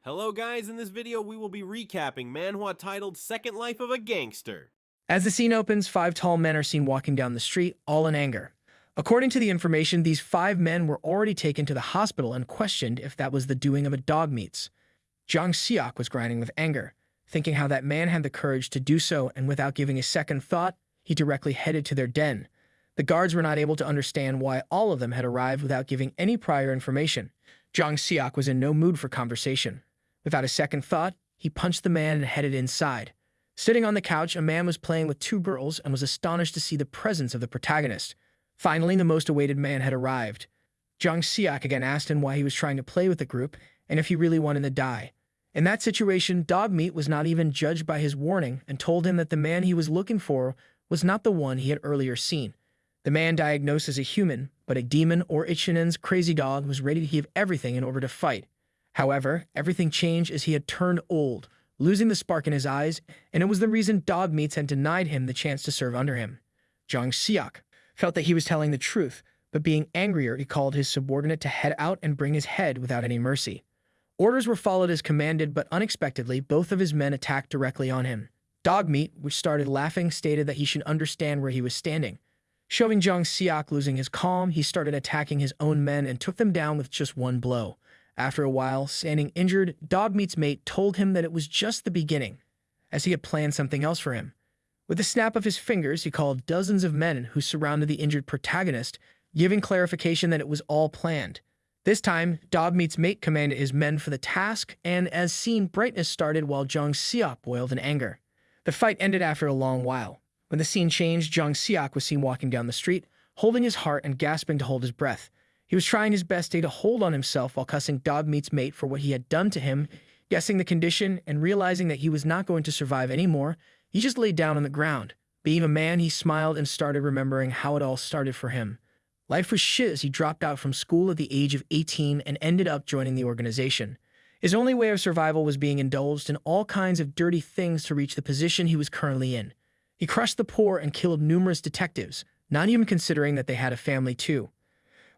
Hello guys, in this video we will be recapping manhwa titled Second Life of a Gangster. As the scene opens, 5 tall men are seen walking down the street, all in anger. According to the information, these 5 men were already taken to the hospital and questioned if that was the doing of a dog meets. Jang Seok was grinding with anger, thinking how that man had the courage to do so, and without giving a second thought, he directly headed to their den. The guards were not able to understand why all of them had arrived without giving any prior information. Jang Seok was in no mood for conversation. Without a second thought, he punched the man and headed inside. Sitting on the couch, a man was playing with 2 girls and was astonished to see the presence of the protagonist. Finally, the most awaited man had arrived. Jang Seok again asked him why he was trying to play with the group and if he really wanted to die. In that situation, Dog Meat was not even judged by his warning and told him that the man he was looking for was not the one he had earlier seen. The man diagnosed as a human, but a demon or Ichinen's crazy dog was ready to give everything in order to fight. However, everything changed as he had turned old, losing the spark in his eyes, and it was the reason Dog Meats had denied him the chance to serve under him. Jang Seok felt that he was telling the truth, but being angrier, he called his subordinate to head out and bring his head without any mercy. Orders were followed as commanded, but unexpectedly, both of his men attacked directly on him. Dog Meat, which started laughing, stated that he should understand where he was standing. Showing Jang Seok losing his calm, he started attacking his own men and took them down with just one blow. After a while, standing injured, Dog Meat's mate told him that it was just the beginning, as he had planned something else for him. With a snap of his fingers, he called dozens of men who surrounded the injured protagonist, giving clarification that it was all planned. This time, Dog Meat's mate commanded his men for the task, and as seen, brightness started while Jang Seok boiled in anger. The fight ended after a long while. When the scene changed, Jang Seok was seen walking down the street, holding his heart and gasping to hold his breath. He was trying his best to hold on himself while cussing Dog Meat's mate for what he had done to him, guessing the condition and realizing that he was not going to survive anymore. He just laid down on the ground. Being a man, he smiled and started remembering how it all started for him. Life was shit as he dropped out from school at the age of 18 and ended up joining the organization. His only way of survival was being indulged in all kinds of dirty things to reach the position he was currently in. He crushed the poor and killed numerous detectives, not even considering that they had a family too.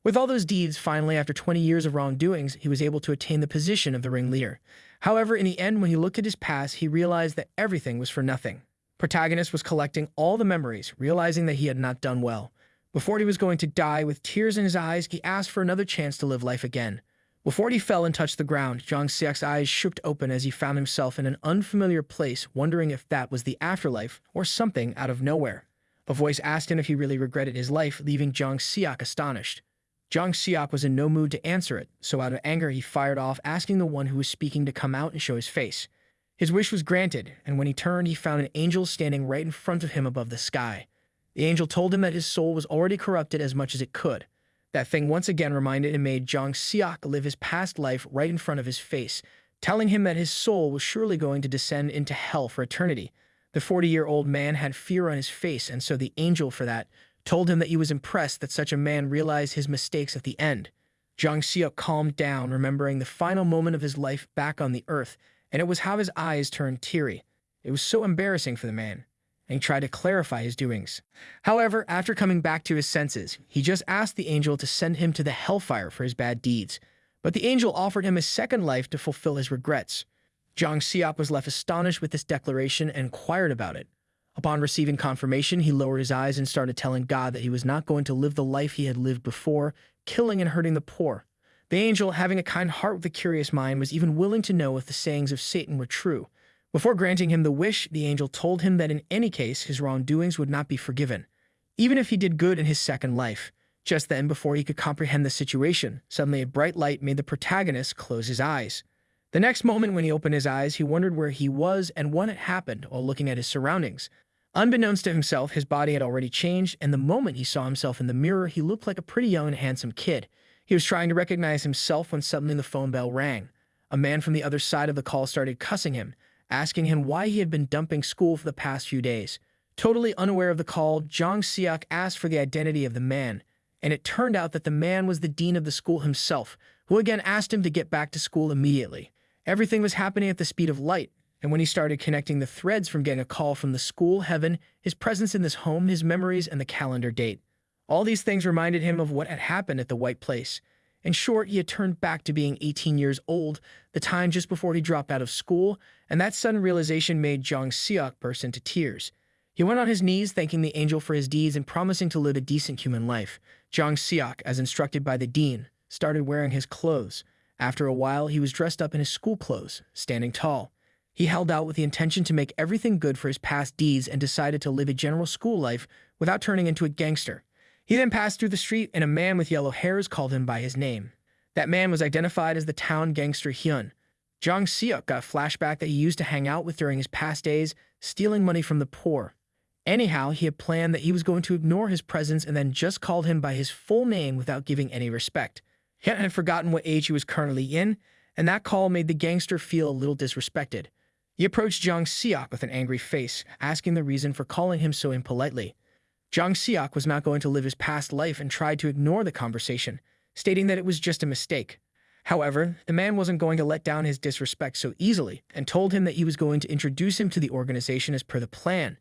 With all those deeds, finally, after 20 years of wrongdoings, he was able to attain the position of the ringleader. However, in the end, when he looked at his past, he realized that everything was for nothing. Protagonist was collecting all the memories, realizing that he had not done well. Before he was going to die, with tears in his eyes, he asked for another chance to live life again. Before he fell and touched the ground, Jang Seok's eyes shook open as he found himself in an unfamiliar place, wondering if that was the afterlife or something out of nowhere. A voice asked him if he really regretted his life, leaving Jang Seok astonished. Jang Seok was in no mood to answer it, so out of anger he fired off, asking the one who was speaking to come out and show his face. His wish was granted, and when he turned, he found an angel standing right in front of him above the sky. The angel told him that his soul was already corrupted as much as it could. That thing once again reminded and made Jang Seok live his past life right in front of his face, telling him that his soul was surely going to descend into hell for eternity. The 40-year-old man had fear on his face, and so the angel, for that, told him that he was impressed that such a man realized his mistakes at the end. Jang Seok calmed down, remembering the final moment of his life back on the earth, and it was how his eyes turned teary. It was so embarrassing for the man, and he tried to clarify his doings. However, after coming back to his senses, he just asked the angel to send him to the hellfire for his bad deeds. But the angel offered him a second life to fulfill his regrets. Jang Seok was left astonished with this declaration and inquired about it. Upon receiving confirmation, he lowered his eyes and started telling God that he was not going to live the life he had lived before, killing and hurting the poor. The angel, having a kind heart with a curious mind, was even willing to know if the sayings of Satan were true. Before granting him the wish, the angel told him that in any case, his wrongdoings would not be forgiven, even if he did good in his second life. Just then, before he could comprehend the situation, suddenly a bright light made the protagonist close his eyes. The next moment when he opened his eyes, he wondered where he was and what had happened while looking at his surroundings. Unbeknownst to himself, his body had already changed, and the moment he saw himself in the mirror, he looked like a pretty young and handsome kid. He was trying to recognize himself when suddenly the phone bell rang. A man from the other side of the call started cussing him, asking him why he had been dumping school for the past few days. Totally unaware of the call, Jang Seok asked for the identity of the man, and it turned out that the man was the dean of the school himself, who again asked him to get back to school immediately. Everything was happening at the speed of light, and when he started connecting the threads from getting a call from the school, heaven, his presence in this home, his memories, and the calendar date, all these things reminded him of what had happened at the White Place. In short, he had turned back to being 18 years old, the time just before he dropped out of school, and that sudden realization made Jang Seok burst into tears. He went on his knees, thanking the angel for his deeds and promising to live a decent human life. Jang Seok, as instructed by the dean, started wearing his clothes. After a while, he was dressed up in his school clothes, standing tall. He held out with the intention to make everything good for his past deeds and decided to live a general school life without turning into a gangster. He then passed through the street, and a man with yellow hairs called him by his name. That man was identified as the town gangster Hyun. Jang Seok got a flashback that he used to hang out with during his past days, stealing money from the poor. Anyhow, he had planned that he was going to ignore his presence and then just called him by his full name without giving any respect. Hyun had forgotten what age he was currently in, and that call made the gangster feel a little disrespected. He approached Jang Seok with an angry face, asking the reason for calling him so impolitely. Jang Seok was not going to live his past life and tried to ignore the conversation, stating that it was just a mistake. However, the man wasn't going to let down his disrespect so easily and told him that he was going to introduce him to the organization as per the plan.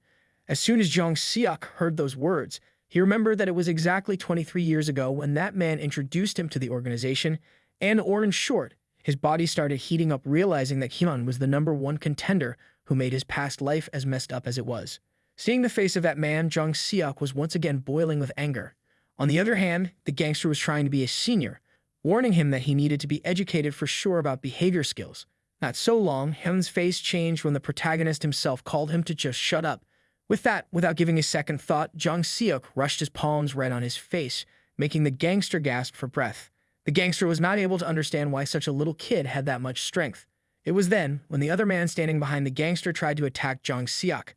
As soon as Jang Seok heard those words, he remembered that it was exactly 23 years ago when that man introduced him to the organization, or in short, his body started heating up, realizing that Hyun was the #1 contender who made his past life as messed up as it was. Seeing the face of that man, Jang Seok was once again boiling with anger. On the other hand, the gangster was trying to be a senior, warning him that he needed to be educated for sure about behavior skills. Not so long, Hyun's face changed when the protagonist himself called him to just shut up. With that, without giving a second thought, Jang Seok rushed his palms right on his face, making the gangster gasp for breath. The gangster was not able to understand why such a little kid had that much strength. It was then, when the other man standing behind the gangster tried to attack Jang Seok.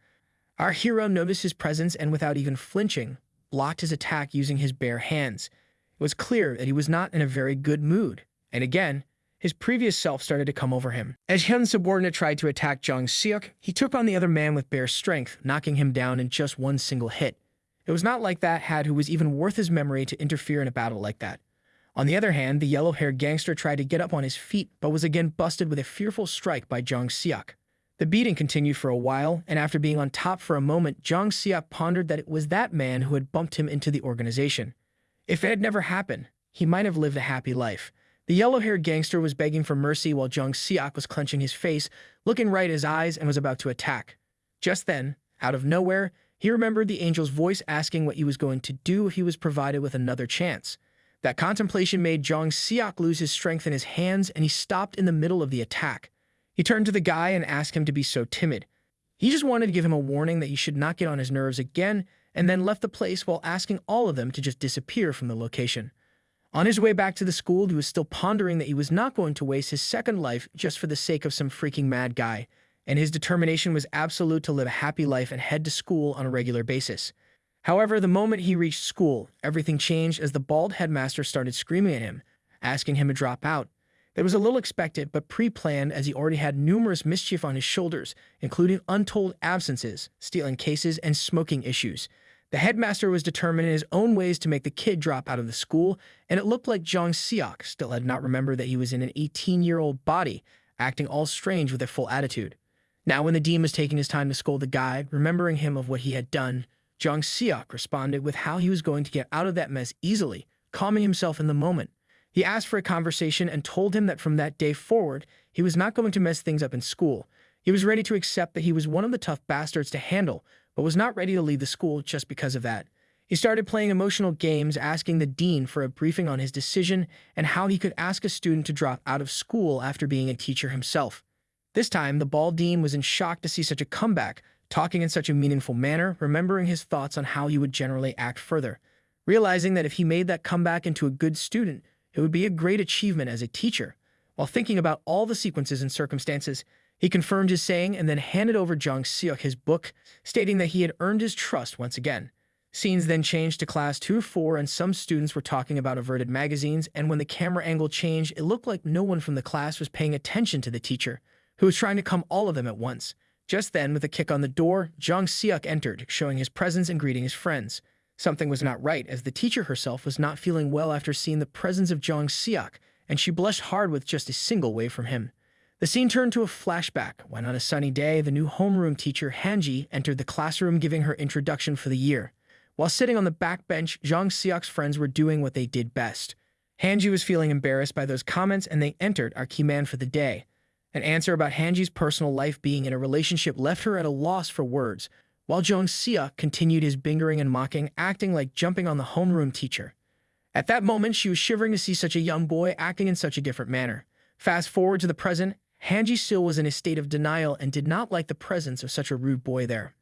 Our hero noticed his presence and without even flinching, blocked his attack using his bare hands. It was clear that he was not in a very good mood, and again, his previous self started to come over him. As Hyun's subordinate tried to attack Jang Seok, he took on the other man with bare strength, knocking him down in just one single hit. It was not like that had who was even worth his memory to interfere in a battle like that. On the other hand, the yellow-haired gangster tried to get up on his feet, but was again busted with a fearful strike by Jang Seok. The beating continued for a while, and after being on top for a moment, Jang Seok pondered that it was that man who had bumped him into the organization. If it had never happened, he might have lived a happy life. The yellow-haired gangster was begging for mercy while Jang Seok was clenching his face, looking right at his eyes, and was about to attack. Just then, out of nowhere, he remembered the angel's voice asking what he was going to do if he was provided with another chance. That contemplation made Jang Seok lose his strength in his hands, and he stopped in the middle of the attack. He turned to the guy and asked him to be so timid. He just wanted to give him a warning that he should not get on his nerves again, and then left the place while asking all of them to just disappear from the location. On his way back to the school, he was still pondering that he was not going to waste his second life just for the sake of some freaking mad guy, and his determination was absolute to live a happy life and head to school on a regular basis. However, the moment he reached school, everything changed as the bald headmaster started screaming at him, asking him to drop out. It was a little expected, but pre-planned, as he already had numerous mischief on his shoulders, including untold absences, stealing cases, and smoking issues. The headmaster was determined in his own ways to make the kid drop out of the school, and it looked like Jang Seok still had not remembered that he was in an 18-year-old body, acting all strange with a full attitude. Now when the dean was taking his time to scold the guy, remembering him of what he had done, Jang Seok responded with how he was going to get out of that mess easily, calming himself in the moment. He asked for a conversation and told him that from that day forward, he was not going to mess things up in school. He was ready to accept that he was one of the tough bastards to handle, but was not ready to leave the school just because of that. He started playing emotional games, asking the dean for a briefing on his decision and how he could ask a student to drop out of school after being a teacher himself. This time, the bald dean was in shock to see such a comeback, talking in such a meaningful manner, remembering his thoughts on how he would generally act further. Realizing that if he made that comeback into a good student, it would be a great achievement as a teacher. While thinking about all the sequences and circumstances, he confirmed his saying and then handed over Jang Seok his book, stating that he had earned his trust once again. Scenes then changed to class 2-4, and some students were talking about averted magazines, and when the camera angle changed, it looked like no one from the class was paying attention to the teacher, who was trying to calm all of them at once. Just then, with a kick on the door, Jang Seok entered, showing his presence and greeting his friends. Something was not right, as the teacher herself was not feeling well after seeing the presence of Jang Seok, and she blushed hard with just a single wave from him. The scene turned to a flashback when, on a sunny day, the new homeroom teacher, Hanji, entered the classroom giving her introduction for the year. While sitting on the back bench, Jang Seok's friends were doing what they did best. Hanji was feeling embarrassed by those comments, and they entered our key man for the day. An answer about Hanji's personal life being in a relationship left her at a loss for words, while Jung Seok continued his bingering and mocking, acting like jumping on the homeroom teacher. At that moment, she was shivering to see such a young boy acting in such a different manner. Fast forward to the present, Hanji still was in a state of denial and did not like the presence of such a rude boy there.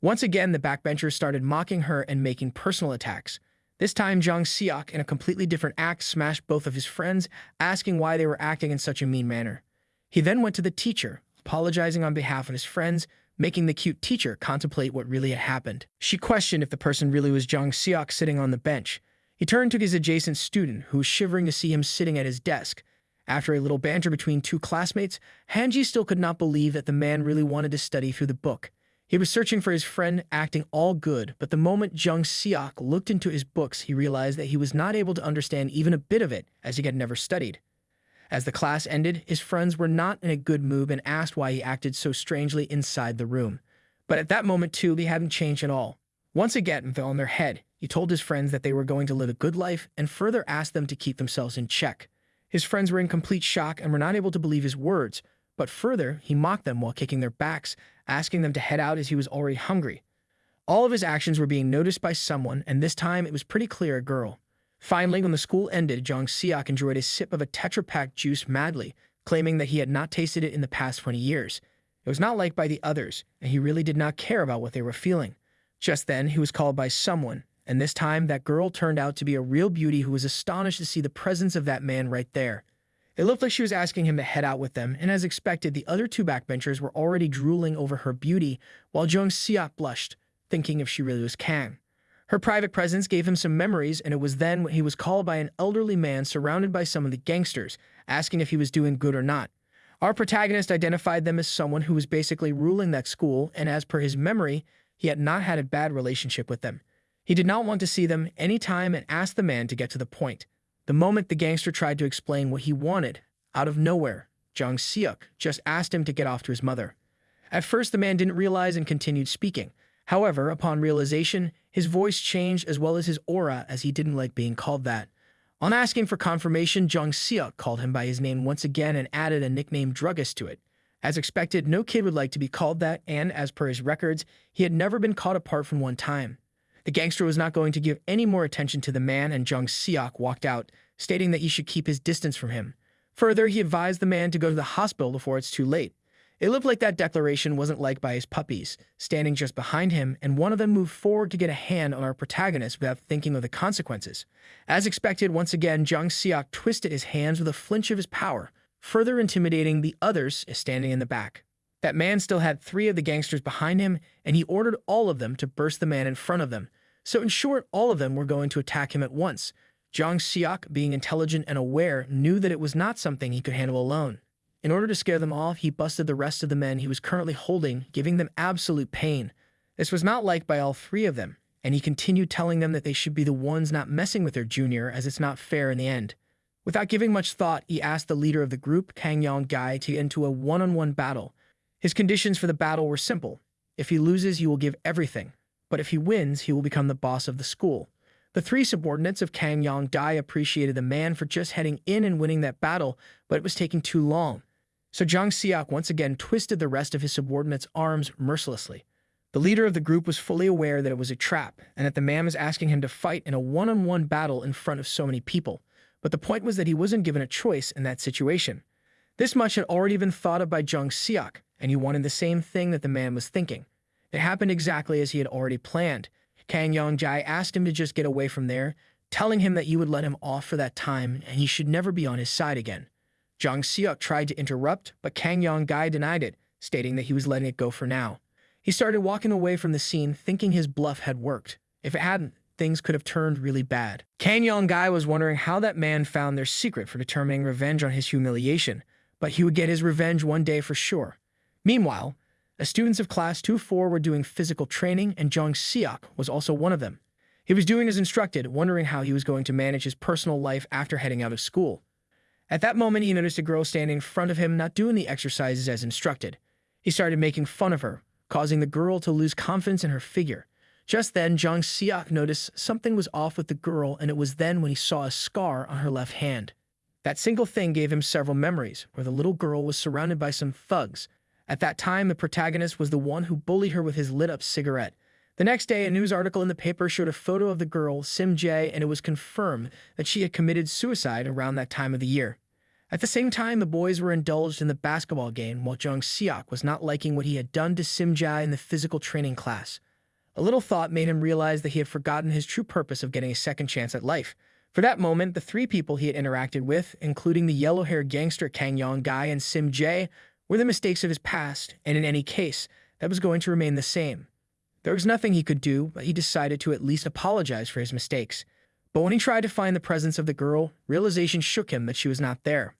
Once again, the backbenchers started mocking her and making personal attacks. This time, Jung Seok, in a completely different act, smashed both of his friends, asking why they were acting in such a mean manner. He then went to the teacher, apologizing on behalf of his friends, making the cute teacher contemplate what really had happened. She questioned if the person really was Jung Seok sitting on the bench. He turned to his adjacent student, who was shivering to see him sitting at his desk. After a little banter between two classmates, Hanji still could not believe that the man really wanted to study through the book. He was searching for his friend, acting all good, but the moment Jung Seok looked into his books, he realized that he was not able to understand even a bit of it, as he had never studied. As the class ended, his friends were not in a good mood and asked why he acted so strangely inside the room. But at that moment, too, he hadn't changed at all. Once again, fell on their head, he told his friends that they were going to live a good life and further asked them to keep themselves in check. His friends were in complete shock and were not able to believe his words, but further, he mocked them while kicking their backs, asking them to head out as he was already hungry. All of his actions were being noticed by someone, and this time it was pretty clear a girl. Finally, when the school ended, Jung Seok enjoyed a sip of a Tetra Pak juice madly, claiming that he had not tasted it in the past 20 years. It was not liked by the others, and he really did not care about what they were feeling. Just then, he was called by someone, and this time that girl turned out to be a real beauty who was astonished to see the presence of that man right there. It looked like she was asking him to head out with them, and as expected, the other two backbenchers were already drooling over her beauty, while Jung Seok blushed, thinking if she really was Kang. Her private presence gave him some memories, and it was then when he was called by an elderly man surrounded by some of the gangsters, asking if he was doing good or not. Our protagonist identified them as someone who was basically ruling that school, and as per his memory, he had not had a bad relationship with them. He did not want to see them any time and asked the man to get to the point. The moment the gangster tried to explain what he wanted, out of nowhere, Jung Seok just asked him to get off to his mother. At first, the man didn't realize and continued speaking. However, upon realization, his voice changed as well as his aura, as he didn't like being called that. On asking for confirmation, Jung Seok called him by his name once again and added a nickname druggist to it. As expected, no kid would like to be called that, and as per his records, he had never been caught apart from one time. The gangster was not going to give any more attention to the man, and Jung Seok walked out, stating that he should keep his distance from him. Further, he advised the man to go to the hospital before it's too late. It looked like that declaration wasn't liked by his puppies, standing just behind him, and one of them moved forward to get a hand on our protagonist without thinking of the consequences. As expected, once again, Jung Seok twisted his hands with a flinch of his power, further intimidating the others standing in the back. That man still had 3 of the gangsters behind him, and he ordered all of them to burst the man in front of them. So in short, all of them were going to attack him at once. Jung Seok, being intelligent and aware, knew that it was not something he could handle alone. In order to scare them off, he busted the rest of the men he was currently holding, giving them absolute pain. This was not liked by all 3 of them, and he continued telling them that they should be the ones not messing with their junior, as it's not fair in the end. Without giving much thought, he asked the leader of the group, Kang Yong-gai, to get into a one-on-one battle. His conditions for the battle were simple. If he loses, he will give everything, but if he wins, he will become the boss of the school. The 3 subordinates of Kang Yong-gai appreciated the man for just heading in and winning that battle, but it was taking too long. So Jung Seok once again twisted the rest of his subordinates' arms mercilessly. The leader of the group was fully aware that it was a trap, and that the man was asking him to fight in a one-on-one battle in front of so many people. But the point was that he wasn't given a choice in that situation. This much had already been thought of by Jung Seok, and he wanted the same thing that the man was thinking. It happened exactly as he had already planned. Kang Yong-gai asked him to just get away from there, telling him that he would let him off for that time and he should never be on his side again. Jung Seok tried to interrupt, but Kang Yong-gai denied it, stating that he was letting it go for now. He started walking away from the scene, thinking his bluff had worked. If it hadn't, things could have turned really bad. Kang Yong-gai was wondering how that man found their secret for determining revenge on his humiliation, but he would get his revenge one day for sure. Meanwhile, the students of Class 2-4 were doing physical training, and Jung Seok was also one of them. He was doing as instructed, wondering how he was going to manage his personal life after heading out of school. At that moment, he noticed a girl standing in front of him, not doing the exercises as instructed. He started making fun of her, causing the girl to lose confidence in her figure. Just then, Jang Seok noticed something was off with the girl, and it was then when he saw a scar on her left hand. That single thing gave him several memories, where the little girl was surrounded by some thugs. At that time, the protagonist was the one who bullied her with his lit-up cigarette. The next day, a news article in the paper showed a photo of the girl, Sim Jae, and it was confirmed that she had committed suicide around that time of the year. At the same time, the boys were indulged in the basketball game, while Jang Seok was not liking what he had done to Sim Jae in the physical training class. A little thought made him realize that he had forgotten his true purpose of getting a second chance at life. For that moment, the three people he had interacted with, including the yellow-haired gangster Kang Yong Guy and Sim Jae, were the mistakes of his past, and in any case, that was going to remain the same. There was nothing he could do, but he decided to at least apologize for his mistakes. But when he tried to find the presence of the girl, realization shook him that she was not there.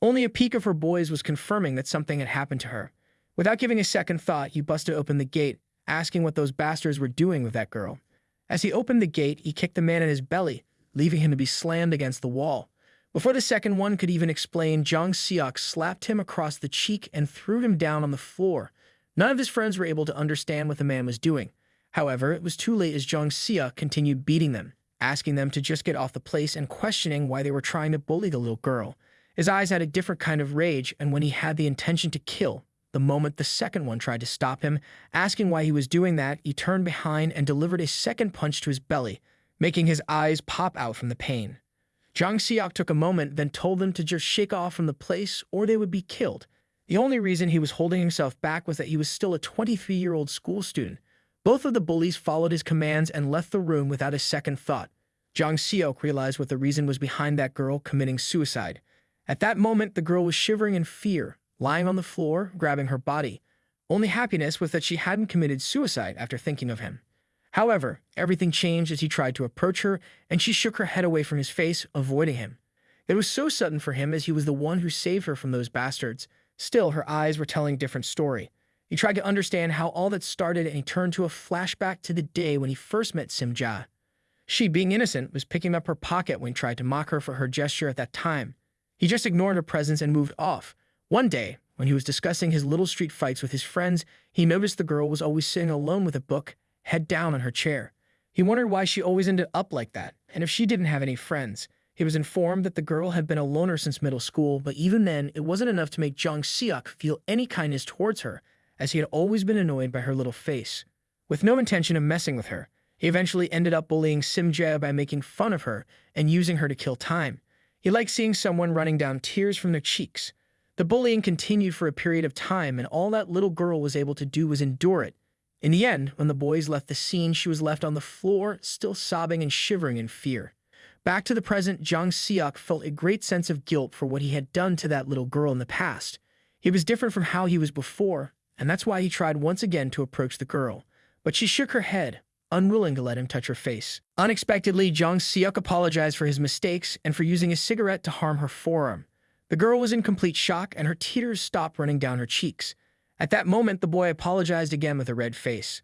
Only a peek of her boys was confirming that something had happened to her. Without giving a second thought, he busted open the gate, asking what those bastards were doing with that girl. As he opened the gate, he kicked the man in his belly, leaving him to be slammed against the wall. Before the second one could even explain, Jang Seok slapped him across the cheek and threw him down on the floor. None of his friends were able to understand what the man was doing. However, it was too late as Jang Seok continued beating them, asking them to just get off the place and questioning why they were trying to bully the little girl. His eyes had a different kind of rage, and when he had the intention to kill, the moment the second one tried to stop him, asking why he was doing that, he turned behind and delivered a second punch to his belly, making his eyes pop out from the pain. Jang Seok took a moment, then told them to just shake off from the place or they would be killed. The only reason he was holding himself back was that he was still a 23-year-old school student. Both of the bullies followed his commands and left the room without a second thought. Jang Seok realized what the reason was behind that girl committing suicide. At that moment, the girl was shivering in fear, lying on the floor, grabbing her body. Only happiness was that she hadn't committed suicide after thinking of him. However, everything changed as he tried to approach her, and she shook her head away from his face, avoiding him. It was so sudden for him as he was the one who saved her from those bastards. Still, her eyes were telling a different story. He tried to understand how all that started, and he turned to a flashback to the day when he first met Sim Jae. She, being innocent, was picking up her pocket when he tried to mock her for her gesture at that time. He just ignored her presence and moved off. One day, when he was discussing his little street fights with his friends, he noticed the girl was always sitting alone with a book, head down on her chair. He wondered why she always ended up like that, and if she didn't have any friends. He was informed that the girl had been a loner since middle school, but even then, it wasn't enough to make Jang Seok feel any kindness towards her, as he had always been annoyed by her little face. With no intention of messing with her, he eventually ended up bullying Sim Jae by making fun of her and using her to kill time. He liked seeing someone running down tears from their cheeks. The bullying continued for a period of time, and all that little girl was able to do was endure it. In the end, when the boys left the scene, she was left on the floor, still sobbing and shivering in fear. Back to the present, Jang Seok felt a great sense of guilt for what he had done to that little girl in the past. He was different from how he was before, and that's why he tried once again to approach the girl. But she shook her head, unwilling to let him touch her face. Unexpectedly, Jang Seok apologized for his mistakes and for using a cigarette to harm her forearm. The girl was in complete shock, and her tears stopped running down her cheeks. At that moment, the boy apologized again with a red face.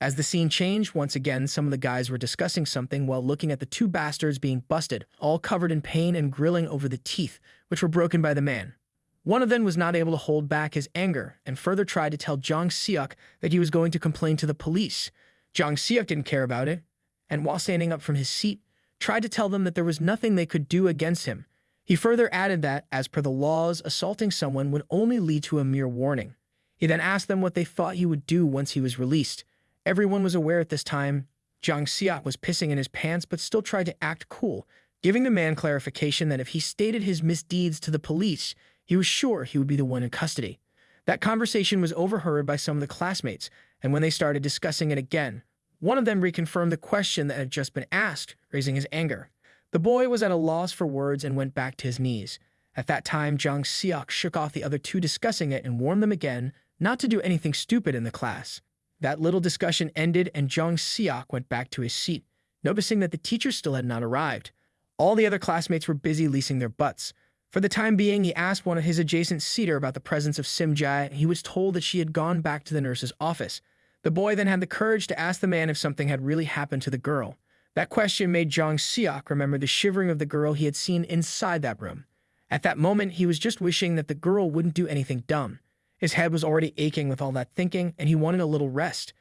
As the scene changed, once again, some of the guys were discussing something while looking at the two bastards being busted, all covered in pain and grilling over the teeth, which were broken by the man. One of them was not able to hold back his anger and further tried to tell Jang Seok that he was going to complain to the police. Jang Seok didn't care about it, and while standing up from his seat, tried to tell them that there was nothing they could do against him. He further added that, as per the laws, assaulting someone would only lead to a mere warning. He then asked them what they thought he would do once he was released. Everyone was aware at this time. Jang Seok was pissing in his pants but still tried to act cool, giving the man clarification that if he stated his misdeeds to the police, he was sure he would be the one in custody. That conversation was overheard by some of the classmates, and when they started discussing it again, one of them reconfirmed the question that had just been asked, raising his anger. The boy was at a loss for words and went back to his knees. At that time, Jang Seok shook off the other two discussing it and warned them again not to do anything stupid in the class. That little discussion ended and Jang Seok went back to his seat, noticing that the teacher still had not arrived. All the other classmates were busy leasing their butts. For the time being, he asked one of his adjacent seater about the presence of Sim Jae, and he was told that she had gone back to the nurse's office. The boy then had the courage to ask the man if something had really happened to the girl. That question made Jang Seok remember the shivering of the girl he had seen inside that room. At that moment, he was just wishing that the girl wouldn't do anything dumb. His head was already aching with all that thinking, and he wanted a little rest.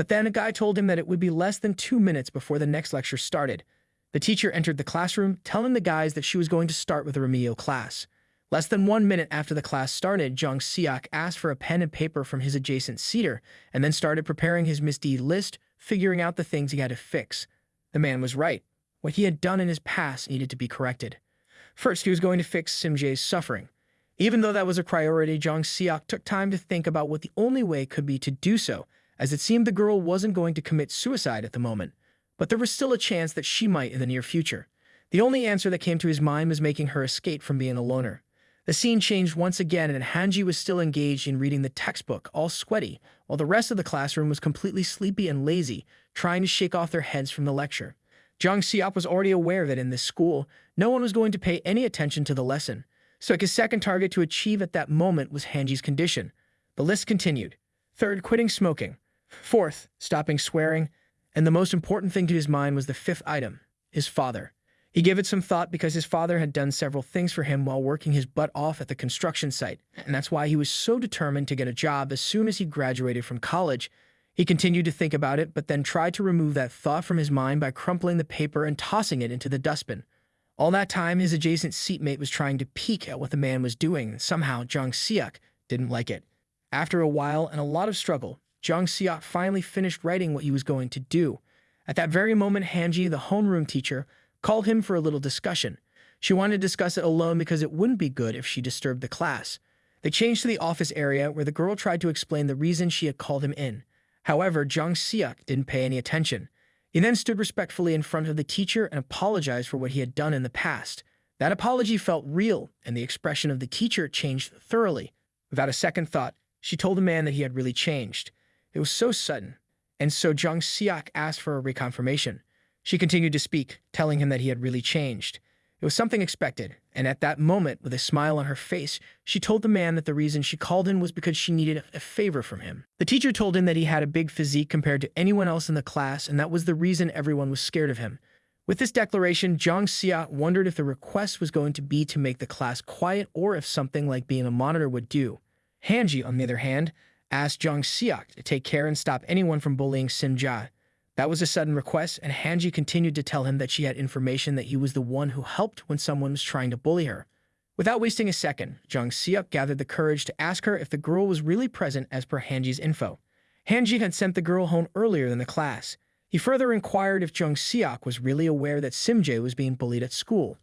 But then a guy told him that it would be less than 2 minutes before the next lecture started. The teacher entered the classroom, telling the guys that she was going to start with a remedial class. Less than 1 minute after the class started, Jung Seok asked for a pen and paper from his adjacent seater, and then started preparing his misdeed list, figuring out the things he had to fix. The man was right. What he had done in his past needed to be corrected. First, he was going to fix Simjae's suffering. Even though that was a priority, Jung Seok took time to think about what the only way could be to do so, as it seemed the girl wasn't going to commit suicide at the moment. But there was still a chance that she might in the near future. The only answer that came to his mind was making her escape from being a loner. The scene changed once again, and Hanji was still engaged in reading the textbook, all sweaty, while the rest of the classroom was completely sleepy and lazy, trying to shake off their heads from the lecture. Jung Seok was already aware that in this school, no one was going to pay any attention to the lesson, so his second target to achieve at that moment was Hanji's condition. The list continued. Third, quitting smoking. Fourth, stopping swearing. And the most important thing to his mind was the fifth item, his father. He gave it some thought because his father had done several things for him while working his butt off at the construction site, and that's why he was so determined to get a job as soon as he graduated from college. He continued to think about it, but then tried to remove that thought from his mind by crumpling the paper and tossing it into the dustbin. All that time, his adjacent seatmate was trying to peek at what the man was doing, and somehow Jung Seok didn't like it. After a while and a lot of struggle, Jung Seok finally finished writing what he was going to do. At that very moment, Hanji, the homeroom teacher, called him for a little discussion. She wanted to discuss it alone because it wouldn't be good if she disturbed the class. They changed to the office area where the girl tried to explain the reason she had called him in. However, Jung Seok didn't pay any attention. He then stood respectfully in front of the teacher and apologized for what he had done in the past. That apology felt real, and the expression of the teacher changed thoroughly. Without a second thought, she told the man that he had really changed. It was so sudden, and so Jung Seok asked for a reconfirmation. She continued to speak, telling him that he had really changed. It was something expected, and at that moment, with a smile on her face, she told the man that the reason she called him was because she needed a favor from him. The teacher told him that he had a big physique compared to anyone else in the class, and that was the reason everyone was scared of him. With this declaration, Jung Seok wondered if the request was going to be to make the class quiet or if something like being a monitor would do. Hanji, on the other hand, asked Jung Seok to take care and stop anyone from bullying Simja. That was a sudden request, and Hanji continued to tell him that she had information that he was the one who helped when someone was trying to bully her. Without wasting a second, Jung Seok gathered the courage to ask her if the girl was really present as per Hanji's info. Hanji had sent the girl home earlier than the class. He further inquired if Jung Seok was really aware that Simjae was being bullied at school.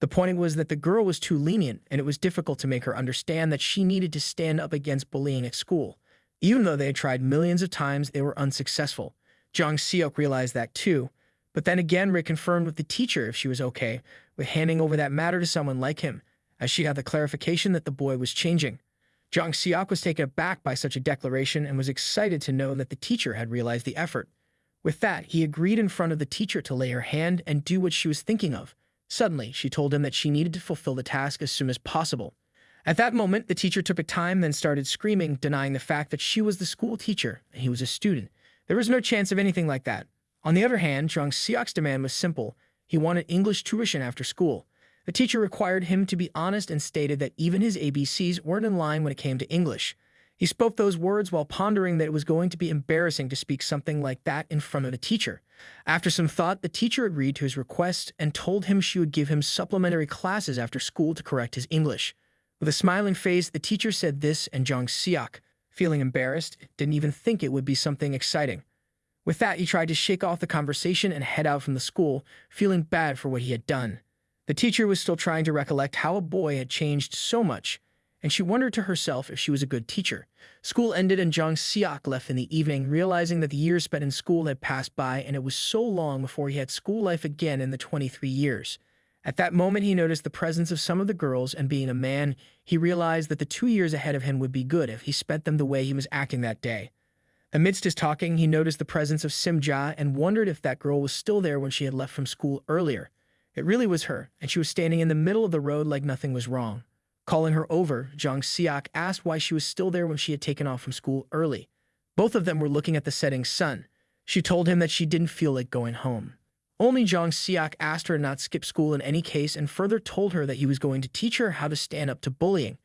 The point was that the girl was too lenient, and it was difficult to make her understand that she needed to stand up against bullying at school. Even though they had tried millions of times, they were unsuccessful. Jung Seok realized that too, but then again reconfirmed with the teacher if she was okay with handing over that matter to someone like him, as she had the clarification that the boy was changing. Jung Seok was taken aback by such a declaration and was excited to know that the teacher had realized the effort. With that, he agreed in front of the teacher to lay her hand and do what she was thinking of. Suddenly, she told him that she needed to fulfill the task as soon as possible. At that moment, the teacher took a time, then started screaming, denying the fact that she was the school teacher and he was a student. There was no chance of anything like that. On the other hand, Jung Seok's demand was simple. He wanted English tuition after school. The teacher required him to be honest and stated that even his ABCs weren't in line when it came to English. He spoke those words while pondering that it was going to be embarrassing to speak something like that in front of a teacher. After some thought, the teacher agreed to his request and told him she would give him supplementary classes after school to correct his English. With a smiling face, the teacher said this, and Jung Seok, feeling embarrassed, didn't even think it would be something exciting. With that, he tried to shake off the conversation and head out from the school, feeling bad for what he had done. The teacher was still trying to recollect how a boy had changed so much, and she wondered to herself if she was a good teacher. School ended and Jung Seok left in the evening, realizing that the years spent in school had passed by and it was so long before he had school life again in the 23 years. At that moment, he noticed the presence of some of the girls, and being a man, he realized that the 2 years ahead of him would be good if he spent them the way he was acting that day. Amidst his talking, he noticed the presence of Simja and wondered if that girl was still there when she had left from school earlier. It really was her, and she was standing in the middle of the road like nothing was wrong. Calling her over, Jung Seok asked why she was still there when she had taken off from school early. Both of them were looking at the setting sun. She told him that she didn't feel like going home. Only Jung Seok asked her to not skip school in any case and further told her that he was going to teach her how to stand up to bullying.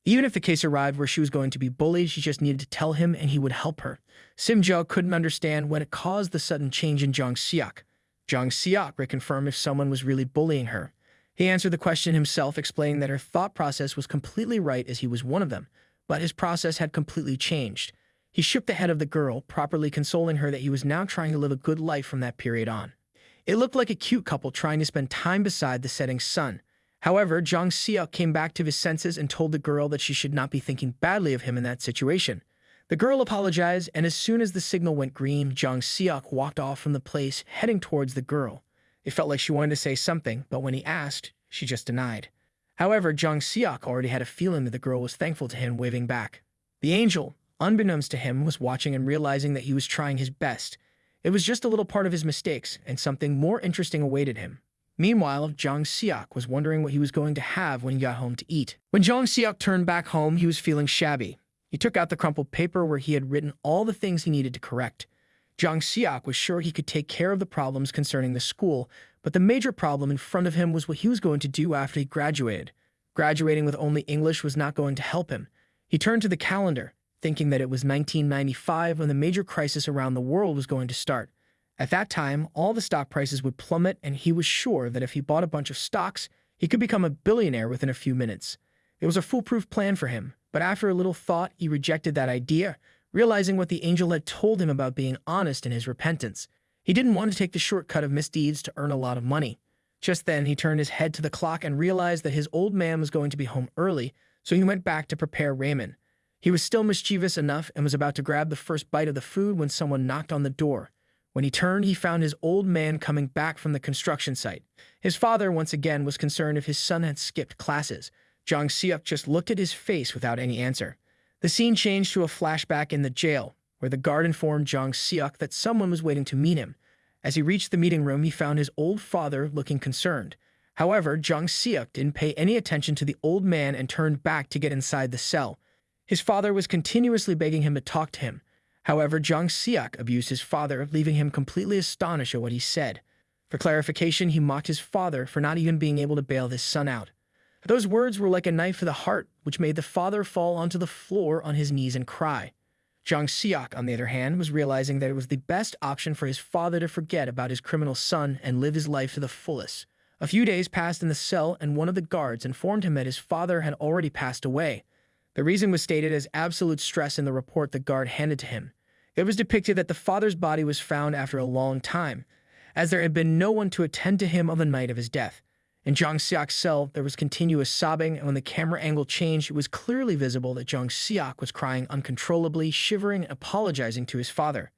Even if the case arrived where she was going to be bullied, she just needed to tell him and he would help her. Simjo couldn't understand what had caused the sudden change in Jang Seok. Jang Seok reconfirmed if someone was really bullying her. He answered the question himself, explaining that her thought process was completely right as he was one of them, but his process had completely changed. He shook the head of the girl, properly consoling her that he was now trying to live a good life from that period on. It looked like a cute couple trying to spend time beside the setting sun. However, Jang Seok came back to his senses and told the girl that she should not be thinking badly of him in that situation. The girl apologized, and as soon as the signal went green, Jang Seok walked off from the place, heading towards the girl. It felt like she wanted to say something, but when he asked, she just denied. However, Jang Seok already had a feeling that the girl was thankful to him, waving back. The angel, unbeknownst to him, was watching and realizing that he was trying his best. It was just a little part of his mistakes, and something more interesting awaited him. Meanwhile, Jang Seok was wondering what he was going to have when he got home to eat. When Jang Seok turned back home, he was feeling shabby. He took out the crumpled paper where he had written all the things he needed to correct. Jang Seok was sure he could take care of the problems concerning the school, but the major problem in front of him was what he was going to do after he graduated. Graduating with only English was not going to help him. He turned to the calendar, thinking that it was 1995 when the major crisis around the world was going to start. At that time, all the stock prices would plummet, and he was sure that if he bought a bunch of stocks, he could become a billionaire within a few minutes. It was a foolproof plan for him, but after a little thought, he rejected that idea, realizing what the angel had told him about being honest in his repentance. He didn't want to take the shortcut of misdeeds to earn a lot of money. Just then, he turned his head to the clock and realized that his old man was going to be home early, so he went back to prepare ramen. He was still mischievous enough and was about to grab the first bite of the food when someone knocked on the door. When he turned, he found his old man coming back from the construction site. His father, once again, was concerned if his son had skipped classes. Jang Seok just looked at his face without any answer. The scene changed to a flashback in the jail, where the guard informed Jang Seok that someone was waiting to meet him. As he reached the meeting room, he found his old father looking concerned. However, Jang Seok didn't pay any attention to the old man and turned back to get inside the cell. His father was continuously begging him to talk to him. However, Jang Seok abused his father, leaving him completely astonished at what he said. For clarification, he mocked his father for not even being able to bail his son out. Those words were like a knife to the heart, which made the father fall onto the floor on his knees and cry. Jang Seok, on the other hand, was realizing that it was the best option for his father to forget about his criminal son and live his life to the fullest. A few days passed in the cell, and one of the guards informed him that his father had already passed away. The reason was stated as absolute stress in the report the guard handed to him. It was depicted that the father's body was found after a long time, as there had been no one to attend to him on the night of his death. In Jang Seok's cell, there was continuous sobbing, and when the camera angle changed, it was clearly visible that Jang Seok was crying uncontrollably, shivering and apologizing to his father.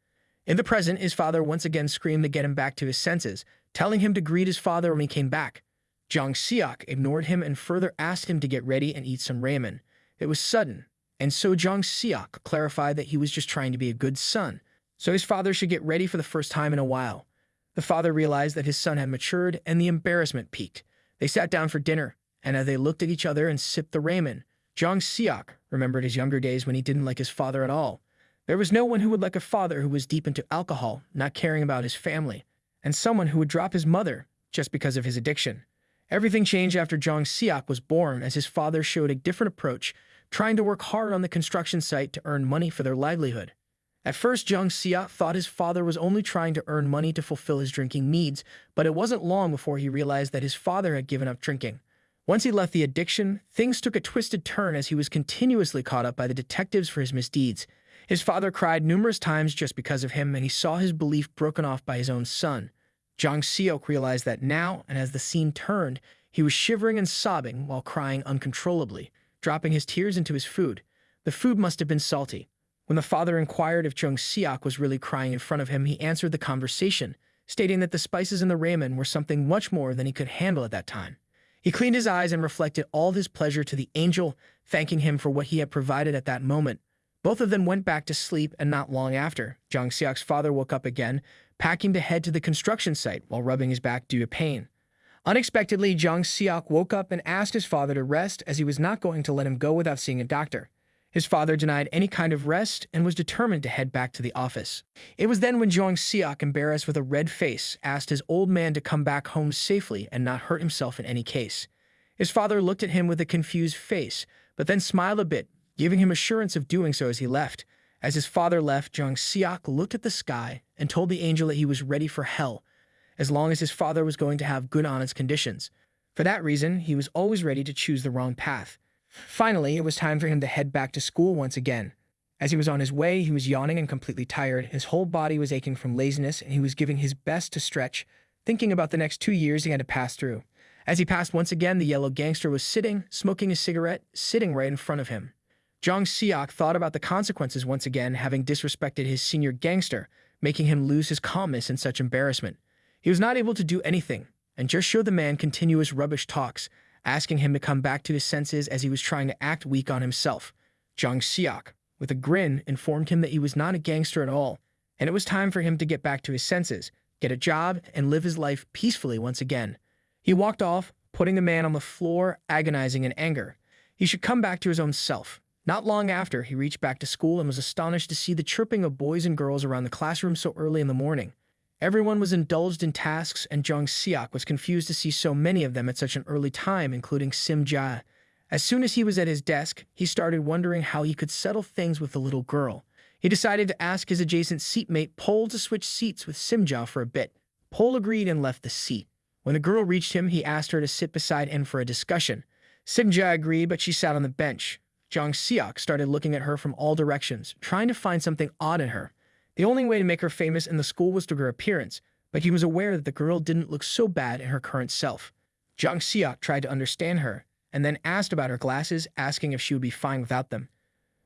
In the present, his father once again screamed to get him back to his senses, telling him to greet his father when he came back. Jang Seok ignored him and further asked him to get ready and eat some ramen. It was sudden, and so Jang Seok clarified that he was just trying to be a good son, so his father should get ready for the first time in a while. The father realized that his son had matured, and the embarrassment peaked. They sat down for dinner, and as they looked at each other and sipped the ramen, Jang Seok remembered his younger days when he didn't like his father at all. There was no one who would like a father who was deep into alcohol, not caring about his family, and someone who would drop his mother just because of his addiction. Everything changed after Jang Seok was born, as his father showed a different approach, trying to work hard on the construction site to earn money for their livelihood. At first, Jang Seok thought his father was only trying to earn money to fulfill his drinking needs, but it wasn't long before he realized that his father had given up drinking. Once he left the addiction, things took a twisted turn as he was continuously caught up by the detectives for his misdeeds. His father cried numerous times just because of him, and he saw his belief broken off by his own son. Jang Seok realized that now, and as the scene turned, he was shivering and sobbing while crying uncontrollably, dropping his tears into his food. The food must have been salty. When the father inquired if Jang Seok was really crying in front of him, he answered the conversation, stating that the spices in the ramen were something much more than he could handle at that time. He cleaned his eyes and reflected all his pleasure to the angel, thanking him for what he had provided at that moment. Both of them went back to sleep, and not long after, Jang Seok's father woke up again, packing to head to the construction site while rubbing his back due to pain. Unexpectedly, Jang Seok woke up and asked his father to rest, as he was not going to let him go without seeing a doctor. His father denied any kind of rest and was determined to head back to the office. It was then when Jang Seok, embarrassed with a red face, asked his old man to come back home safely and not hurt himself in any case. His father looked at him with a confused face, but then smiled a bit, giving him assurance of doing so as he left. As his father left, Jang Seok looked at the sky and told the angel that he was ready for hell, as long as his father was going to have good honest conditions. For that reason, he was always ready to choose the wrong path. Finally, it was time for him to head back to school once again. As he was on his way, he was yawning and completely tired. His whole body was aching from laziness, and he was giving his best to stretch, thinking about the next 2 years he had to pass through. As he passed once again, the yellow gangster was sitting, smoking a cigarette, sitting right in front of him. Jang Seok thought about the consequences once again, having disrespected his senior gangster, making him lose his calmness in such embarrassment. He was not able to do anything, and just showed the man continuous rubbish talks, asking him to come back to his senses as he was trying to act weak on himself. Jang Seok, with a grin, informed him that he was not a gangster at all, and it was time for him to get back to his senses, get a job, and live his life peacefully once again. He walked off, putting the man on the floor, agonizing in anger. He should come back to his own self. Not long after, he reached back to school and was astonished to see the chirping of boys and girls around the classroom so early in the morning. Everyone was indulged in tasks, and Jang Seok was confused to see so many of them at such an early time, including Sim Ja. As soon as he was at his desk, he started wondering how he could settle things with the little girl. He decided to ask his adjacent seatmate Pol to switch seats with Sim Ja for a bit. Pol agreed and left the seat. When the girl reached him, he asked her to sit beside him for a discussion. Sim Ja agreed, but she sat on the bench. Jang Seok started looking at her from all directions, trying to find something odd in her. The only way to make her famous in the school was through her appearance, but he was aware that the girl didn't look so bad in her current self. Jang Seok tried to understand her, and then asked about her glasses, asking if she would be fine without them.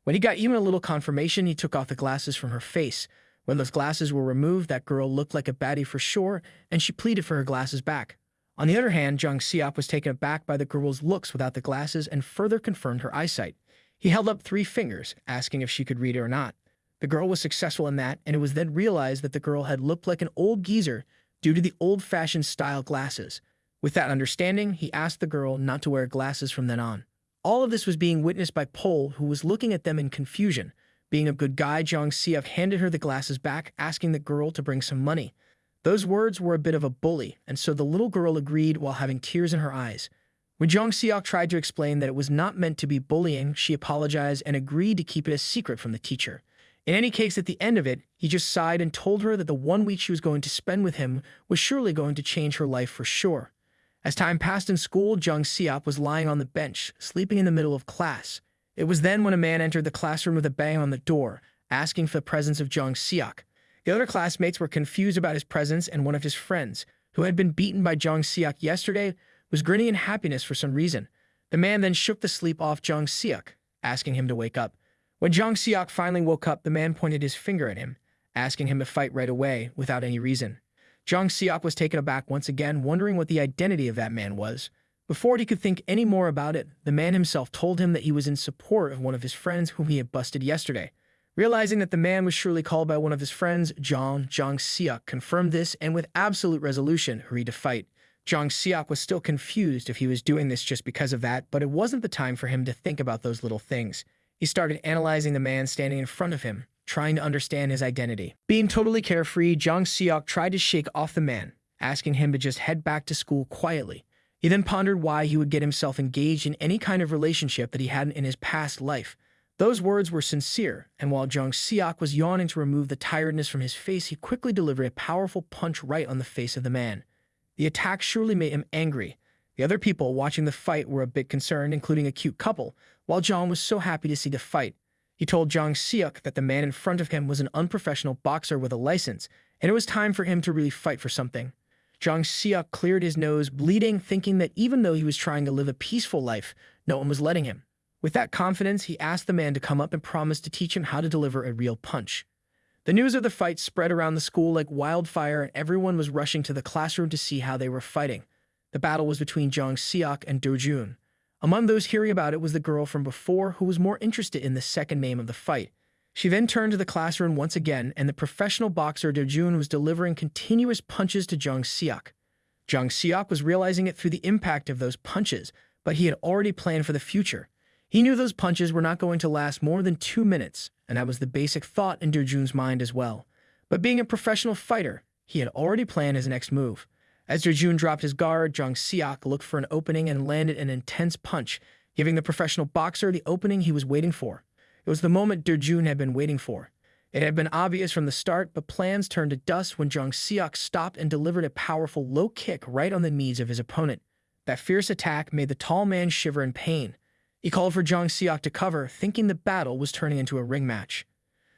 When he got even a little confirmation, he took off the glasses from her face. When those glasses were removed, that girl looked like a baddie for sure, and she pleaded for her glasses back. On the other hand, Jang Seok was taken aback by the girl's looks without the glasses and further confirmed her eyesight. He held up 3 fingers, asking if she could read it or not. The girl was successful in that, and it was then realized that the girl had looked like an old geezer due to the old-fashioned style glasses. With that understanding, he asked the girl not to wear glasses from then on. All of this was being witnessed by Pol, who was looking at them in confusion. Being a good guy, Jang Seok handed her the glasses back, asking the girl to bring some money. Those words were a bit of a bully, and so the little girl agreed while having tears in her eyes. When Jang Seok tried to explain that it was not meant to be bullying, she apologized and agreed to keep it a secret from the teacher. In any case, at the end of it, he just sighed and told her that the 1 week she was going to spend with him was surely going to change her life for sure. As time passed in school, Jang Seok was lying on the bench, sleeping in the middle of class. It was then when a man entered the classroom with a bang on the door, asking for the presence of Jang Seok. The other classmates were confused about his presence, and one of his friends, who had been beaten by Jang Seok yesterday, was grinning in happiness for some reason. The man then shook the sleep off Jang Seok, asking him to wake up. When Jang Seok finally woke up, the man pointed his finger at him, asking him to fight right away, without any reason. Jang Seok was taken aback once again, wondering what the identity of that man was. Before he could think any more about it, the man himself told him that he was in support of one of his friends whom he had busted yesterday. Realizing that the man was surely called by one of his friends, Jang Seok confirmed this and with absolute resolution agreed to fight. Jang Seok was still confused if he was doing this just because of that, but it wasn't the time for him to think about those little things. He started analyzing the man standing in front of him, trying to understand his identity. Being totally carefree, Jang Seok tried to shake off the man, asking him to just head back to school quietly. He then pondered why he would get himself engaged in any kind of relationship that he hadn't in his past life. Those words were sincere, and while Jang Seok was yawning to remove the tiredness from his face, he quickly delivered a powerful punch right on the face of the man. The attack surely made him angry. The other people watching the fight were a bit concerned, including a cute couple, while Jang was so happy to see the fight. He told Jang Seok that the man in front of him was an unprofessional boxer with a license, and it was time for him to really fight for something. Jang Seok cleared his nose, bleeding, thinking that even though he was trying to live a peaceful life, no one was letting him. With that confidence, he asked the man to come up and promised to teach him how to deliver a real punch. The news of the fight spread around the school like wildfire, and everyone was rushing to the classroom to see how they were fighting. The battle was between Jang Seok and Do-jun. Among those hearing about it was the girl from before who was more interested in the second name of the fight. She then turned to the classroom once again, and the professional boxer Do-jun was delivering continuous punches to Jang Seok. Jang Seok was realizing it through the impact of those punches, but he had already planned for the future. He knew those punches were not going to last more than 2 minutes, and that was the basic thought in Do-jun's mind as well. But being a professional fighter, he had already planned his next move. As Do-jun dropped his guard, Jang Seok looked for an opening and landed an intense punch, giving the professional boxer the opening he was waiting for. It was the moment Jun had been waiting for. It had been obvious from the start, but plans turned to dust when Jang Seok stopped and delivered a powerful low kick right on the knees of his opponent. That fierce attack made the tall man shiver in pain. He called for Jang Seok to cover, thinking the battle was turning into a ring match.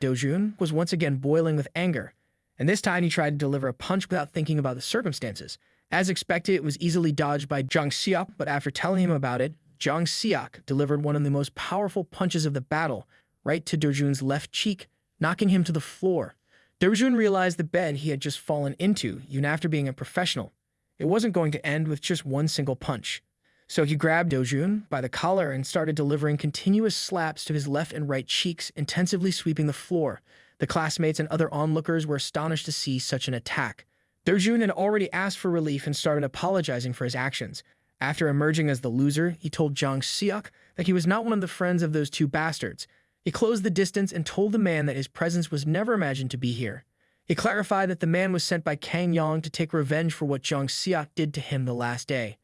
Jun was once again boiling with anger, and this time he tried to deliver a punch without thinking about the circumstances. As expected, it was easily dodged by Jang Seok, but after telling him about it, Jang Seok delivered one of the most powerful punches of the battle, right to Jun's left cheek, knocking him to the floor. Jun realized the bed he had just fallen into, even after being a professional. It wasn't going to end with just one single punch. So he grabbed Jun by the collar and started delivering continuous slaps to his left and right cheeks, intensively sweeping the floor. The classmates and other onlookers were astonished to see such an attack. Jun had already asked for relief and started apologizing for his actions. After emerging as the loser, he told Jang Seok that he was not one of the friends of those two bastards. He closed the distance and told the man that his presence was never imagined to be here. He clarified that the man was sent by Kang Yong to take revenge for what Jang Seok did to him the last day.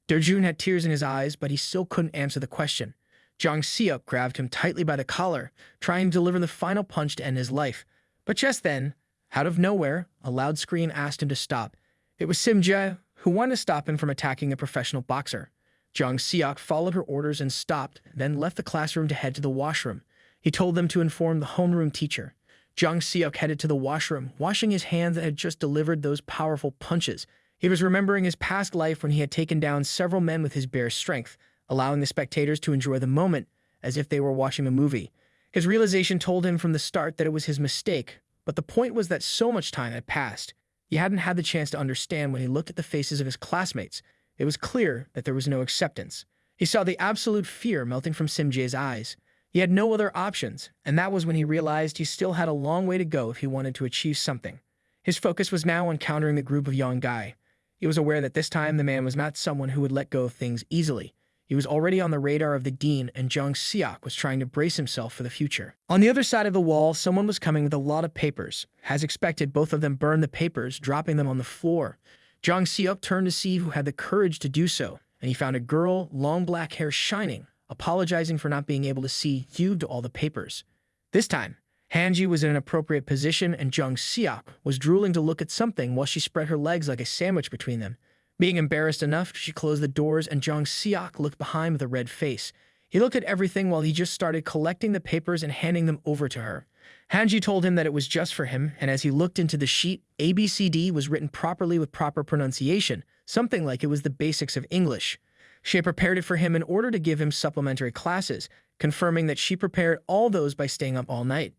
Jun had tears in his eyes, but he still couldn't answer the question. Jang Seok grabbed him tightly by the collar, trying to deliver the final punch to end his life. But just then, out of nowhere, a loud scream asked him to stop. It was Simja, who wanted to stop him from attacking a professional boxer. Jang Seok followed her orders and stopped, then left the classroom to head to the washroom. He told them to inform the homeroom teacher. Jang Seok headed to the washroom, washing his hands that had just delivered those powerful punches. He was remembering his past life when he had taken down several men with his bare strength, allowing the spectators to enjoy the moment as if they were watching a movie. His realization told him from the start that it was his mistake, but the point was that so much time had passed. He hadn't had the chance to understand when he looked at the faces of his classmates. It was clear that there was no acceptance. He saw the absolute fear melting from Simjae's eyes. He had no other options, and that was when he realized he still had a long way to go if he wanted to achieve something. His focus was now on countering the group of young guy. He was aware that this time the man was not someone who would let go of things easily. He was already on the radar of the dean, and Jang Seok was trying to brace himself for the future. On the other side of the wall, someone was coming with a lot of papers. As expected, both of them burned the papers, dropping them on the floor. Jang Seok turned to see who had the courage to do so, and he found a girl, long black hair shining, apologizing for not being able to see due to all the papers. This time, Hanji was in an appropriate position, and Jang Seok was drooling to look at something while she spread her legs like a sandwich between them. Being embarrassed enough, she closed the doors, and Jang Seok looked behind with a red face. He looked at everything while he just started collecting the papers and handing them over to her. Hanji told him that it was just for him, and as he looked into the sheet, ABCD was written properly with proper pronunciation, something like it was the basics of English. She had prepared it for him in order to give him supplementary classes, confirming that she prepared all those by staying up all night.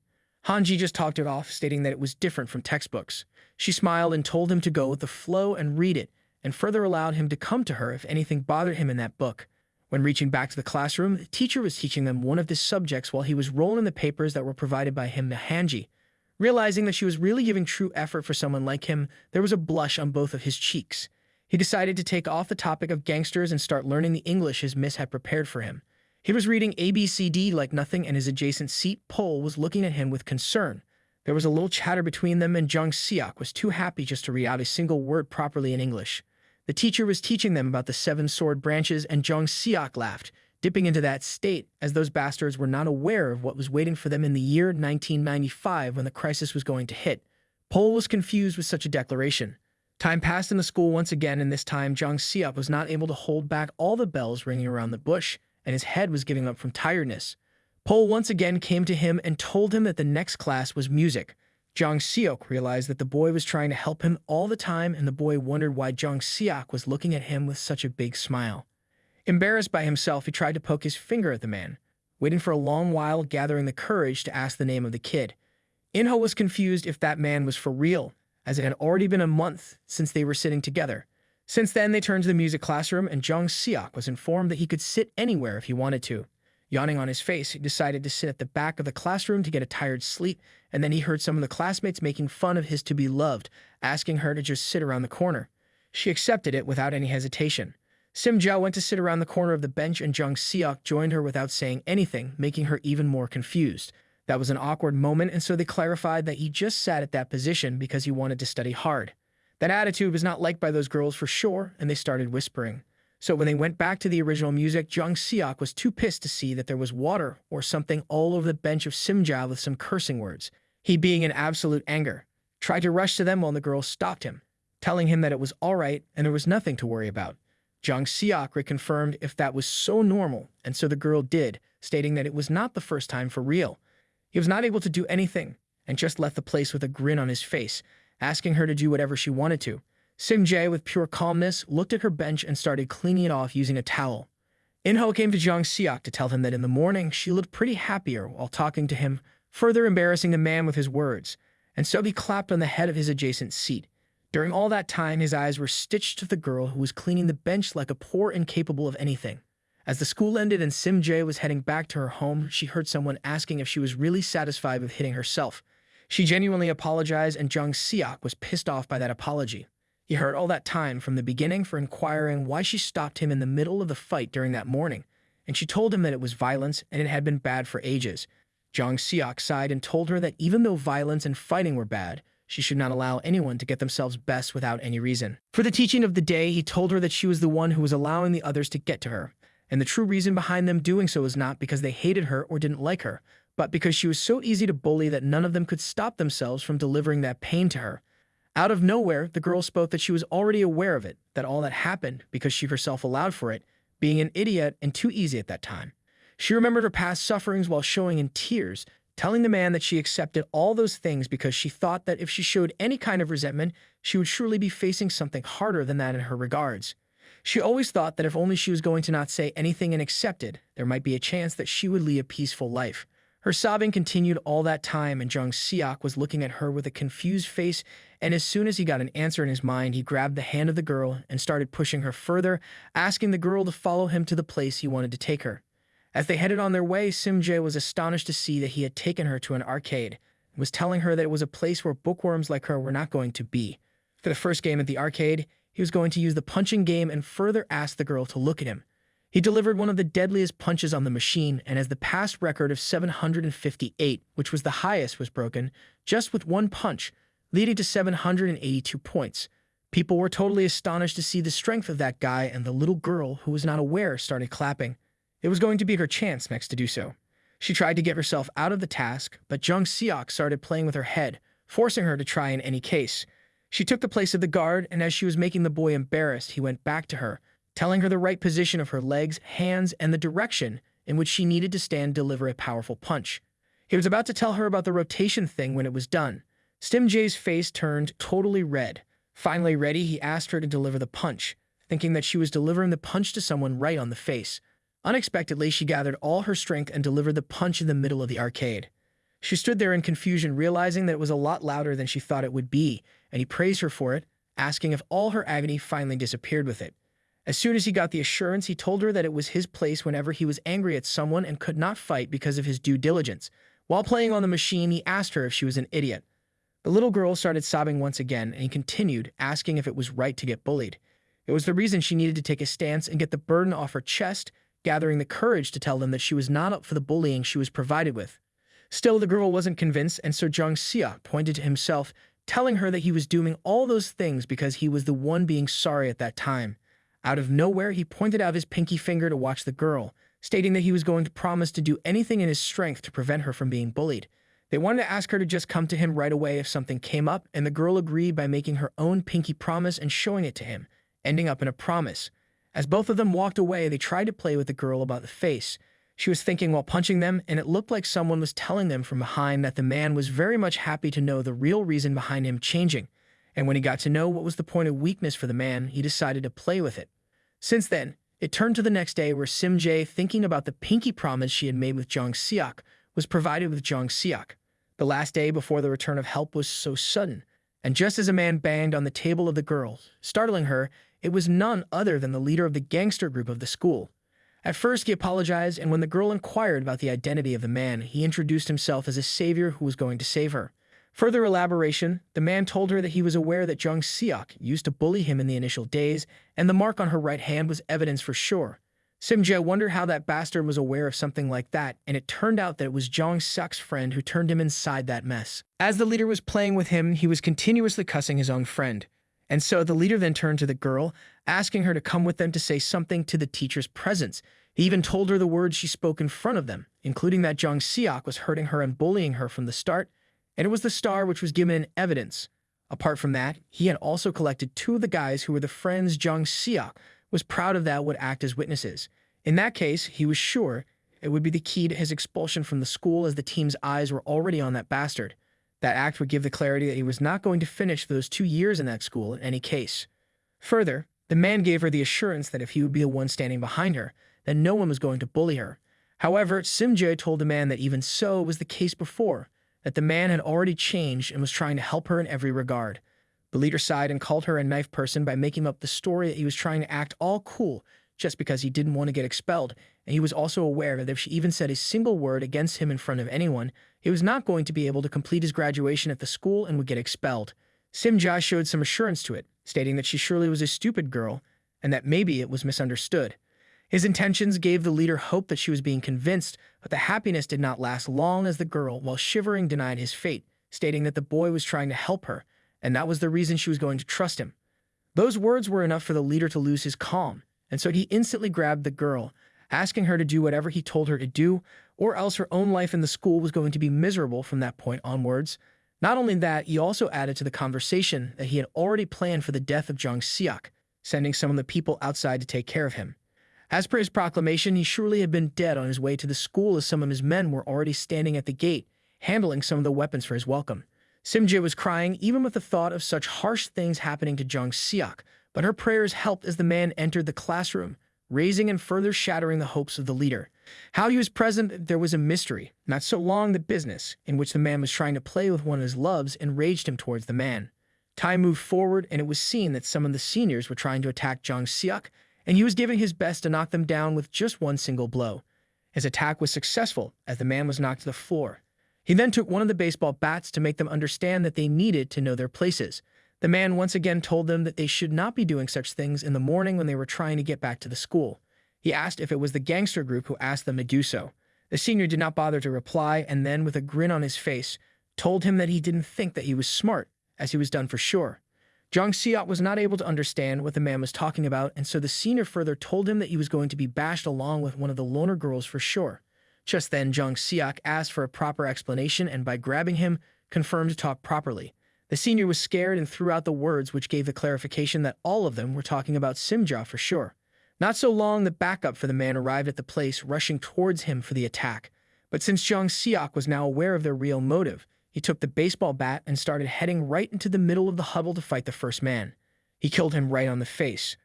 Hanji just talked it off, stating that it was different from textbooks. She smiled and told him to go with the flow and read it, and further allowed him to come to her if anything bothered him in that book. When reaching back to the classroom, the teacher was teaching them one of the subjects while he was rolling the papers that were provided by him to Hanji. Realizing that she was really giving true effort for someone like him, there was a blush on both of his cheeks. He decided to take off the topic of gangsters and start learning the English his miss had prepared for him. He was reading ABCD like nothing, and his adjacent seat, Pol, was looking at him with concern. There was a little chatter between them, and Jang Seok was too happy just to read out a single word properly in English. The teacher was teaching them about the 7 sword branches, and Jang Seok laughed, dipping into that state, as those bastards were not aware of what was waiting for them in the year 1995 when the crisis was going to hit. Pol was confused with such a declaration. Time passed in the school once again, and this time Jang Seok was not able to hold back all the bells ringing around the bush, and his head was giving up from tiredness. Pol once again came to him and told him that the next class was music. Jang Seok realized that the boy was trying to help him all the time, and the boy wondered why Jang Seok was looking at him with such a big smile. Embarrassed by himself, he tried to poke his finger at the man, waiting for a long while, gathering the courage to ask the name of the kid. Inho was confused if that man was for real, as it had already been a month since they were sitting together. Since then, they turned to the music classroom, and Jang Seok was informed that he could sit anywhere if he wanted to. Yawning on his face, he decided to sit at the back of the classroom to get a tired sleep, and then he heard some of the classmates making fun of his to-be-loved, asking her to just sit around the corner. She accepted it without any hesitation. Simja went to sit around the corner of the bench, and Jang Seok joined her without saying anything, making her even more confused. That was an awkward moment, and so they clarified that he just sat at that position because he wanted to study hard. That attitude was not liked by those girls for sure, and they started whispering. So when they went back to the original music, Jung Seok was too pissed to see that there was water or something all over the bench of Simja with some cursing words. He, being in absolute anger, tried to rush to them while the girl stopped him, telling him that it was all right and there was nothing to worry about. Jung Seok reconfirmed if that was so normal, and so the girl did, stating that it was not the first time for real. He was not able to do anything, and just left the place with a grin on his face, asking her to do whatever she wanted to. Sim-jae, with pure calmness, looked at her bench and started cleaning it off using a towel. In-ho came to Jung Seok to tell him that in the morning she looked pretty happier while talking to him, further embarrassing the man with his words, and so he clapped on the head of his adjacent seat. During all that time, his eyes were stitched to the girl who was cleaning the bench like a poor incapable of anything. As the school ended and Sim-jae was heading back to her home, she heard someone asking if she was really satisfied with hitting herself. She genuinely apologized, and Jung Seok was pissed off by that apology. He heard all that time from the beginning for inquiring why she stopped him in the middle of the fight during that morning, and she told him that it was violence and it had been bad for ages. Jung Seok sighed and told her that even though violence and fighting were bad, she should not allow anyone to get themselves best without any reason. For the teaching of the day, he told her that she was the one who was allowing the others to get to her, and the true reason behind them doing so was not because they hated her or didn't like her, but because she was so easy to bully that none of them could stop themselves from delivering that pain to her. Out of nowhere, the girl spoke that she was already aware of it, that all that happened because she herself allowed for it, being an idiot and too easy at that time. She remembered her past sufferings while showing in tears, telling the man that she accepted all those things because she thought that if she showed any kind of resentment, she would surely be facing something harder than that in her regards. She always thought that if only she was going to not say anything and accept it, there might be a chance that she would lead a peaceful life. Her sobbing continued all that time, and Jung Seok was looking at her with a confused face, and as soon as he got an answer in his mind, he grabbed the hand of the girl and started pushing her further, asking the girl to follow him to the place he wanted to take her. As they headed on their way, Sim-jae was astonished to see that he had taken her to an arcade and was telling her that it was a place where bookworms like her were not going to be. For the first game at the arcade, he was going to use the punching game and further asked the girl to look at him. He delivered one of the deadliest punches on the machine, and as the past record of 758, which was the highest, was broken, just with one punch, leading to 782 points. People were totally astonished to see the strength of that guy, and the little girl, who was not aware, started clapping. It was going to be her chance next to do so. She tried to get herself out of the task, but Jung Seok started playing with her head, forcing her to try in any case. She took the place of the guard, and as she was making the boy embarrassed, he went back to her, telling her the right position of her legs, hands, and the direction in which she needed to stand to deliver a powerful punch. He was about to tell her about the rotation thing when it was done. Sim-jae's face turned totally red. Finally ready, he asked her to deliver the punch, thinking that she was delivering the punch to someone right on the face. Unexpectedly, she gathered all her strength and delivered the punch in the middle of the arcade. She stood there in confusion, realizing that it was a lot louder than she thought it would be, and he praised her for it, asking if all her agony finally disappeared with it. As soon as he got the assurance, he told her that it was his place whenever he was angry at someone and could not fight because of his due diligence. While playing on the machine, he asked her if she was an idiot. The little girl started sobbing once again, and he continued, asking if it was right to get bullied. It was the reason she needed to take a stance and get the burden off her chest, gathering the courage to tell them that she was not up for the bullying she was provided with. Still, the girl wasn't convinced, and so Jung Seok pointed to himself, telling her that he was doing all those things because he was the one being sorry at that time. Out of nowhere, he pointed out his pinky finger to watch the girl, stating that he was going to promise to do anything in his strength to prevent her from being bullied. They wanted to ask her to just come to him right away if something came up, and the girl agreed by making her own pinky promise and showing it to him, ending up in a promise. As both of them walked away, they tried to play with the girl about the face. She was thinking while punching them, and it looked like someone was telling them from behind that the man was very much happy to know the real reason behind him changing, and when he got to know what was the point of weakness for the man, he decided to play with it. Since then, it turned to the next day where Sim-jae, thinking about the pinky promise she had made with Jung Seok, was provided with Jung Seok. The last day before the return of help was so sudden, and just as a man banged on the table of the girl, startling her, it was none other than the leader of the gangster group of the school. At first, he apologized, and when the girl inquired about the identity of the man, he introduced himself as a savior who was going to save her. Further elaboration, the man told her that he was aware that Jung Seok used to bully him in the initial days, and the mark on her right hand was evidence for sure. Sim-jae wondered how that bastard was aware of something like that, and it turned out that it was Jung Seok's friend who turned him inside that mess. As the leader was playing with him, he was continuously cussing his own friend. And so the leader then turned to the girl, asking her to come with them to say something to the teacher's presence. He even told her the words she spoke in front of them, including that Jang Seok was hurting her and bullying her from the start, and it was the star which was given in evidence. Apart from that, he had also collected two of the guys who were the friends Jang Seok was proud of that would act as witnesses. In that case, he was sure it would be the key to his expulsion from the school, as the team's eyes were already on that bastard. That act would give the clarity that he was not going to finish those 2 years in that school in any case. Further, the man gave her the assurance that if he would be the one standing behind her, then no one was going to bully her. However, Sim-jae told the man that even so was the case before, that the man had already changed and was trying to help her in every regard. The leader sighed and called her a knife person by making up the story that he was trying to act all cool just because he didn't want to get expelled, and he was also aware that if she even said a single word against him in front of anyone, he was not going to be able to complete his graduation at the school and would get expelled. Sim-jae showed some assurance to it, stating that she surely was a stupid girl, and that maybe it was misunderstood. His intentions gave the leader hope that she was being convinced, but the happiness did not last long, as the girl, while shivering, denied his fate, stating that the boy was trying to help her, and that was the reason she was going to trust him. Those words were enough for the leader to lose his calm, and so he instantly grabbed the girl, asking her to do whatever he told her to do, or else her own life in the school was going to be miserable from that point onwards. Not only that, he also added to the conversation that he had already planned for the death of Jang Seok, sending some of the people outside to take care of him. As per his proclamation, he surely had been dead on his way to the school, as some of his men were already standing at the gate, handling some of the weapons for his welcome. Sim-jae was crying even with the thought of such harsh things happening to Jang Seok, but her prayers helped as the man entered the classroom, raising and further shattering the hopes of the leader. How he was present, there was a mystery. Not so long the business, in which the man was trying to play with one of his loves, enraged him towards the man. Time moved forward, and it was seen that some of the seniors were trying to attack Jang Seok, and he was giving his best to knock them down with just one single blow. His attack was successful, as the man was knocked to the floor. He then took one of the baseball bats to make them understand that they needed to know their places. The man once again told them that they should not be doing such things in the morning when they were trying to get back to the school. He asked if it was the gangster group who asked them to do so. The senior did not bother to reply, and then, with a grin on his face, told him that he didn't think that he was smart, as he was done for sure. Jang Seok was not able to understand what the man was talking about, and so the senior further told him that he was going to be bashed along with one of the loner girls for sure. Just then, Jang Seok asked for a proper explanation, and by grabbing him, confirmed to talk properly. The senior was scared and threw out the words which gave the clarification that all of them were talking about Sim-jae for sure. Not so long, the backup for the man arrived at the place, rushing towards him for the attack. But since Jang Seok was now aware of their real motive, he took the baseball bat and started heading right into the middle of the huddle to fight the first man. He killed him right on the face.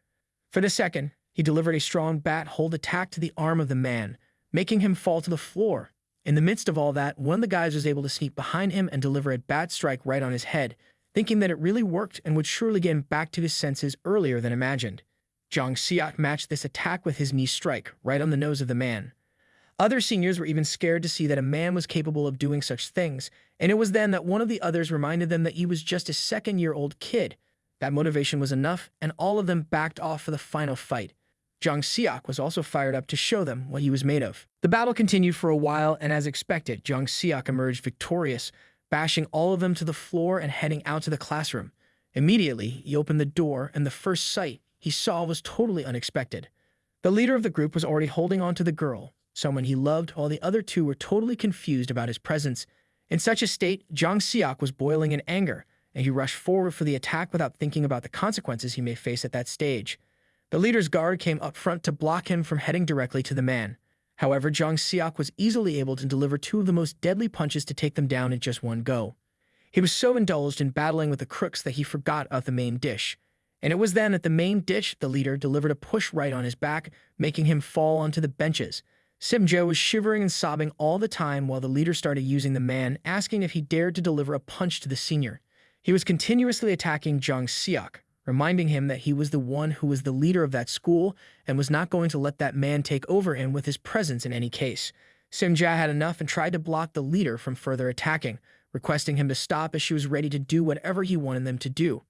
For the second, he delivered a strong bat-hold attack to the arm of the man, making him fall to the floor. In the midst of all that, one of the guys was able to sneak behind him and deliver a bat strike right on his head, thinking that it really worked and would surely get him back to his senses earlier than imagined. Jang Seok matched this attack with his knee strike, right on the nose of the man. Other seniors were even scared to see that a man was capable of doing such things, and it was then that one of the others reminded them that he was just a second-year-old kid. That motivation was enough, and all of them backed off for the final fight. Jang Seok was also fired up to show them what he was made of. The battle continued for a while, and as expected, Jang Seok emerged victorious, bashing all of them to the floor and heading out to the classroom. Immediately, he opened the door, and the first sight he saw was totally unexpected. The leader of the group was already holding on to the girl, someone he loved, while the other two were totally confused about his presence. In such a state, Jang Seok was boiling in anger, and he rushed forward for the attack without thinking about the consequences he may face at that stage. The leader's guard came up front to block him from heading directly to the man. However, Jang Seok was easily able to deliver two of the most deadly punches to take them down in just one go. He was so indulged in battling with the crooks that he forgot about the main dish. And it was then at the main dish the leader delivered a push right on his back, making him fall onto the benches. Sim-jae was shivering and sobbing all the time while the leader started using the man, asking if he dared to deliver a punch to the senior. He was continuously attacking Jang Seok, reminding him that he was the one who was the leader of that school and was not going to let that man take over him with his presence in any case. Sim-jae had enough and tried to block the leader from further attacking, requesting him to stop as she was ready to do whatever he wanted them to do.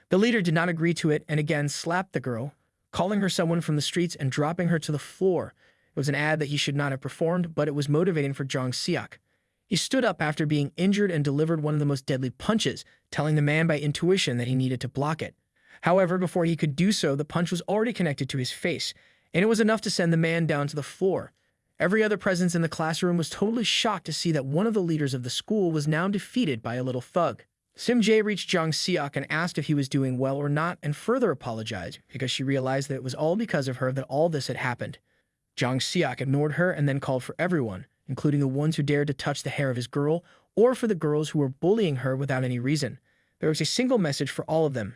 The leader did not agree to it and again slapped the girl, calling her someone from the streets and dropping her to the floor. It was an ad that he should not have performed, but it was motivating for Jang Seok. He stood up after being injured and delivered one of the most deadly punches, telling the man by intuition that he needed to block it. However, before he could do so, the punch was already connected to his face, and it was enough to send the man down to the floor. Every other presence in the classroom was totally shocked to see that one of the leaders of the school was now defeated by a little thug. Sim-jae reached Jang Seok and asked if he was doing well or not, and further apologized because she realized that it was all because of her that all this had happened. Jang Seok ignored her and then called for everyone, including the ones who dared to touch the hair of his girl, or for the girls who were bullying her without any reason. There was a single message for all of them.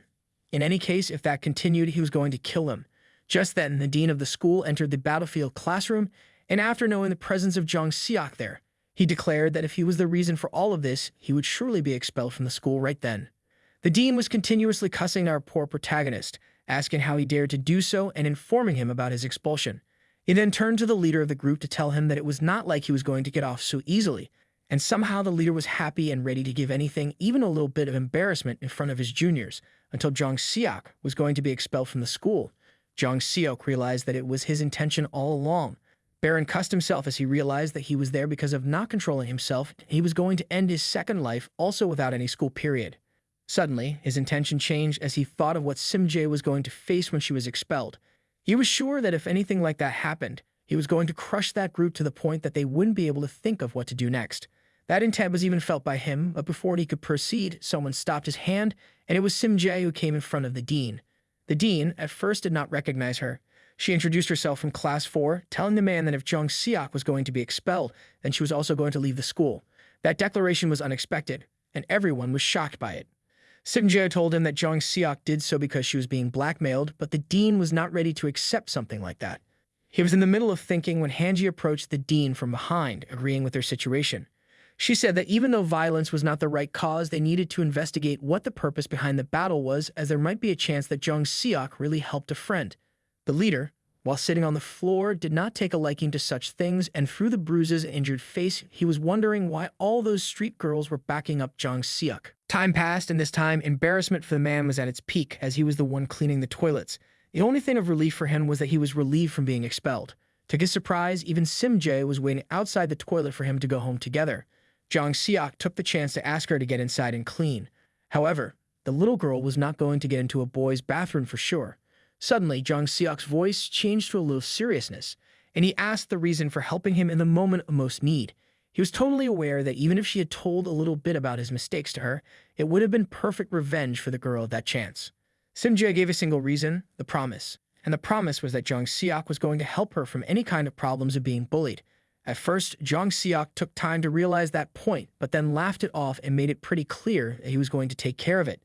In any case, if that continued, he was going to kill them. Just then, the dean of the school entered the battlefield classroom, and after knowing the presence of Jang Seok there, he declared that if he was the reason for all of this, he would surely be expelled from the school right then. The dean was continuously cussing our poor protagonist, asking how he dared to do so and informing him about his expulsion. He then turned to the leader of the group to tell him that it was not like he was going to get off so easily, and somehow the leader was happy and ready to give anything, even a little bit of embarrassment in front of his juniors, until Jang Seok was going to be expelled from the school. Jang Seok realized that it was his intention all along. Baron cussed himself as he realized that he was there because of not controlling himself. He was going to end his second life also without any school period. Suddenly, his intention changed as he thought of what Sim-jae was going to face when she was expelled. He was sure that if anything like that happened, he was going to crush that group to the point that they wouldn't be able to think of what to do next. That intent was even felt by him, but before he could proceed, someone stopped his hand, and it was Sim-jae who came in front of the dean. The dean, at first, did not recognize her. She introduced herself from Class 4, telling the man that if Jang Seok was going to be expelled, then she was also going to leave the school. That declaration was unexpected, and everyone was shocked by it. Sim-jae told him that Jang Seok did so because she was being blackmailed, but the dean was not ready to accept something like that. He was in the middle of thinking when Hanji approached the dean from behind, agreeing with their situation. She said that even though violence was not the right cause, they needed to investigate what the purpose behind the battle was, as there might be a chance that Jang Seok really helped a friend. The leader, while sitting on the floor, did not take a liking to such things, and through the bruises and injured face, he was wondering why all those street girls were backing up Jang Seok. Time passed, and this time, embarrassment for the man was at its peak, as he was the one cleaning the toilets. The only thing of relief for him was that he was relieved from being expelled. To his surprise, even Sim-jae was waiting outside the toilet for him to go home together. Jang Seok took the chance to ask her to get inside and clean. However, the little girl was not going to get into a boy's bathroom for sure. Suddenly, Jang Seok's voice changed to a little seriousness, and he asked the reason for helping him in the moment of most need. He was totally aware that even if she had told a little bit about his mistakes to her, it would have been perfect revenge for the girl at that chance. Sim-jae gave a single reason, the promise. And the promise was that Jang Seok was going to help her from any kind of problems of being bullied. At first, Jang Seok took time to realize that point, but then laughed it off and made it pretty clear that he was going to take care of it.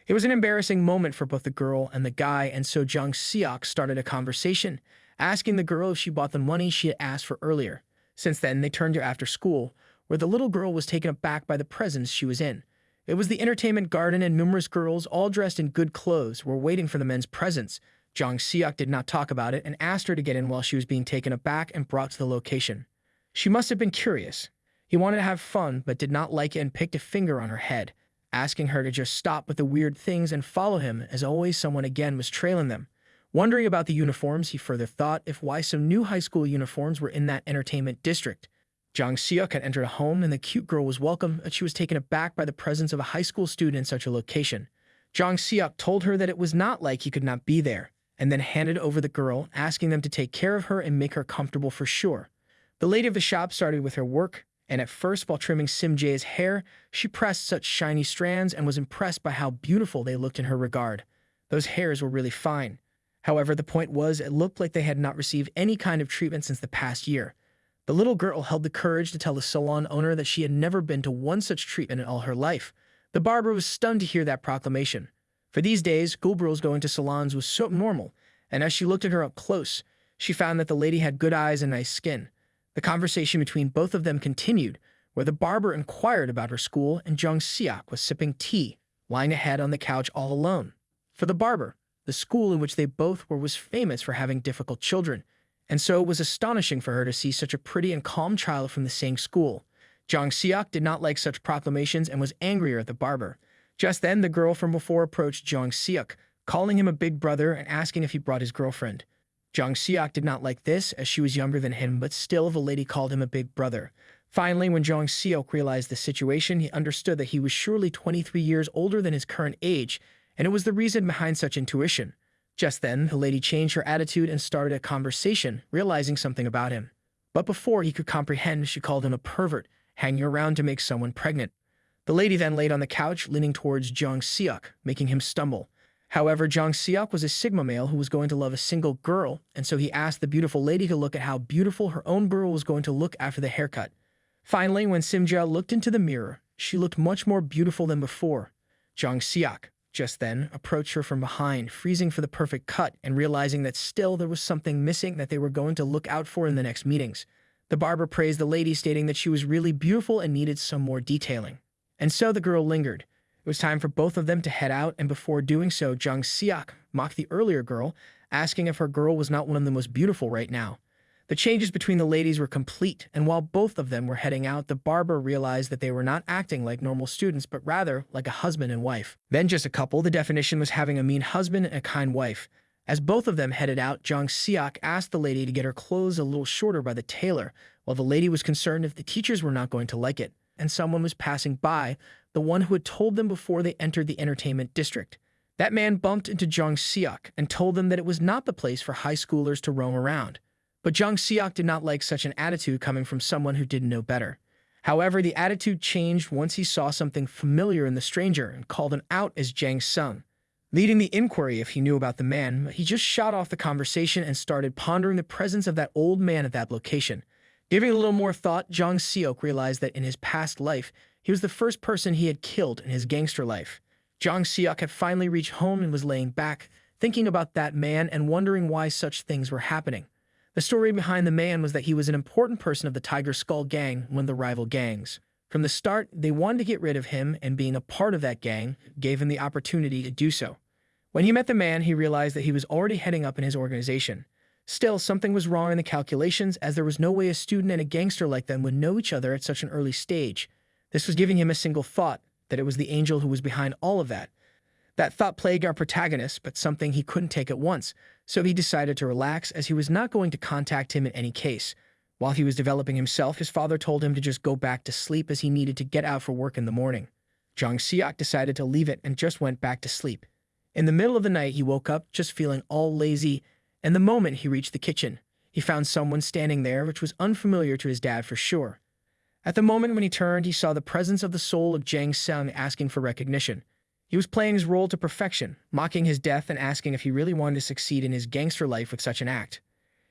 It was an embarrassing moment for both the girl and the guy, and so Jang Seok started a conversation, asking the girl if she bought the money she had asked for earlier. Since then, they turned to after school, where the little girl was taken aback by the presence she was in. It was the entertainment garden, and numerous girls, all dressed in good clothes, were waiting for the men's presence. Jang Seok did not talk about it and asked her to get in while she was being taken aback and brought to the location. She must have been curious. He wanted to have fun, but did not like it and picked a finger on her head, asking her to just stop with the weird things and follow him, as always someone again was trailing them. Wondering about the uniforms, he further thought if why some new high school uniforms were in that entertainment district. Jang Seok had entered a home, and the cute girl was welcome, but she was taken aback by the presence of a high school student in such a location. Jang Seok told her that it was not like he could not be there, and then handed over the girl, asking them to take care of her and make her comfortable for sure. The lady of the shop started with her work, and at first, while trimming Sim-jae's hair, she pressed such shiny strands and was impressed by how beautiful they looked in her regard. Those hairs were really fine. However, the point was, it looked like they had not received any kind of treatment since the past year. The little girl held the courage to tell the salon owner that she had never been to one such treatment in all her life. The barber was stunned to hear that proclamation. For these days, schoolgirls going to salons was so normal, and as she looked at her up close, she found that the lady had good eyes and nice skin. The conversation between both of them continued, where the barber inquired about her school and Jang Seok was sipping tea, lying ahead on the couch all alone. For the barber, the school in which they both were was famous for having difficult children, and so it was astonishing for her to see such a pretty and calm child from the same school. Jang Seok did not like such proclamations and was angrier at the barber. Just then, the girl from before approached Jang Seok, calling him a big brother and asking if he brought his girlfriend. Jang Seok did not like this, as she was younger than him, but still the lady called him a big brother. Finally, when Jang Seok realized the situation, he understood that he was surely 23 years older than his current age, and it was the reason behind such intuition. Just then, the lady changed her attitude and started a conversation, realizing something about him. But before he could comprehend, she called him a pervert, hanging around to make someone pregnant. The lady then laid on the couch, leaning towards Jang Seok, making him stumble. However, Jang Seok was a Sigma male who was going to love a single girl, and so he asked the beautiful lady to look at how beautiful her own girl was going to look after the haircut. Finally, when Simja looked into the mirror, she looked much more beautiful than before. Jang Seok just then approached her from behind, freezing for the perfect cut and realizing that still there was something missing that they were going to look out for in the next meetings. The barber praised the lady, stating that she was really beautiful and needed some more detailing. And so the girl lingered. It was time for both of them to head out, and before doing so, Jang Seok mocked the earlier girl, asking if her girl was not one of the most beautiful right now. The changes between the ladies were complete, and while both of them were heading out, the barber realized that they were not acting like normal students, but rather like a husband and wife. Then just a couple, the definition was having a mean husband and a kind wife. As both of them headed out, Jang Seok asked the lady to get her clothes a little shorter by the tailor, while the lady was concerned if the teachers were not going to like it, and someone was passing by, the one who had told them before they entered the entertainment district. That man bumped into Jang Seok and told them that it was not the place for high schoolers to roam around. But Jang Seok did not like such an attitude coming from someone who didn't know better. However, the attitude changed once he saw something familiar in the stranger and called him out as Jang Sung. Leading the inquiry if he knew about the man, he just shot off the conversation and started pondering the presence of that old man at that location. Giving a little more thought, Jang Seok realized that in his past life, he was the first person he had killed in his gangster life. Jang Seok had finally reached home and was laying back, thinking about that man and wondering why such things were happening. The story behind the man was that he was an important person of the Tiger Skull gang, one of the rival gangs. From the start, they wanted to get rid of him, and being a part of that gang gave him the opportunity to do so. When he met the man, he realized that he was already heading up in his organization. Still, something was wrong in the calculations, as there was no way a student and a gangster like them would know each other at such an early stage. This was giving him a single thought, that it was the angel who was behind all of that. That thought plagued our protagonist, but something he couldn't take at once, so he decided to relax, as he was not going to contact him in any case. While he was developing himself, his father told him to just go back to sleep as he needed to get out for work in the morning. Jang Seok decided to leave it and just went back to sleep. In the middle of the night, he woke up just feeling all lazy, and the moment he reached the kitchen, he found someone standing there which was unfamiliar to his dad for sure. At the moment when he turned, he saw the presence of the soul of Jang Sung asking for recognition. He was playing his role to perfection, mocking his death and asking if he really wanted to succeed in his gangster life with such an act.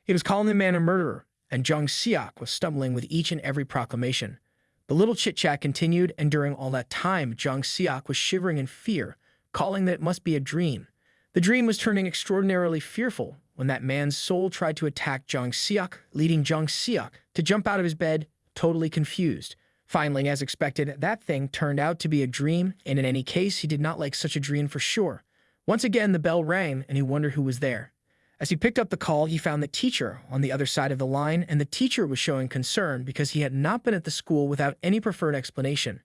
He was calling the man a murderer, and Jang Seok was stumbling with each and every proclamation. The little chit-chat continued, and during all that time, Jang Seok was shivering in fear, calling that it must be a dream. The dream was turning extraordinarily fearful when that man's soul tried to attack Jang Seok, leading Jang Seok to jump out of his bed, totally confused. Finally, as expected, that thing turned out to be a dream, and in any case, he did not like such a dream for sure. Once again, the bell rang, and he wondered who was there. As he picked up the call, he found the teacher on the other side of the line, and the teacher was showing concern because he had not been at the school without any preferred explanation.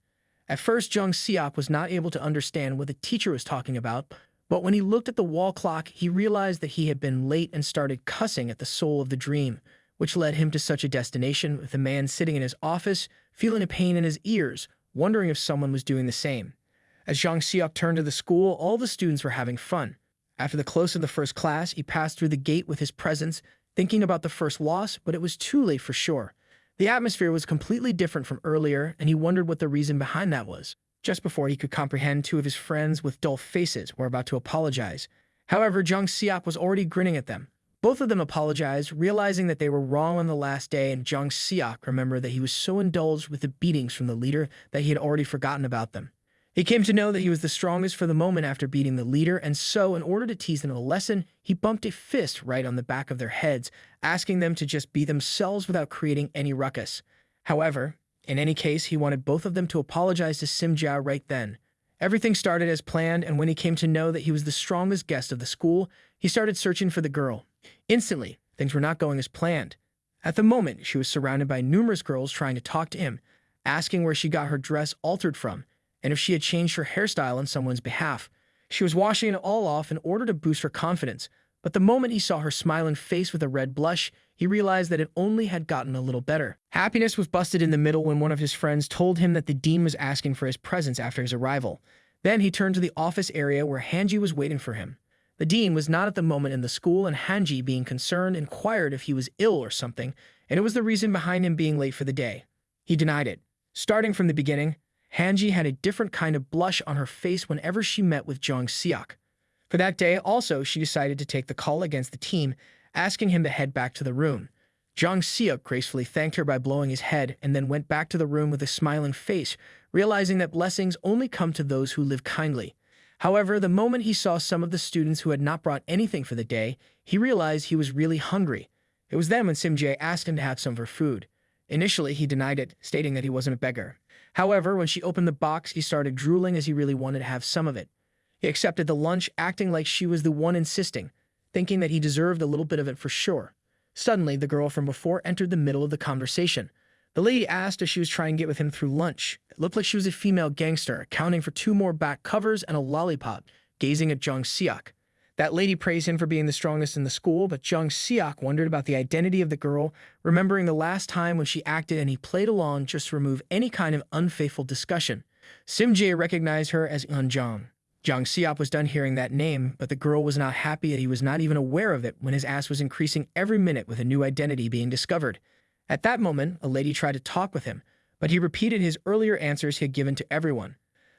At first, Jang Seok was not able to understand what the teacher was talking about, but when he looked at the wall clock, he realized that he had been late and started cussing at the soul of the dream, which led him to such a destination, with a man sitting in his office, feeling a pain in his ears, wondering if someone was doing the same. As Jang Seok turned to the school, all the students were having fun. After the close of the first class, he passed through the gate with his presence, thinking about the first loss, but it was too late for sure. The atmosphere was completely different from earlier, and he wondered what the reason behind that was. Just before he could comprehend, two of his friends with dull faces were about to apologize. However, Jang Seok was already grinning at them. Both of them apologized, realizing that they were wrong on the last day, and Jang Seok remembered that he was so indulged with the beatings from the leader that he had already forgotten about them. He came to know that he was the strongest for the moment after beating the leader, and so, in order to teach them a lesson, he bumped a fist right on the back of their heads, asking them to just be themselves without creating any ruckus. However, in any case, he wanted both of them to apologize to Simja right then. Everything started as planned, and when he came to know that he was the strongest guest of the school, he started searching for the girl. Instantly, things were not going as planned. At the moment, she was surrounded by numerous girls trying to talk to him, asking where she got her dress altered from, and if she had changed her hairstyle on someone's behalf. She was washing it all off in order to boost her confidence, but the moment he saw her smiling face with a red blush, he realized that it only had gotten a little better. Happiness was busted in the middle when one of his friends told him that the dean was asking for his presence after his arrival. Then he turned to the office area where Hanji was waiting for him. The dean was not at the moment in the school, and Hanji, being concerned, inquired if he was ill or something, and it was the reason behind him being late for the day. He denied it. Starting from the beginning, Hanji had a different kind of blush on her face whenever she met with Jang Seok. For that day, also, she decided to take the call against the team, asking him to head back to the room. Jang Seok gracefully thanked her by blowing his head and then went back to the room with a smiling face, realizing that blessings only come to those who live kindly. However, the moment he saw some of the students who had not brought anything for the day, he realized he was really hungry. It was then when Sim-jae asked him to have some of her food. Initially, he denied it, stating that he wasn't a beggar. However, when she opened the box, he started drooling as he really wanted to have some of it. He accepted the lunch, acting like she was the one insisting, thinking that he deserved a little bit of it for sure. Suddenly, the girl from before entered the middle of the conversation. The lady asked if she was trying to get with him through lunch. It looked like she was a female gangster, accounting for 2 more back covers and a lollipop, gazing at Jang Seok. That lady praised him for being the strongest in the school, but Jang Seok wondered about the identity of the girl, remembering the last time when she acted and he played along just to remove any kind of unfaithful discussion. Sim-jae recognized her as Eun-jong. Jang Seok was done hearing that name, but the girl was not happy that he was not even aware of it when his ass was increasing every minute with a new identity being discovered. At that moment, a lady tried to talk with him, but he repeated his earlier answers he had given to everyone.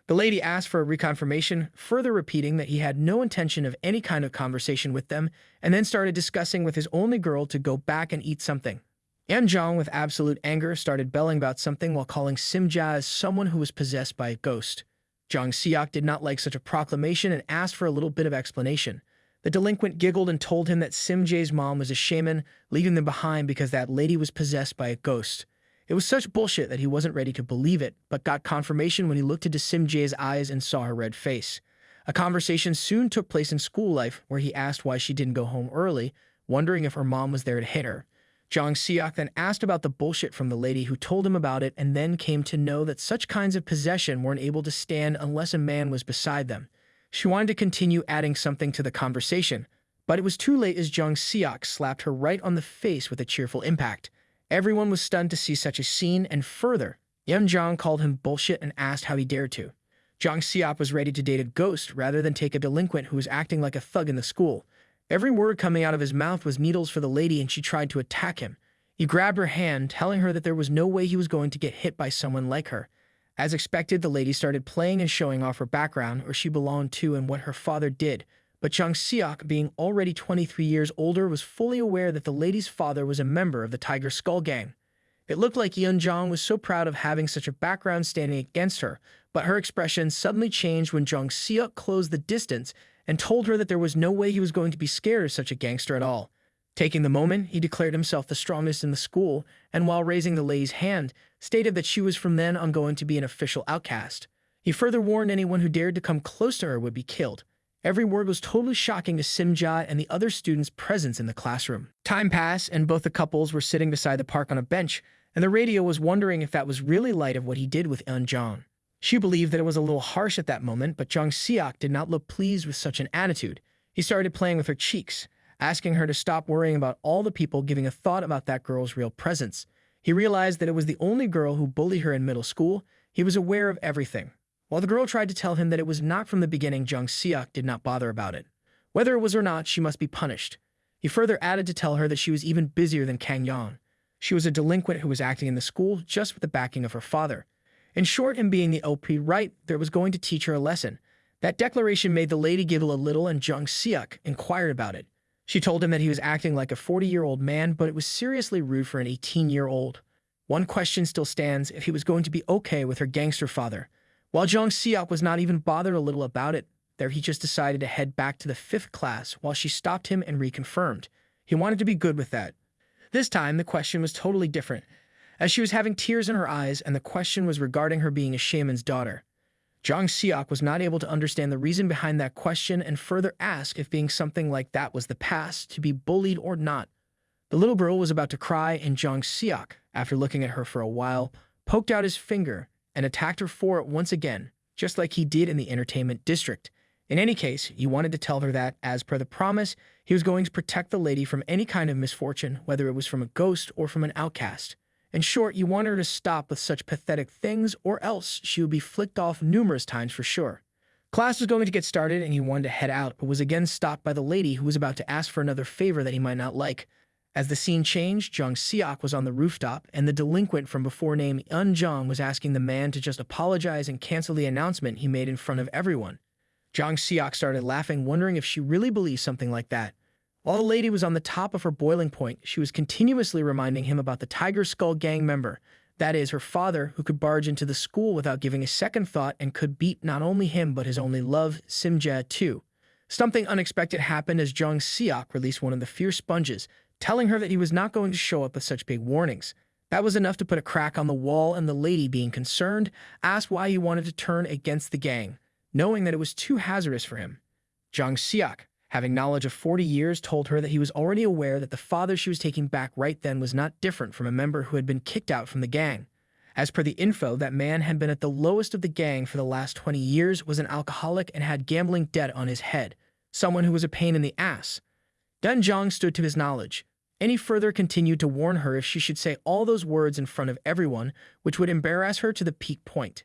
The lady asked for a reconfirmation, further repeating that he had no intention of any kind of conversation with them, and then started discussing with his only girl to go back and eat something. Eun-jong, with absolute anger, started belling about something while calling Sim-jae as someone who was possessed by a ghost. Jang Seok did not like such a proclamation and asked for a little bit of explanation. The delinquent giggled and told him that Sim-jae's mom was a shaman, leaving them behind because that lady was possessed by a ghost. It was such bullshit that he wasn't ready to believe it, but got confirmation when he looked into Sim-jae's eyes and saw her red face. A conversation soon took place in school life where he asked why she didn't go home early, wondering if her mom was there to hit her. Jang Seok then asked about the bullshit from the lady who told him about it, and then came to know that such kinds of possession weren't able to stand unless a man was beside them. She wanted to continue adding something to the conversation, but it was too late as Jang Seok slapped her right on the face with a cheerful impact. Everyone was stunned to see such a scene, and further, Eun-jong called him bullshit and asked how he dared to. Jang Seok was ready to date a ghost rather than take a delinquent who was acting like a thug in the school. Every word coming out of his mouth was needles for the lady, and she tried to attack him. He grabbed her hand, telling her that there was no way he was going to get hit by someone like her. As expected, the lady started playing and showing off her background, where she belonged to and what her father did. But Jang Seok, being already 23 years older, was fully aware that the lady's father was a member of the Tiger Skull Gang. It looked like Eun-jong was so proud of having such a background standing against her, but her expression suddenly changed when Jang Seok closed the distance and told her that there was no way he was going to be scared of such a gangster at all. Taking the moment, he declared himself the strongest in the school, and while raising the lady's hand, stated that she was from then on going to be an official outcast. He further warned anyone who dared to come close to her would be killed. Every word was totally shocking to Sim-jae and the other students' presence in the classroom. Time passed, and both the couples were sitting beside the park on a bench, and the radio was wondering if that was really light of what he did with Eun-jong. She believed that it was a little harsh at that moment, but Jang Seok did not look pleased with such an attitude. He started playing with her cheeks, asking her to stop worrying about all the people giving a thought about that girl's real presence. He realized that it was the only girl who bullied her in middle school. He was aware of everything. While the girl tried to tell him that it was not from the beginning, Jang Seok did not bother about it. Whether it was or not, she must be punished. He further added to tell her that she was even busier than Kang Yeon. She was a delinquent who was acting in the school just with the backing of her father. In short, him being the LP right there was going to teach her a lesson. That declaration made the lady giggle a little, and Jang Seok inquired about it. She told him that he was acting like a 40-year-old man, but it was seriously rude for an 18-year-old. One question still stands: if he was going to be okay with her gangster father. While Jang Seok was not even bothered a little about it, there he just decided to head back to the 5th class while she stopped him and reconfirmed. He wanted to be good with that. This time, the question was totally different, as she was having tears in her eyes, and the question was regarding her being a shaman's daughter. Jang Seok was not able to understand the reason behind that question and further asked if being something like that was the past, to be bullied or not. The little girl was about to cry, and Jang Seok, after looking at her for a while, poked out his finger and attacked her for it once again, just like he did in the entertainment district. In any case, he wanted to tell her that, as per the promise, he was going to protect the lady from any kind of misfortune, whether it was from a ghost or from an outcast. In short, you wanted her to stop with such pathetic things, or else she would be flicked off numerous times for sure. Class was going to get started and he wanted to head out, but was again stopped by the lady who was about to ask for another favor that he might not like. As the scene changed, Jung Seok was on the rooftop, and the delinquent from before named Eun Jong was asking the man to just apologize and cancel the announcement he made in front of everyone. Jung Seok started laughing, wondering if she really believed something like that. While the lady was on the top of her boiling point, she was continuously reminding him about the Tiger Skull gang member, that is, her father, who could barge into the school without giving a second thought and could beat not only him but his only love, Simja, too. Something unexpected happened as Jung Seok released one of the fierce sponges, telling her that he was not going to show up with such big warnings. That was enough to put a crack on the wall, and the lady, being concerned, asked why he wanted to turn against the gang, knowing that it was too hazardous for him. Jung Seok, having knowledge of 40 years, told her that he was already aware that the father she was taking back right then was not different from a member who had been kicked out from the gang. As per the info, that man had been at the lowest of the gang for the last 20 years, was an alcoholic, and had gambling debt on his head, someone who was a pain in the ass. Dun Jong stood to his knowledge, and he further continued to warn her if she should say all those words in front of everyone, which would embarrass her to the peak point.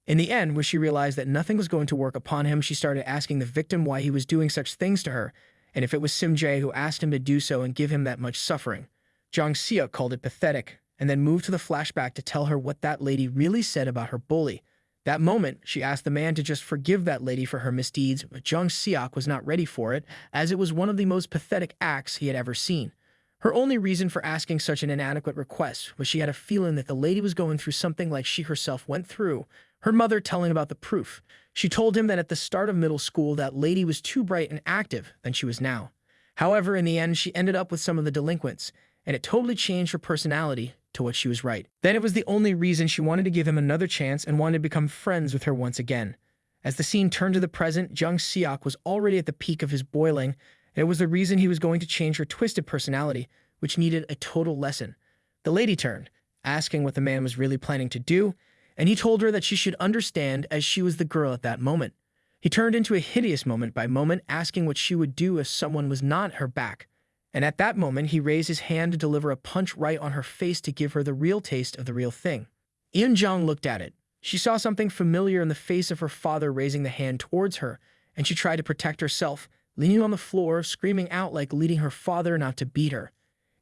In the end, when she realized that nothing was going to work upon him, she started asking the victim why he was doing such things to her, and if it was Sim Jae who asked him to do so and give him that much suffering. Jung Seok called it pathetic, and then moved to the flashback to tell her what that lady really said about her bully. That moment, she asked the man to just forgive that lady for her misdeeds, but Jung Seok was not ready for it, as it was one of the most pathetic acts he had ever seen. Her only reason for asking such an inadequate request was she had a feeling that the lady was going through something like she herself went through, her mother telling about the proof. She told him that at the start of middle school that lady was too bright and active than she was now. However, in the end, she ended up with some of the delinquents, and it totally changed her personality to what she was right. Then it was the only reason she wanted to give him another chance and wanted to become friends with her once again. As the scene turned to the present, Jung Seok was already at the peak of his boiling, and it was the reason he was going to change her twisted personality, which needed a total lesson. The lady turned, asking what the man was really planning to do, and he told her that she should understand as she was the girl at that moment. He turned into a hideous moment by moment, asking what she would do if someone was not her back. And at that moment, he raised his hand to deliver a punch right on her face to give her the real taste of the real thing. Eun Jong looked at it. She saw something familiar in the face of her father raising the hand towards her, and she tried to protect herself, leaning on the floor, screaming out like leading her father not to beat her.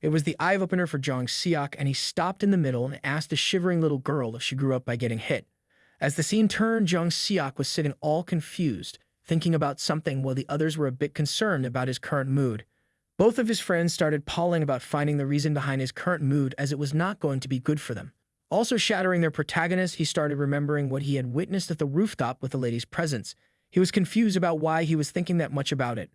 It was the eye-opener for Jung Seok, and he stopped in the middle and asked the shivering little girl if she grew up by getting hit. As the scene turned, Jung Seok was sitting all confused, thinking about something while the others were a bit concerned about his current mood. Both of his friends started palling about finding the reason behind his current mood, as it was not going to be good for them. Also shattering their protagonist, he started remembering what he had witnessed at the rooftop with the lady's presence. He was confused about why he was thinking that much about it.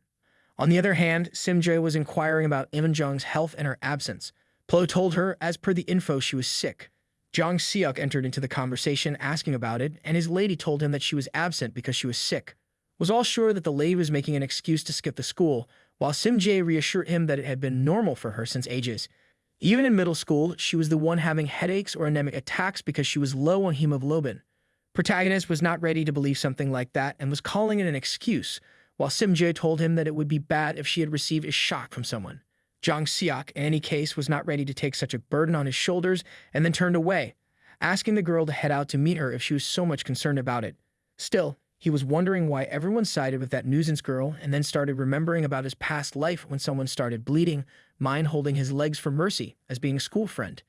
On the other hand, Sim Jae was inquiring about Eun Jong's health in her absence. Plo told her, as per the info, she was sick. Jung Seok entered into the conversation asking about it, and his lady told him that she was absent because she was sick. Was all sure that the lady was making an excuse to skip the school, while Sim Jae reassured him that it had been normal for her since ages. Even in middle school, she was the one having headaches or anemic attacks because she was low on hemoglobin. Protagonist was not ready to believe something like that and was calling it an excuse, while Sim Jae told him that it would be bad if she had received a shock from someone. Jung Seok, in any case, was not ready to take such a burden on his shoulders and then turned away, asking the girl to head out to meet her if she was so much concerned about it. Still, he was wondering why everyone sided with that nuisance girl and then started remembering about his past life when someone started bleeding, mine holding his legs for mercy as being a school friend.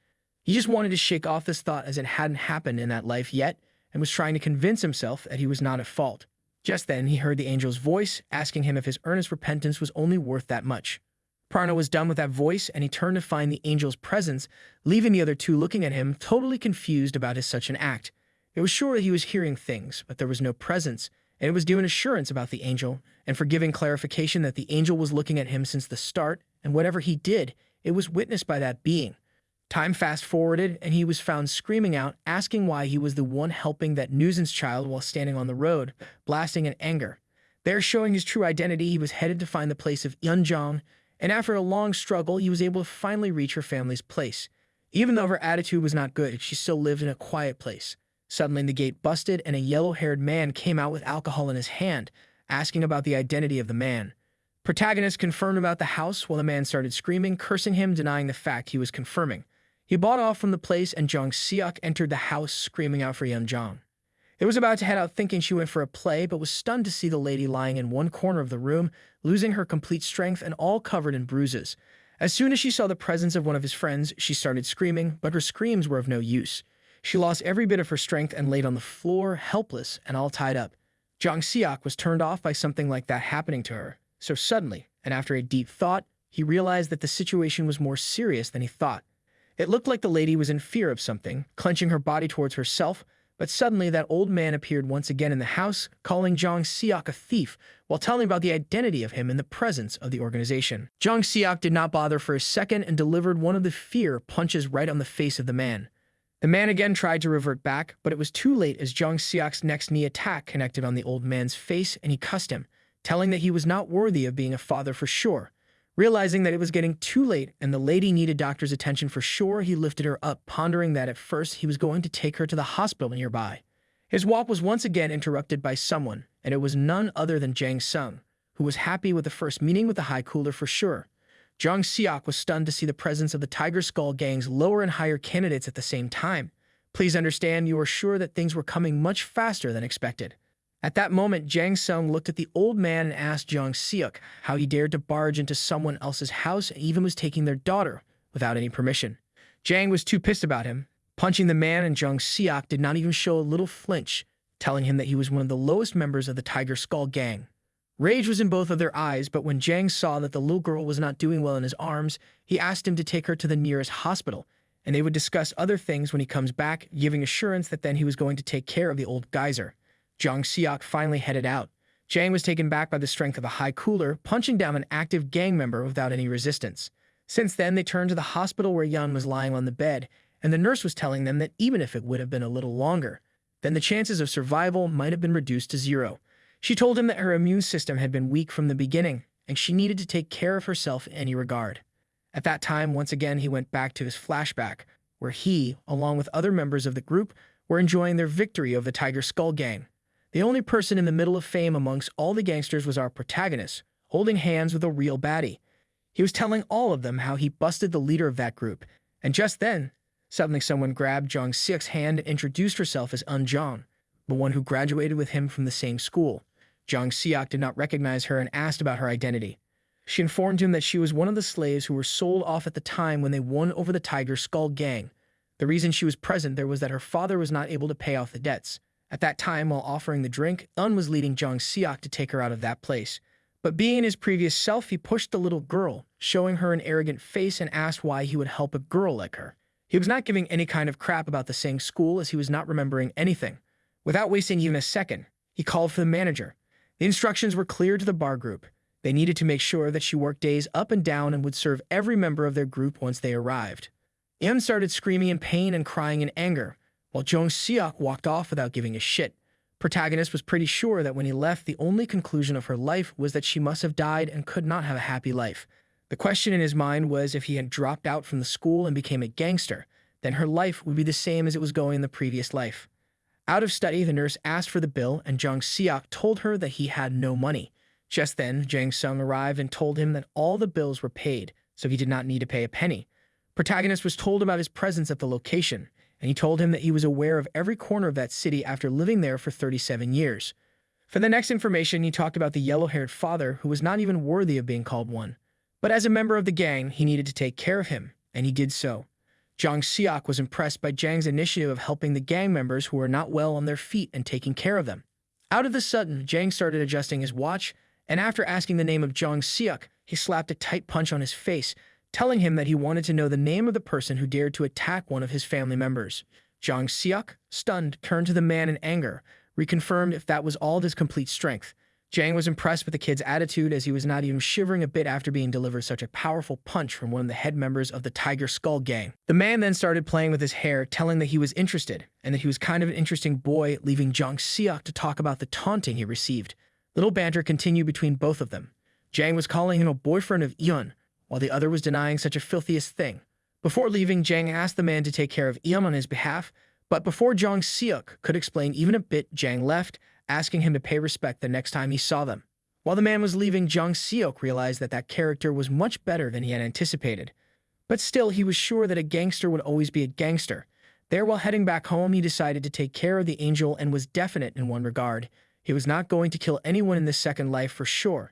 He just wanted to shake off this thought as it hadn't happened in that life yet and was trying to convince himself that he was not at fault. Just then, he heard the angel's voice, asking him if his earnest repentance was only worth that much. Prana was done with that voice, and he turned to find the angel's presence, leaving the other two looking at him, totally confused about his such an act. It was sure that he was hearing things, but there was no presence, and it was due an assurance about the angel, and for giving clarification that the angel was looking at him since the start, and whatever he did, it was witnessed by that being. Time fast-forwarded, and he was found screaming out, asking why he was the one helping that nuisance child while standing on the road, blasting in anger. There, showing his true identity, he was headed to find the place of Eun Jong, and after a long struggle, he was able to finally reach her family's place. Even though her attitude was not good, she still lived in a quiet place. Suddenly, the gate busted, and a yellow-haired man came out with alcohol in his hand, asking about the identity of the man. Protagonist confirmed about the house while the man started screaming, cursing him, denying the fact he was confirming. He bought off from the place, and Jung Seok entered the house screaming out for Eun Jong. It was about to head out thinking she went for a play, but was stunned to see the lady lying in one corner of the room, losing her complete strength and all covered in bruises. As soon as she saw the presence of one of his friends, she started screaming, but her screams were of no use. She lost every bit of her strength and laid on the floor, helpless and all tied up. Jang Seok was turned off by something like that happening to her. So suddenly, and after a deep thought, he realized that the situation was more serious than he thought. It looked like the lady was in fear of something, clenching her body towards herself, but suddenly that old man appeared once again in the house, calling Jang Seok a thief, while telling about the identity of him in the presence of the organization. Jang Seok did not bother for a second and delivered one of the fear punches right on the face of the man. The man again tried to revert back, but it was too late as Jang Seok's next knee attack connected on the old man's face and he cussed him, telling that he was not worthy of being a father for sure. Realizing that it was getting too late and the lady needed doctor's attention for sure, he lifted her up, pondering that at first he was going to take her to the hospital nearby. His walk was once again interrupted by someone, and it was none other than Jang Sung, who was happy with the first meeting with the high cooler for sure. Jang Seok was stunned to see the presence of the Tiger Skull Gang's lower and higher candidates at the same time. Please understand, you are sure that things were coming much faster than expected. At that moment, Jang Sung looked at the old man and asked Jang Seok how he dared to barge into someone else's house and even was taking their daughter without any permission. Jang was too pissed about him, punching the man, and Jang Seok did not even show a little flinch, telling him that he was one of the lowest members of the Tiger Skull Gang. Rage was in both of their eyes, but when Jang saw that the little girl was not doing well in his arms, he asked him to take her to the nearest hospital, and they would discuss other things when he comes back, giving assurance that then he was going to take care of the old geyser. Jang Seok finally headed out. Jang was taken back by the strength of a high cooler, punching down an active gang member without any resistance. Since then, they turned to the hospital where Yun was lying on the bed, and the nurse was telling them that even if it would have been a little longer, then the chances of survival might have been reduced to 0. She told him that her immune system had been weak from the beginning, and she needed to take care of herself in any regard. At that time, once again, he went back to his flashback, where he, along with other members of the group, were enjoying their victory over the Tiger Skull Gang. The only person in the middle of fame amongst all the gangsters was our protagonist, holding hands with a real baddie. He was telling all of them how he busted the leader of that group, and just then, suddenly someone grabbed Jang Seok's hand and introduced herself as Jang, the one who graduated with him from the same school. Jang Seok did not recognize her and asked about her identity. She informed him that she was one of the slaves who were sold off at the time when they won over the Tiger Skull Gang. The reason she was present there was that her father was not able to pay off the debts. At that time, while offering the drink, was leading Jang Seok to take her out of that place. But being his previous self, he pushed the little girl, showing her an arrogant face and asked why he would help a girl like her. He was not giving any kind of crap about the same school as he was not remembering anything. Without wasting even a second, he called for the manager. The instructions were clear to the bar group. They needed to make sure that she worked days up and down and would serve every member of their group once they arrived. Yeon started screaming in pain and crying in anger, while Jang Seok walked off without giving a shit. Protagonist was pretty sure that when he left, the only conclusion of her life was that she must have died and could not have a happy life. The question in his mind was if he had dropped out from the school and became a gangster, then her life would be the same as it was going in the previous life. Out of study, the nurse asked for the bill, and Jang Seok told her that he had no money. Just then, Jang Sung arrived and told him that all the bills were paid, so he did not need to pay a penny. Protagonist was told about his presence at the location, and he told him that he was aware of every corner of that city after living there for 37 years. For the next information, he talked about the yellow-haired father who was not even worthy of being called one. But as a member of the gang, he needed to take care of him, and he did so. Jang Seok was impressed by Jang's initiative of helping the gang members who were not well on their feet and taking care of them. Out of the sudden, Jang started adjusting his watch, and after asking the name of Jang Seok, he slapped a tight punch on his face, telling him that he wanted to know the name of the person who dared to attack one of his family members. Jang Seok, stunned, turned to the man in anger, reconfirmed if that was all his complete strength. Jang was impressed with the kid's attitude as he was not even shivering a bit after being delivered such a powerful punch from one of the head members of the Tiger Skull Gang. The man then started playing with his hair, telling that he was interested, and that he was kind of an interesting boy, leaving Jang Seok to talk about the taunting he received. Little banter continued between both of them. Jang was calling him a boyfriend of Eun, while the other was denying such a filthiest thing. Before leaving, Jang asked the man to take care of Eun on his behalf, but before Jang Seok could explain even a bit, Jang left, asking him to pay respect the next time he saw them. While the man was leaving, Jang Seok realized that that character was much better than he had anticipated. But still, he was sure that a gangster would always be a gangster. There, while heading back home, he decided to take care of the angel and was definite in one regard. He was not going to kill anyone in this second life for sure.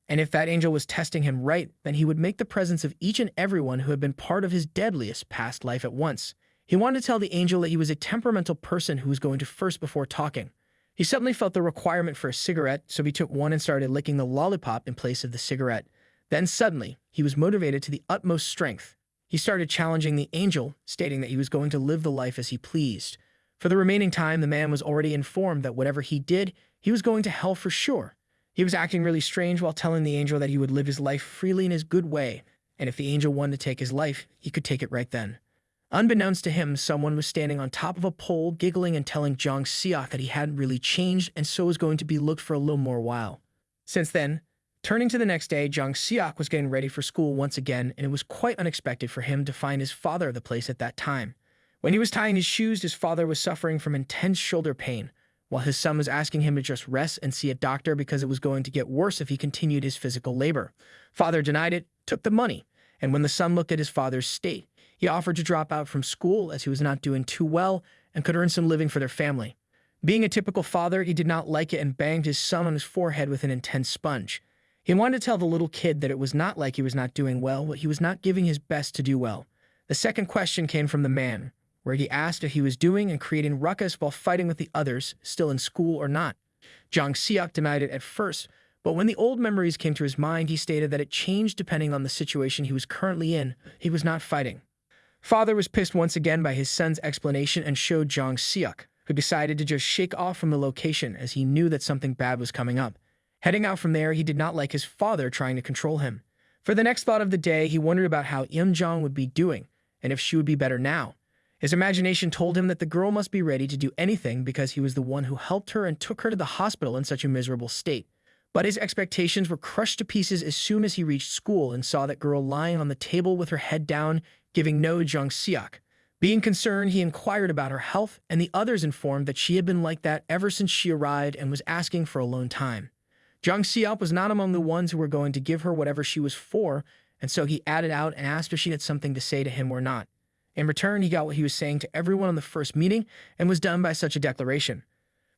And if that angel was testing him right, then he would make the presence of each and everyone who had been part of his deadliest past life at once. He wanted to tell the angel that he was a temperamental person who was going to first before talking. He suddenly felt the requirement for a cigarette, so he took one and started licking the lollipop in place of the cigarette. Then suddenly, he was motivated to the utmost strength. He started challenging the angel, stating that he was going to live the life as he pleased. For the remaining time, the man was already informed that whatever he did, he was going to hell for sure. He was acting really strange while telling the angel that he would live his life freely in his good way, and if the angel wanted to take his life, he could take it right then. Unbeknownst to him, someone was standing on top of a pole, giggling and telling Jang Seok that he hadn't really changed and so was going to be looked for a little more while. Since then, turning to the next day, Jang Seok was getting ready for school once again, and it was quite unexpected for him to find his father at the place at that time. When he was tying his shoes, his father was suffering from intense shoulder pain, while his son was asking him to just rest and see a doctor because it was going to get worse if he continued his physical labor. Father denied it, took the money, and when the son looked at his father's state, he offered to drop out from school as he was not doing too well and could earn some living for their family. Being a typical father, he did not like it and banged his son on his forehead with an intense sponge. He wanted to tell the little kid that it was not like he was not doing well, but he was not giving his best to do well. The second question came from the man, where he asked if he was doing and creating ruckus while fighting with the others, still in school or not. Jang Seok denied it at first, but when the old memories came to his mind, he stated that it changed depending on the situation he was currently in. He was not fighting. Father was pissed once again by his son's explanation and showed Jang Seok, who decided to just shake off from the location as he knew that something bad was coming up. Heading out from there, he did not like his father trying to control him. For the next thought of the day, he wondered about how Jang would be doing, and if she would be better now. His imagination told him that the girl must be ready to do anything because he was the one who helped her and took her to the hospital in such a miserable state. But his expectations were crushed to pieces as soon as he reached school and saw that girl lying on the table with her head down, giving no Jang Seok. Being concerned, he inquired about her health, and the others informed that she had been like that ever since she arrived and was asking for alone time. Jang Seok was not among the ones who were going to give her whatever she was for, and so he added out and asked if she had something to say to him or not. In return, he got what he was saying to everyone on the first meeting and was done by such a declaration.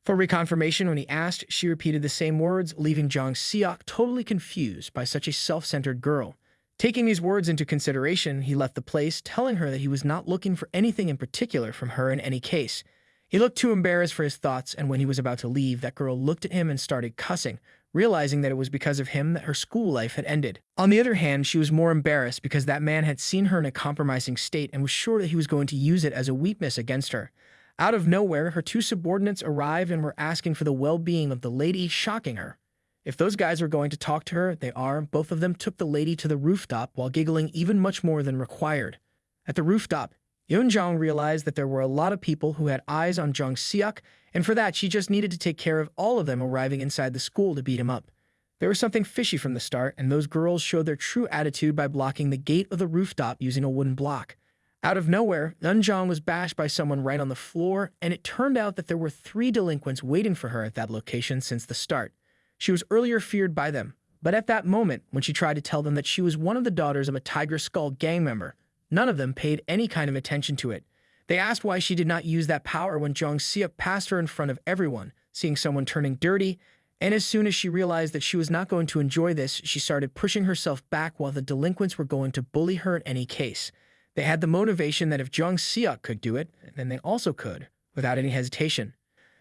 For reconfirmation, when he asked, she repeated the same words, leaving Jang Seok totally confused by such a self-centered girl. Taking these words into consideration, he left the place, telling her that he was not looking for anything in particular from her in any case. He looked too embarrassed for his thoughts, and when he was about to leave, that girl looked at him and started cussing, realizing that it was because of him that her school life had ended. On the other hand, she was more embarrassed because that man had seen her in a compromising state and was sure that he was going to use it as a weakness against her. Out of nowhere, her two subordinates arrived and were asking for the well-being of the lady, shocking her. If those guys were going to talk to her, both of them took the lady to the rooftop while giggling even much more than required. At the rooftop, Jang realized that there were a lot of people who had eyes on Jang Seok, and for that, she just needed to take care of all of them arriving inside the school to beat him up. There was something fishy from the start, and those girls showed their true attitude by blocking the gate of the rooftop using a wooden block. Out of nowhere, Jang was bashed by someone right on the floor, and it turned out that there were 3 delinquents waiting for her at that location since the start. She was earlier feared by them, but at that moment, when she tried to tell them that she was one of the daughters of a Tiger Skull gang member, none of them paid any kind of attention to it. They asked why she did not use that power when Jang Seok passed her in front of everyone, seeing someone turning dirty, and as soon as she realized that she was not going to enjoy this, she started pushing herself back while the delinquents were going to bully her in any case. They had the motivation that if Jang Seok could do it, then they also could, without any hesitation.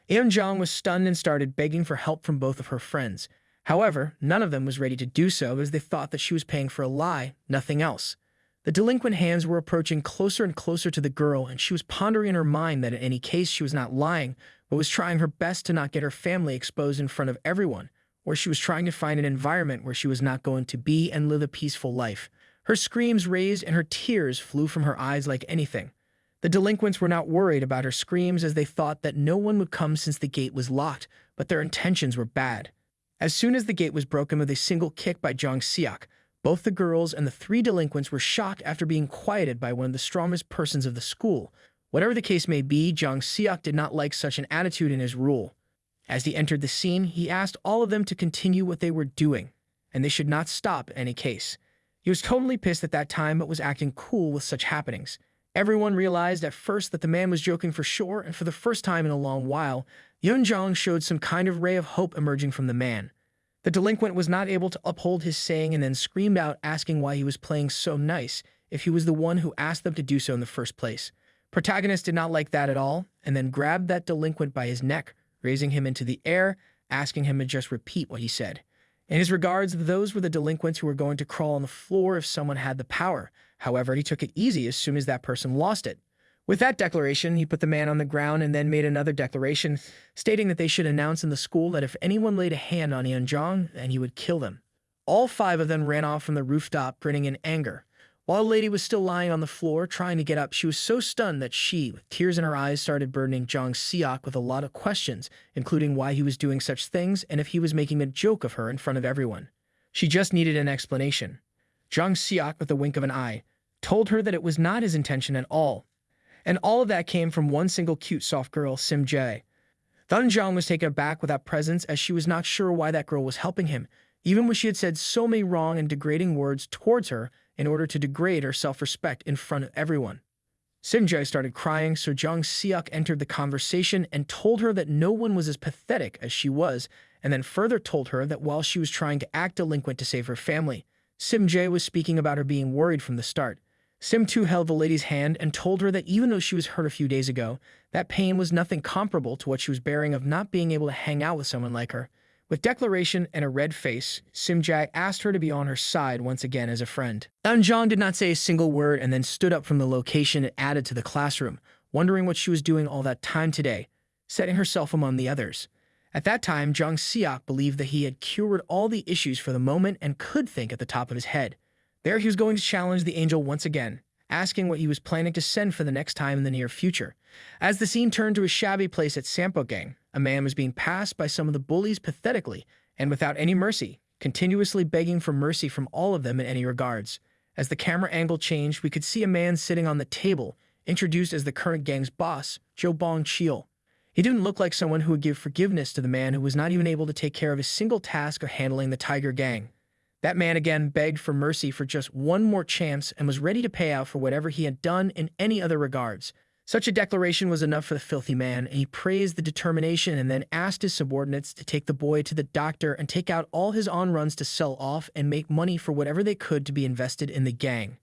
Jang was stunned and started begging for help from both of her friends. However, none of them was ready to do so as they thought that she was paying for a lie, nothing else. The delinquent hands were approaching closer and closer to the girl, and she was pondering in her mind that in any case she was not lying, but was trying her best to not get her family exposed in front of everyone, or she was trying to find an environment where she was not going to be and live a peaceful life. Her screams raised and her tears flew from her eyes like anything. The delinquents were not worried about her screams as they thought that no one would come since the gate was locked, but their intentions were bad. As soon as the gate was broken with a single kick by Jang Seok, both the girls and the 3 delinquents were shocked after being quieted by one of the strongest persons of the school. Whatever the case may be, Jang Seok did not like such an attitude in his rule. As he entered the scene, he asked all of them to continue what they were doing, and they should not stop in any case. He was totally pissed at that time but was acting cool with such happenings. Everyone realized at first that the man was joking for sure, and for the first time in a long while, Yunjong showed some kind of ray of hope emerging from the man. The delinquent was not able to uphold his saying and then screamed out asking why he was playing so nice if he was the one who asked them to do so in the first place. Protagonist did not like that at all, and then grabbed that delinquent by his neck, raising him into the air, asking him to just repeat what he said. In his regards, those were the delinquents who were going to crawl on the floor if someone had the power. However, he took it easy as soon as that person lost it. With that declaration, he put the man on the ground and then made another declaration, stating that they should announce in the school that if anyone laid a hand on Yeonjong, then he would kill them. All 5 of them ran off from the rooftop, grinning in anger. While the lady was still lying on the floor, trying to get up, she was so stunned that she, with tears in her eyes, started burdening Jong Seok with a lot of questions, including why he was doing such things and if he was making a joke of her in front of everyone. She just needed an explanation. Jong Seok, with a wink of an eye, told her that it was not his intention at all. And all of that came from one single cute soft girl, Sim Jae. Thun Jong was taken aback with that presence as she was not sure why that girl was helping him, even when she had said so many wrong and degrading words towards her in order to degrade her self-respect in front of everyone. Sim Jae started crying, so Jong Seok entered the conversation and told her that no one was as pathetic as she was, and then further told her that while she was trying to act delinquent to save her family, Sim Jae was speaking about her being worried from the start. Sim too held the lady's hand and told her that even though she was hurt a few days ago, that pain was nothing comparable to what she was bearing of not being able to hang out with someone like her. With declaration and a red face, Sim Jae asked her to be on her side once again as a friend. Eunjong did not say a single word and then stood up from the location and added to the classroom, wondering what she was doing all that time today, setting herself among the others. At that time, Jong Seok believed that he had cured all the issues for the moment and could think at the top of his head. There he was going to challenge the angel once again, asking what he was planning to send for the next time in the near future. As the scene turned to a shabby place at Sampo Gang, a man was being passed by some of the bullies pathetically and without any mercy, continuously begging for mercy from all of them in any regards. As the camera angle changed, we could see a man sitting on the table, introduced as the current gang's boss, Jo Bong Cheol. He didn't look like someone who would give forgiveness to the man who was not even able to take care of a single task of handling the Tiger Gang. That man again begged for mercy for just one more chance and was ready to pay out for whatever he had done in any other regards. Such a declaration was enough for the filthy man, and he praised the determination and then asked his subordinates to take the boy to the doctor and take out all his on-runs to sell off and make money for whatever they could to be invested in the gang.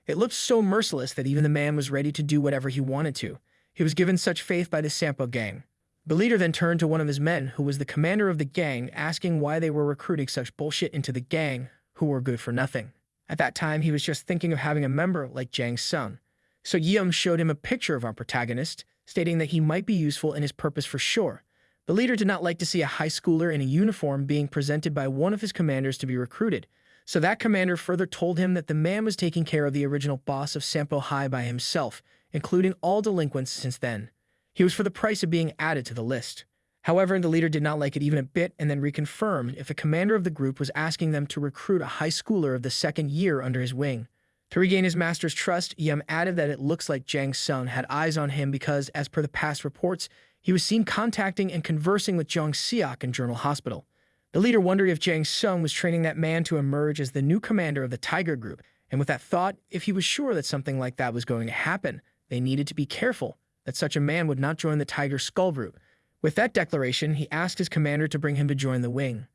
It looked so merciless that even the man was ready to do whatever he wanted to. He was given such faith by the Sampo Gang. The leader then turned to one of his men, who was the commander of the gang, asking why they were recruiting such bullshit into the gang, who were good for nothing. At that time, he was just thinking of having a member like Jang Sung. So Yeom showed him a picture of our protagonist, stating that he might be useful in his purpose for sure. The leader did not like to see a high schooler in a uniform being presented by one of his commanders to be recruited, so that commander further told him that the man was taking care of the original boss of Sampo High by himself, including all delinquents since then. He was for the price of being added to the list. However, the leader did not like it even a bit and then reconfirmed if the commander of the group was asking them to recruit a high schooler of the second year under his wing. To regain his master's trust, Yem added that it looks like Jang Sung had eyes on him because, as per the past reports, he was seen contacting and conversing with Jong Seok in Journal Hospital. The leader wondered if Jang Sung was training that man to emerge as the new commander of the Tiger Group, and with that thought, if he was sure that something like that was going to happen, they needed to be careful that such a man would not join the Tiger Skull Group. With that declaration, he asked his commander to bring him to join the wing.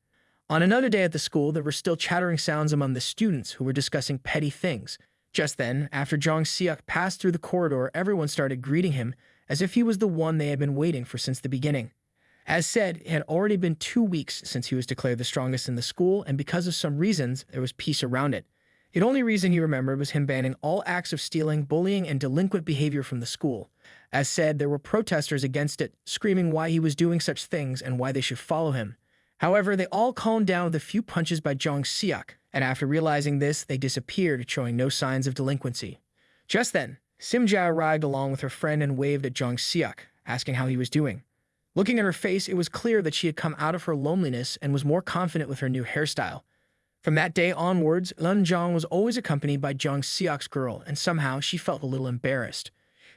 On another day at the school, there were still chattering sounds among the students who were discussing petty things. Just then, after Jong Seok passed through the corridor, everyone started greeting him as if he was the one they had been waiting for since the beginning. As said, it had already been 2 weeks since he was declared the strongest in the school, and because of some reasons, there was peace around it. The only reason he remembered was him banning all acts of stealing, bullying, and delinquent behavior from the school. As said, there were protesters against it, screaming why he was doing such things and why they should follow him. However, they all calmed down with a few punches by Jong Seok, and after realizing this, they disappeared, showing no signs of delinquency. Just then, Sim Jae arrived along with her friend and waved at Jong Seok, asking how he was doing. Looking at her face, it was clear that she had come out of her loneliness and was more confident with her new hairstyle. From that day onwards, Lun Jong was always accompanied by Jong Seok's girl, and somehow she felt a little embarrassed.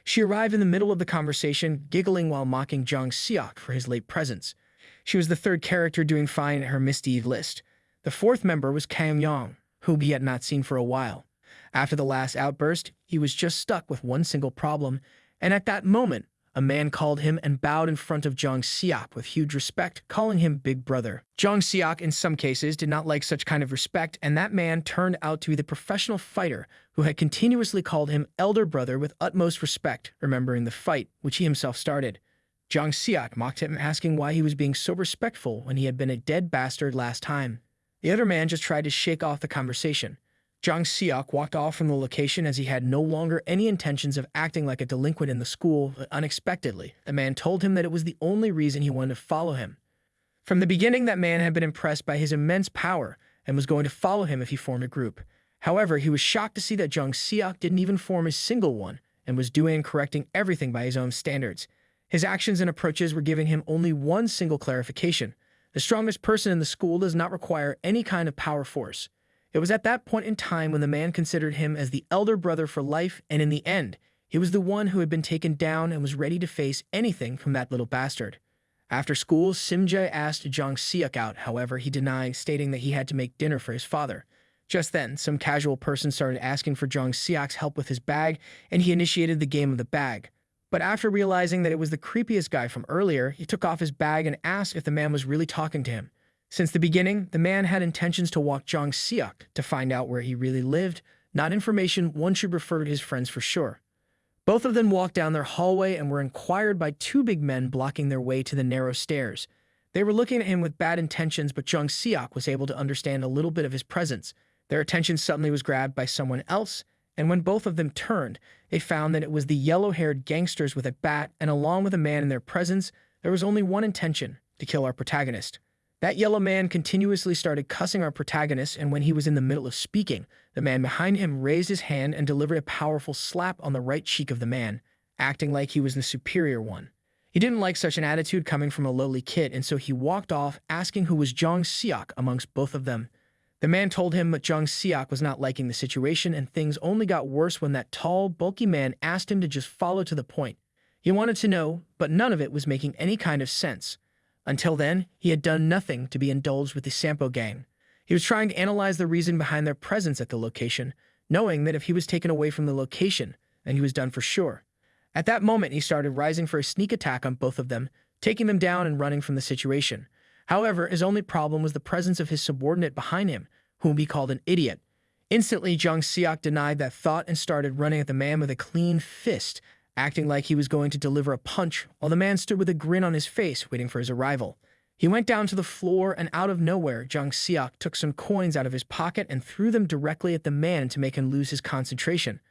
She arrived in the middle of the conversation, giggling while mocking Jong Seok for his late presence. She was the third character doing fine at her Misty Eve list. The fourth member was Kang Yong, whom he had not seen for a while. After the last outburst, he was just stuck with one single problem, and at that moment, a man called him and bowed in front of Jang Seok with huge respect, calling him Big Brother. Jang Seok, in some cases, did not like such kind of respect, and that man turned out to be the professional fighter who had continuously called him Elder Brother with utmost respect, remembering the fight, which he himself started. Jang Seok mocked him, asking why he was being so respectful when he had been a dead bastard last time. The other man just tried to shake off the conversation. Jang Seok walked off from the location as he had no longer any intentions of acting like a delinquent in the school, but unexpectedly, the man told him that it was the only reason he wanted to follow him. From the beginning, that man had been impressed by his immense power and was going to follow him if he formed a group. However, he was shocked to see that Jang Seok didn't even form a single one and was doing and correcting everything by his own standards. His actions and approaches were giving him only one single clarification. The strongest person in the school does not require any kind of power force. It was at that point in time when the man considered him as the elder brother for life, and in the end, he was the one who had been taken down and was ready to face anything from that little bastard. After school, Simjae asked Jang Seok out, however, he denied, stating that he had to make dinner for his father. Just then, some casual person started asking for Jang Seok's help with his bag, and he initiated the game of the bag. But after realizing that it was the creepiest guy from earlier, he took off his bag and asked if the man was really talking to him. Since the beginning, the man had intentions to walk Jang Seok to find out where he really lived, not information one should refer to his friends for sure. Both of them walked down their hallway and were inquired by two big men blocking their way to the narrow stairs. They were looking at him with bad intentions, but Jang Seok was able to understand a little bit of his presence. Their attention suddenly was grabbed by someone else, and when both of them turned, they found that it was the yellow-haired gangsters with a bat, and along with a man in their presence, there was only one intention: to kill our protagonist. That yellow man continuously started cussing our protagonist, and when he was in the middle of speaking, the man behind him raised his hand and delivered a powerful slap on the right cheek of the man, acting like he was the superior one. He didn't like such an attitude coming from a lowly kid, and so he walked off, asking who was Jang Seok amongst both of them. The man told him that Jang Seok was not liking the situation, and things only got worse when that tall, bulky man asked him to just follow to the point. He wanted to know, but none of it was making any kind of sense. Until then, he had done nothing to be indulged with the Sampo gang. He was trying to analyze the reason behind their presence at the location, knowing that if he was taken away from the location, then he was done for sure. At that moment, he started rising for a sneak attack on both of them, taking them down and running from the situation. However, his only problem was the presence of his subordinate behind him, whom he called an idiot. Instantly, Jang Seok denied that thought and started running at the man with a clean fist, acting like he was going to deliver a punch, while the man stood with a grin on his face, waiting for his arrival. He went down to the floor, and out of nowhere, Jang Seok took some coins out of his pocket and threw them directly at the man to make him lose his concentration.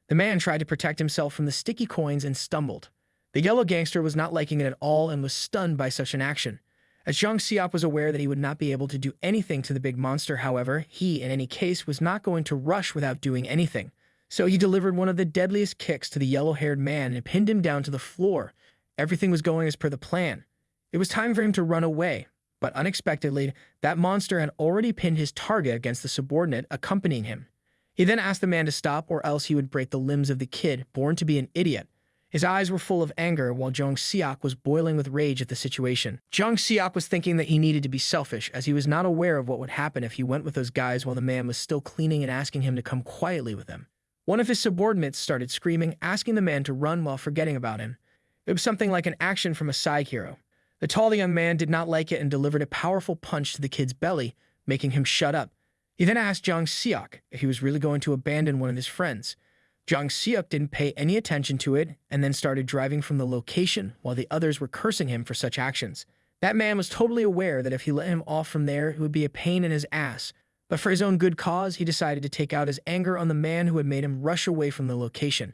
The man tried to protect himself from the sticky coins and stumbled. The yellow gangster was not liking it at all and was stunned by such an action. As Jang Seok was aware that he would not be able to do anything to the big monster, however, he, in any case, was not going to rush without doing anything. So he delivered one of the deadliest kicks to the yellow-haired man and pinned him down to the floor. Everything was going as per the plan. It was time for him to run away, but unexpectedly, that monster had already pinned his target against the subordinate accompanying him. He then asked the man to stop, or else he would break the limbs of the kid, born to be an idiot. His eyes were full of anger, while Jang Seok was boiling with rage at the situation. Jang Seok was thinking that he needed to be selfish, as he was not aware of what would happen if he went with those guys while the man was still cleaning and asking him to come quietly with him. One of his subordinates started screaming, asking the man to run while forgetting about him. It was something like an action from a side hero. The tall young man did not like it and delivered a powerful punch to the kid's belly, making him shut up. He then asked Jang Seok if he was really going to abandon one of his friends. Jang Seok didn't pay any attention to it and then started driving from the location while the others were cursing him for such actions. That man was totally aware that if he let him off from there, it would be a pain in his ass. But for his own good cause, he decided to take out his anger on the man who had made him rush away from the location.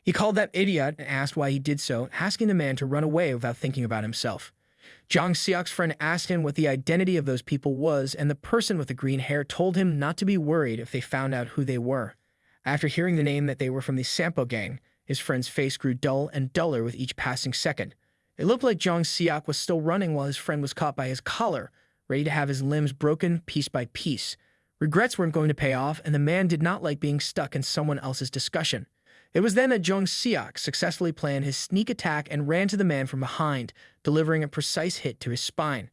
He called that idiot and asked why he did so, asking the man to run away without thinking about himself. Jang Seok's friend asked him what the identity of those people was, and the person with the green hair told him not to be worried if they found out who they were. After hearing the name that they were from the Sampo gang, his friend's face grew dull and duller with each passing second. It looked like Jang Seok was still running while his friend was caught by his collar, ready to have his limbs broken piece by piece. Regrets weren't going to pay off, and the man did not like being stuck in someone else's discussion. It was then that Jang Seok successfully planned his sneak attack and ran to the man from behind, delivering a precise hit to his spine.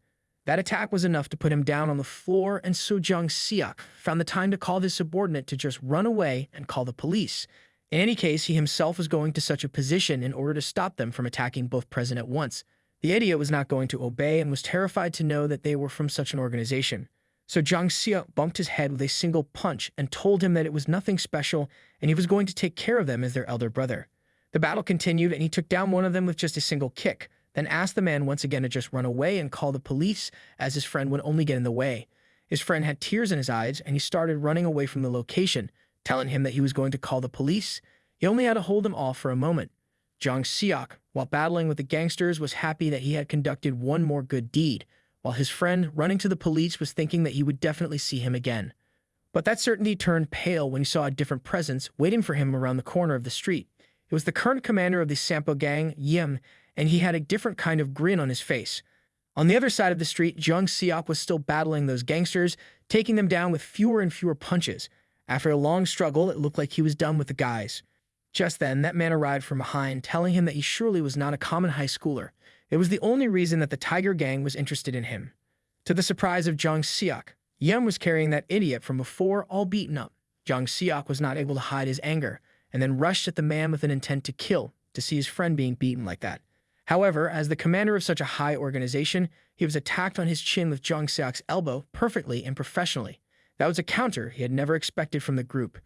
That attack was enough to put him down on the floor, and so Jung Seok found the time to call his subordinate to just run away and call the police. In any case, he himself was going to such a position in order to stop them from attacking both present at once. The idiot was not going to obey and was terrified to know that they were from such an organization. So Jung Seok bumped his head with a single punch and told him that it was nothing special and he was going to take care of them as their elder brother. The battle continued and he took down one of them with just a single kick, then asked the man once again to just run away and call the police as his friend would only get in the way. His friend had tears in his eyes and he started running away from the location, telling him that he was going to call the police. He only had to hold them off for a moment. Jung Seok, while battling with the gangsters, was happy that he had conducted one more good deed, while his friend, running to the police, was thinking that he would definitely see him again. But that certainty turned pale when he saw a different presence waiting for him around the corner of the street. It was the current commander of the Sampo gang, Yim, and he had a different kind of grin on his face. On the other side of the street, Jung Seok was still battling those gangsters, taking them down with fewer and fewer punches. After a long struggle, it looked like he was done with the guys. Just then, that man arrived from behind, telling him that he surely was not a common high schooler. It was the only reason that the Tiger Gang was interested in him. To the surprise of Jung Seok, Yim was carrying that idiot from before, all beaten up. Jung Seok was not able to hide his anger, and then rushed at the man with an intent to kill, to see his friend being beaten like that. However, as the commander of such a high organization, he was attacked on his chin with Jung Seok's elbow perfectly and professionally. That was a counter he had never expected from the group.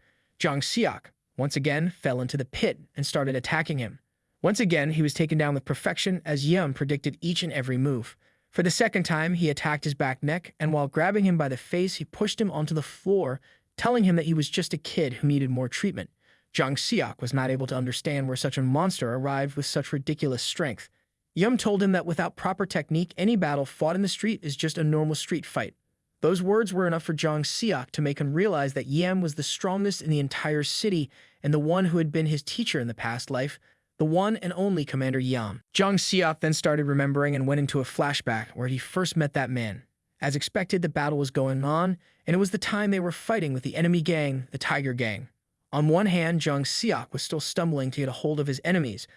Jung Seok, once again, fell into the pit and started attacking him. Once again, he was taken down with perfection as Yim predicted each and every move. For the second time, he attacked his back neck, and while grabbing him by the face, he pushed him onto the floor, telling him that he was just a kid who needed more treatment. Jung Seok was not able to understand where such a monster arrived with such ridiculous strength. Yim told him that without proper technique, any battle fought in the street is just a normal street fight. Those words were enough for Jung Seok to make him realize that Yim was the strongest in the entire city and the one who had been his teacher in the past life, the one and only Commander Yam. Jung Seok then started remembering and went into a flashback where he first met that man. As expected, the battle was going on, and it was the time they were fighting with the enemy gang, the Tiger Gang. On one hand, Jung Seok was still stumbling to get a hold of his enemies,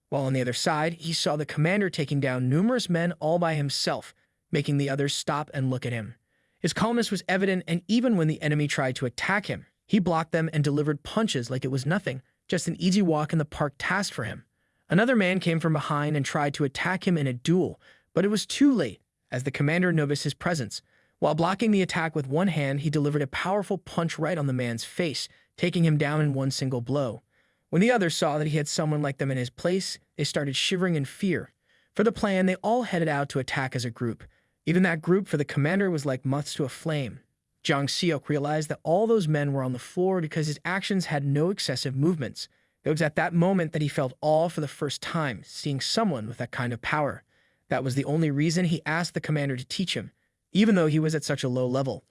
while on the other side, he saw the commander taking down numerous men all by himself, making the others stop and look at him. His calmness was evident, and even when the enemy tried to attack him, he blocked them and delivered punches like it was nothing, just an easy walk in the park task for him. Another man came from behind and tried to attack him in a duel, but it was too late, as the commander noticed his presence. While blocking the attack with one hand, he delivered a powerful punch right on the man's face, taking him down in one single blow. When the others saw that he had someone like them in his place, they started shivering in fear. For the plan, they all headed out to attack as a group. Even that group for the commander was like moths to a flame. Jung Seok realized that all those men were on the floor because his actions had no excessive movements. It was at that moment that he felt awe for the first time, seeing someone with that kind of power. That was the only reason he asked the commander to teach him, even though he was at such a low level.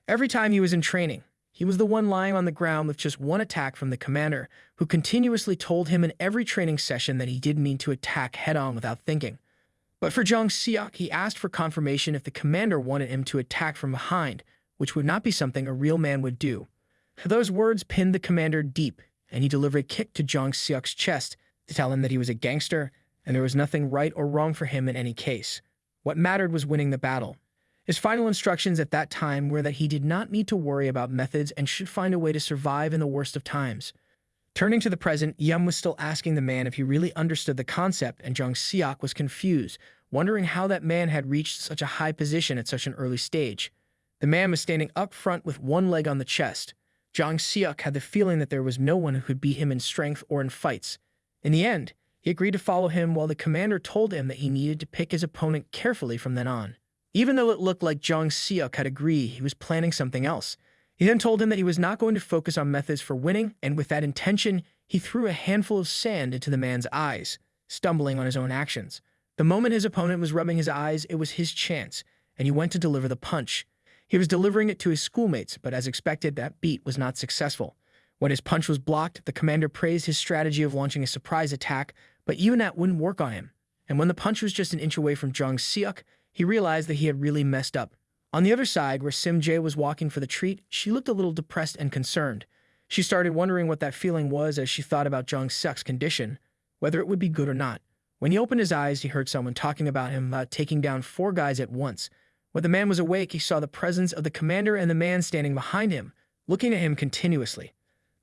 Every time he was in training, he was the one lying on the ground with just one attack from the commander, who continuously told him in every training session that he didn't mean to attack head-on without thinking. But for Jung Seok, he asked for confirmation if the commander wanted him to attack from behind, which would not be something a real man would do. Those words pinned the commander deep, and he delivered a kick to Jung Seok's chest to tell him that he was a gangster, and there was nothing right or wrong for him in any case. What mattered was winning the battle. His final instructions at that time were that he did not need to worry about methods and should find a way to survive in the worst of times. Turning to the present, Yum was still asking the man if he really understood the concept, and Jung Seok was confused, wondering how that man had reached such a high position at such an early stage. The man was standing up front with one leg on the chest. Jung Seok had the feeling that there was no one who could beat him in strength or in fights. In the end, he agreed to follow him while the commander told him that he needed to pick his opponent carefully from then on. Even though it looked like Jung Seok had agreed, he was planning something else. He then told him that he was not going to focus on methods for winning, and with that intention, he threw a handful of sand into the man's eyes, stumbling on his own actions. The moment his opponent was rubbing his eyes, it was his chance, and he went to deliver the punch. He was delivering it to his schoolmates, but as expected, that beat was not successful. When his punch was blocked, the commander praised his strategy of launching a surprise attack, but even that wouldn't work on him. And when the punch was just an inch away from Jung Seok, he realized that he had really messed up. On the other side, where Sim Jae was walking for the treat, she looked a little depressed and concerned. She started wondering what that feeling was as she thought about Jung Seok's condition, whether it would be good or not. When he opened his eyes, he heard someone talking about him about taking down 4 guys at once. When the man was awake, he saw the presence of the commander and the man standing behind him, looking at him continuously.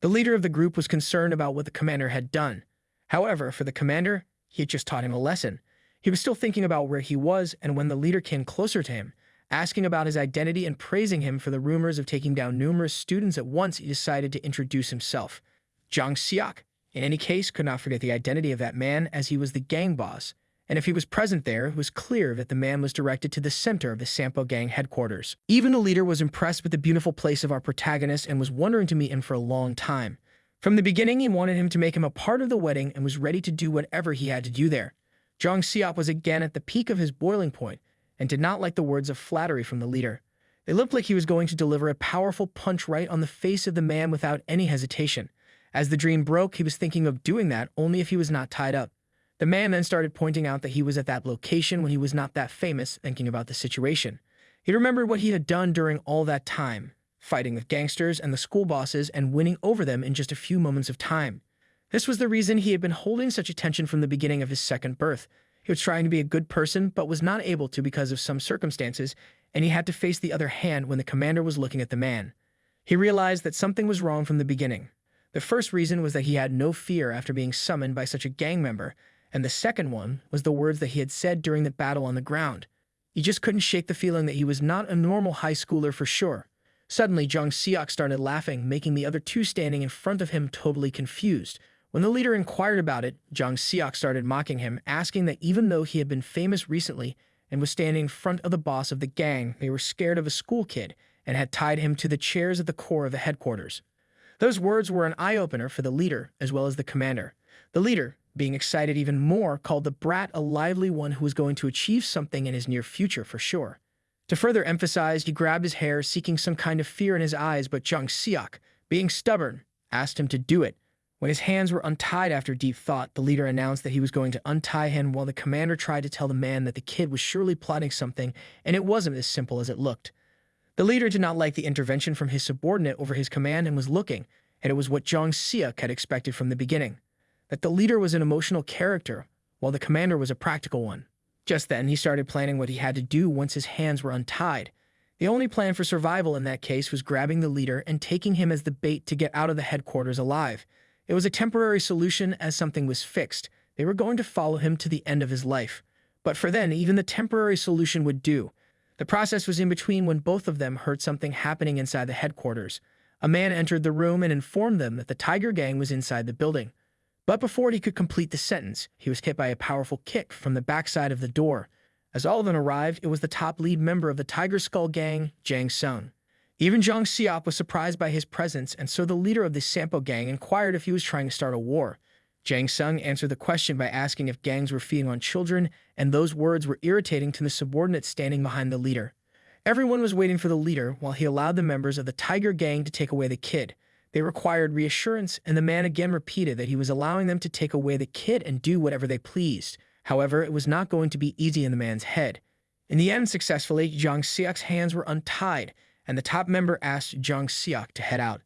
The leader of the group was concerned about what the commander had done. However, for the commander, he had just taught him a lesson. He was still thinking about where he was, and when the leader came closer to him, asking about his identity and praising him for the rumors of taking down numerous students at once, he decided to introduce himself. Jang Seok, in any case, could not forget the identity of that man, as he was the gang boss, and if he was present there, it was clear that the man was directed to the center of the Sampo gang headquarters. Even the leader was impressed with the beautiful place of our protagonist and was wondering to meet him for a long time. From the beginning, he wanted him to make him a part of the wedding and was ready to do whatever he had to do there. Jang Seok was again at the peak of his boiling point and did not like the words of flattery from the leader. It looked like he was going to deliver a powerful punch right on the face of the man without any hesitation. As the dream broke, he was thinking of doing that only if he was not tied up. The man then started pointing out that he was at that location when he was not that famous, thinking about the situation. He remembered what he had done during all that time, fighting with gangsters and the school bosses and winning over them in just a few moments of time. This was the reason he had been holding such attention from the beginning of his second birth. He was trying to be a good person, but was not able to because of some circumstances, and he had to face the other hand when the commander was looking at the man. He realized that something was wrong from the beginning. The first reason was that he had no fear after being summoned by such a gang member, and the second one was the words that he had said during the battle on the ground. He just couldn't shake the feeling that he was not a normal high schooler for sure. Suddenly, Jang Seok started laughing, making the other two standing in front of him totally confused. When the leader inquired about it, Jang Seok started mocking him, asking that even though he had been famous recently and was standing in front of the boss of the gang, they were scared of a school kid and had tied him to the chairs at the core of the headquarters. Those words were an eye-opener for the leader as well as the commander. The leader, being excited even more, called the brat a lively one who was going to achieve something in his near future for sure. To further emphasize, he grabbed his hair, seeking some kind of fear in his eyes, but Jang Seok, being stubborn, asked him to do it. When his hands were untied after deep thought, the leader announced that he was going to untie him while the commander tried to tell the man that the kid was surely plotting something, and it wasn't as simple as it looked. The leader did not like the intervention from his subordinate over his command and was looking, and it was what Jang Seok had expected from the beginning. That the leader was an emotional character, while the commander was a practical one. Just then, he started planning what he had to do once his hands were untied. The only plan for survival in that case was grabbing the leader and taking him as the bait to get out of the headquarters alive. It was a temporary solution as something was fixed. They were going to follow him to the end of his life. But for then, even the temporary solution would do. The process was in between when both of them heard something happening inside the headquarters. A man entered the room and informed them that the Tiger Gang was inside the building. But before he could complete the sentence, he was hit by a powerful kick from the backside of the door. As all of them arrived, it was the top lead member of the Tiger Skull Gang, Jang Sung. Even Jang Seok was surprised by his presence, and so the leader of the Sampo Gang inquired if he was trying to start a war. Jang Sung answered the question by asking if gangs were feeding on children, and those words were irritating to the subordinates standing behind the leader. Everyone was waiting for the leader while he allowed the members of the Tiger Gang to take away the kid. They required reassurance, and the man again repeated that he was allowing them to take away the kid and do whatever they pleased. However, it was not going to be easy in the man's head. In the end, successfully, Jang Seok's hands were untied, and the top member asked Jang Seok to head out.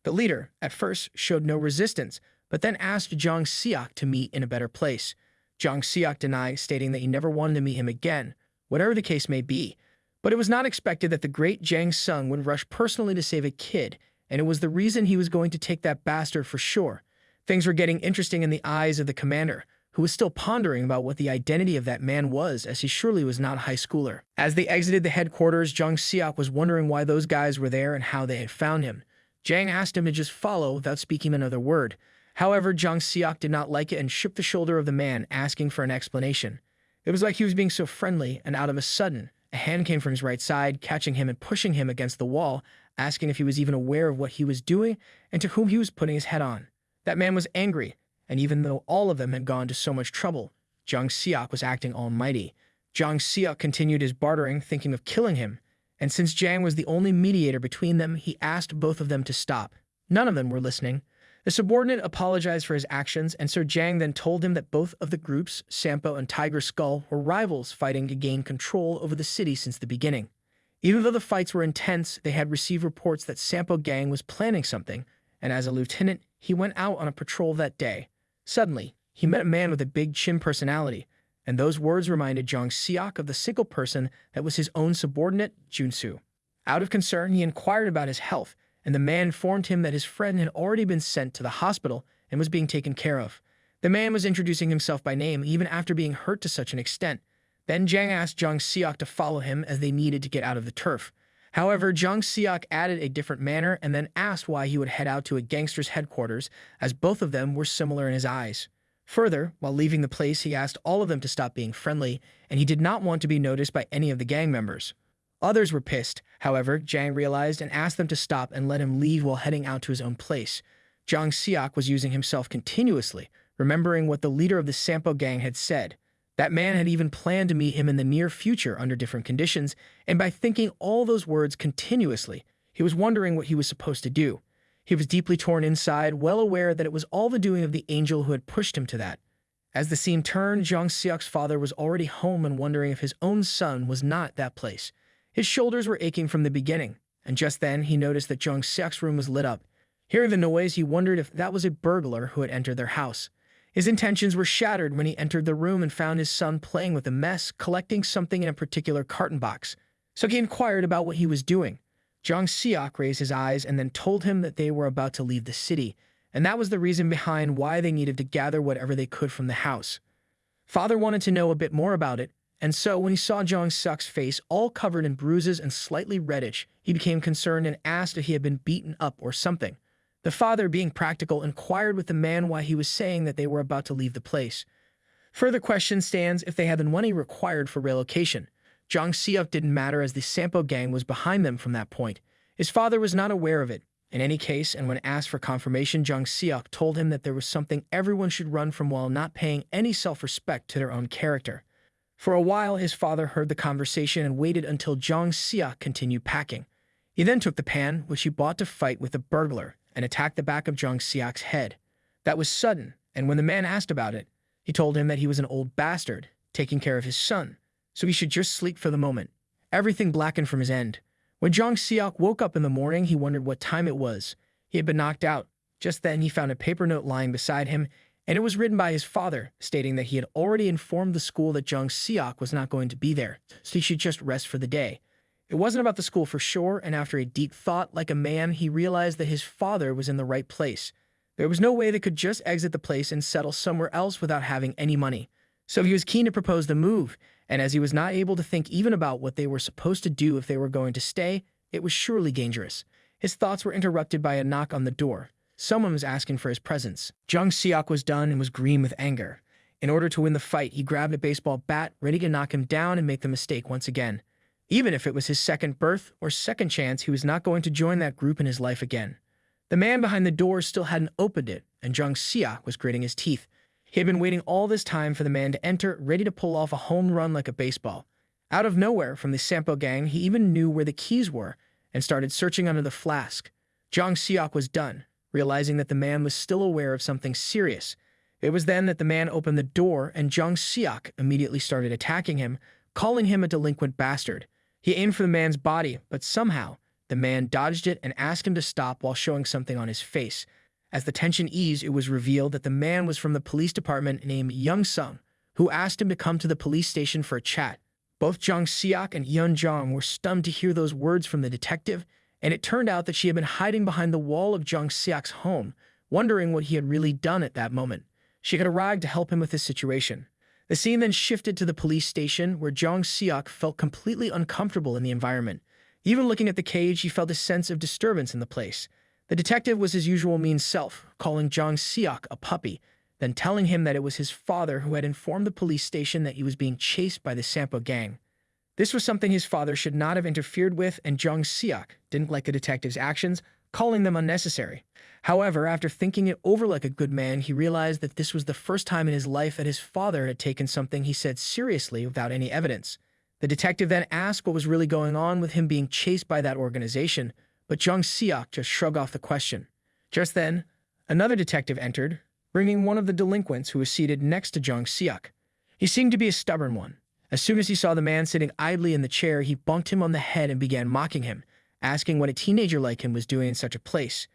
The leader, at first, showed no resistance, but then asked Jang Seok to meet in a better place. Jang Seok denied, stating that he never wanted to meet him again, whatever the case may be. But it was not expected that the great Jang Sung would rush personally to save a kid, and it was the reason he was going to take that bastard for sure. Things were getting interesting in the eyes of the commander, who was still pondering about what the identity of that man was, as he surely was not a high schooler. As they exited the headquarters, Jang Seok was wondering why those guys were there and how they had found him. Jang asked him to just follow without speaking another word. However, Jang Seok did not like it and shook the shoulder of the man, asking for an explanation. It was like he was being so friendly, and out of a sudden, a hand came from his right side, catching him and pushing him against the wall, asking if he was even aware of what he was doing and to whom he was putting his head on. That man was angry, and even though all of them had gone to so much trouble, Jang Seok was acting almighty. Jang Seok continued his bartering, thinking of killing him, and since Jang was the only mediator between them, he asked both of them to stop. None of them were listening. The subordinate apologized for his actions, and so Jang then told him that both of the groups, Sampo and Tiger Skull, were rivals fighting to gain control over the city since the beginning. Even though the fights were intense, they had received reports that Sampo Gang was planning something, and as a lieutenant, he went out on a patrol that day. Suddenly, he met a man with a big chin personality. and those words reminded Jang Seok of the single person that was his own subordinate, Junsu. Out of concern, he inquired about his health, and the man informed him that his friend had already been sent to the hospital and was being taken care of. The man was introducing himself by name even after being hurt to such an extent. Then Jang asked Jang Seok to follow him as they needed to get out of the turf. However, Jang Seok added a different manner and then asked why he would head out to a gangster's headquarters, as both of them were similar in his eyes. Further, while leaving the place, he asked all of them to stop being friendly, and he did not want to be noticed by any of the gang members. Others were pissed. However, Jang realized and asked them to stop and let him leave while heading out to his own place. Jang Seok was using himself continuously, remembering what the leader of the Sampo gang had said. That man had even planned to meet him in the near future under different conditions, and by thinking all those words continuously, he was wondering what he was supposed to do. He was deeply torn inside, well aware that it was all the doing of the angel who had pushed him to that. As the scene turned, Jang Seok's father was already home and wondering if his own son was not that place. His shoulders were aching from the beginning, and just then he noticed that Jang Seok's room was lit up. Hearing the noise, he wondered if that was a burglar who had entered their house. His intentions were shattered when he entered the room and found his son playing with a mess, collecting something in a particular carton box. So he inquired about what he was doing. Jang Seok raised his eyes and then told him that they were about to leave the city, and that was the reason behind why they needed to gather whatever they could from the house. Father wanted to know a bit more about it, and so when he saw Jang Seok's face all covered in bruises and slightly reddish, he became concerned and asked if he had been beaten up or something. The father, being practical, inquired with the man why he was saying that they were about to leave the place. Further question stands if they had the money required for relocation. Jang Seok didn't matter as the Sampo gang was behind them from that point. His father was not aware of it. In any case, and when asked for confirmation, Jang Seok told him that there was something everyone should run from while not paying any self-respect to their own character. For a while, his father heard the conversation and waited until Jang Seok continued packing. He then took the pan, which he bought to fight with the burglar, and attacked the back of Jang Seok's head. That was sudden, and when the man asked about it, he told him that he was an old bastard, taking care of his son, so he should just sleep for the moment. Everything blackened from his end. When Jang Seok woke up in the morning, he wondered what time it was. He had been knocked out. Just then, he found a paper note lying beside him, and it was written by his father, stating that he had already informed the school that Jang Seok was not going to be there, so he should just rest for the day. It wasn't about the school for sure, and after a deep thought, like a man, he realized that his father was in the right place. There was no way they could just exit the place and settle somewhere else without having any money. So he was keen to propose the move, and as he was not able to think even about what they were supposed to do if they were going to stay, it was surely dangerous. His thoughts were interrupted by a knock on the door. Someone was asking for his presence. Jang Seok was done and was green with anger. In order to win the fight, he grabbed a baseball bat, ready to knock him down and make the mistake once again. Even if it was his second birth or second chance, he was not going to join that group in his life again. The man behind the door still hadn't opened it, and Jang Seok was gritting his teeth. He had been waiting all this time for the man to enter, ready to pull off a home run like a baseball. Out of nowhere, from the Sampo gang, he even knew where the keys were and started searching under the flask. Jang Seok was done, realizing that the man was still aware of something serious. It was then that the man opened the door, and Jang Seok immediately started attacking him, calling him a delinquent bastard. He aimed for the man's body, but somehow, the man dodged it and asked him to stop while showing something on his face. As the tension eased, it was revealed that the man was from the police department named Young Sung, who asked him to come to the police station for a chat. Both Jang Seok and Yeon Jong were stunned to hear those words from the detective, and it turned out that she had been hiding behind the wall of Jang Seok's home, wondering what he had really done at that moment. She had arrived to help him with his situation. The scene then shifted to the police station, where Jang Seok felt completely uncomfortable in the environment. Even looking at the cage, he felt a sense of disturbance in the place. The detective was his usual mean self, calling Jang Seok a puppy, then telling him that it was his father who had informed the police station that he was being chased by the Sampo gang. This was something his father should not have interfered with, and Jang Seok didn't like the detective's actions, calling them unnecessary. However, after thinking it over like a good man, he realized that this was the first time in his life that his father had taken something he said seriously without any evidence. The detective then asked what was really going on with him being chased by that organization, but Jang Seok just shrugged off the question. Just then, another detective entered, bringing one of the delinquents who was seated next to Jang Seok. He seemed to be a stubborn one. As soon as he saw the man sitting idly in the chair, he bunked him on the head and began mocking him, asking what a teenager like him was doing in such a place.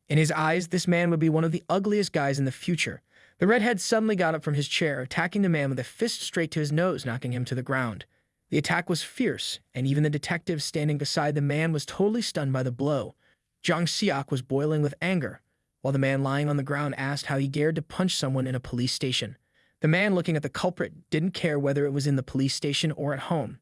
In his eyes, this man would be one of the ugliest guys in the future. The redhead suddenly got up from his chair, attacking the man with a fist straight to his nose, knocking him to the ground. The attack was fierce, and even the detective standing beside the man was totally stunned by the blow. Jang Seok was boiling with anger, while the man lying on the ground asked how he dared to punch someone in a police station. The man looking at the culprit didn't care whether it was in the police station or at home.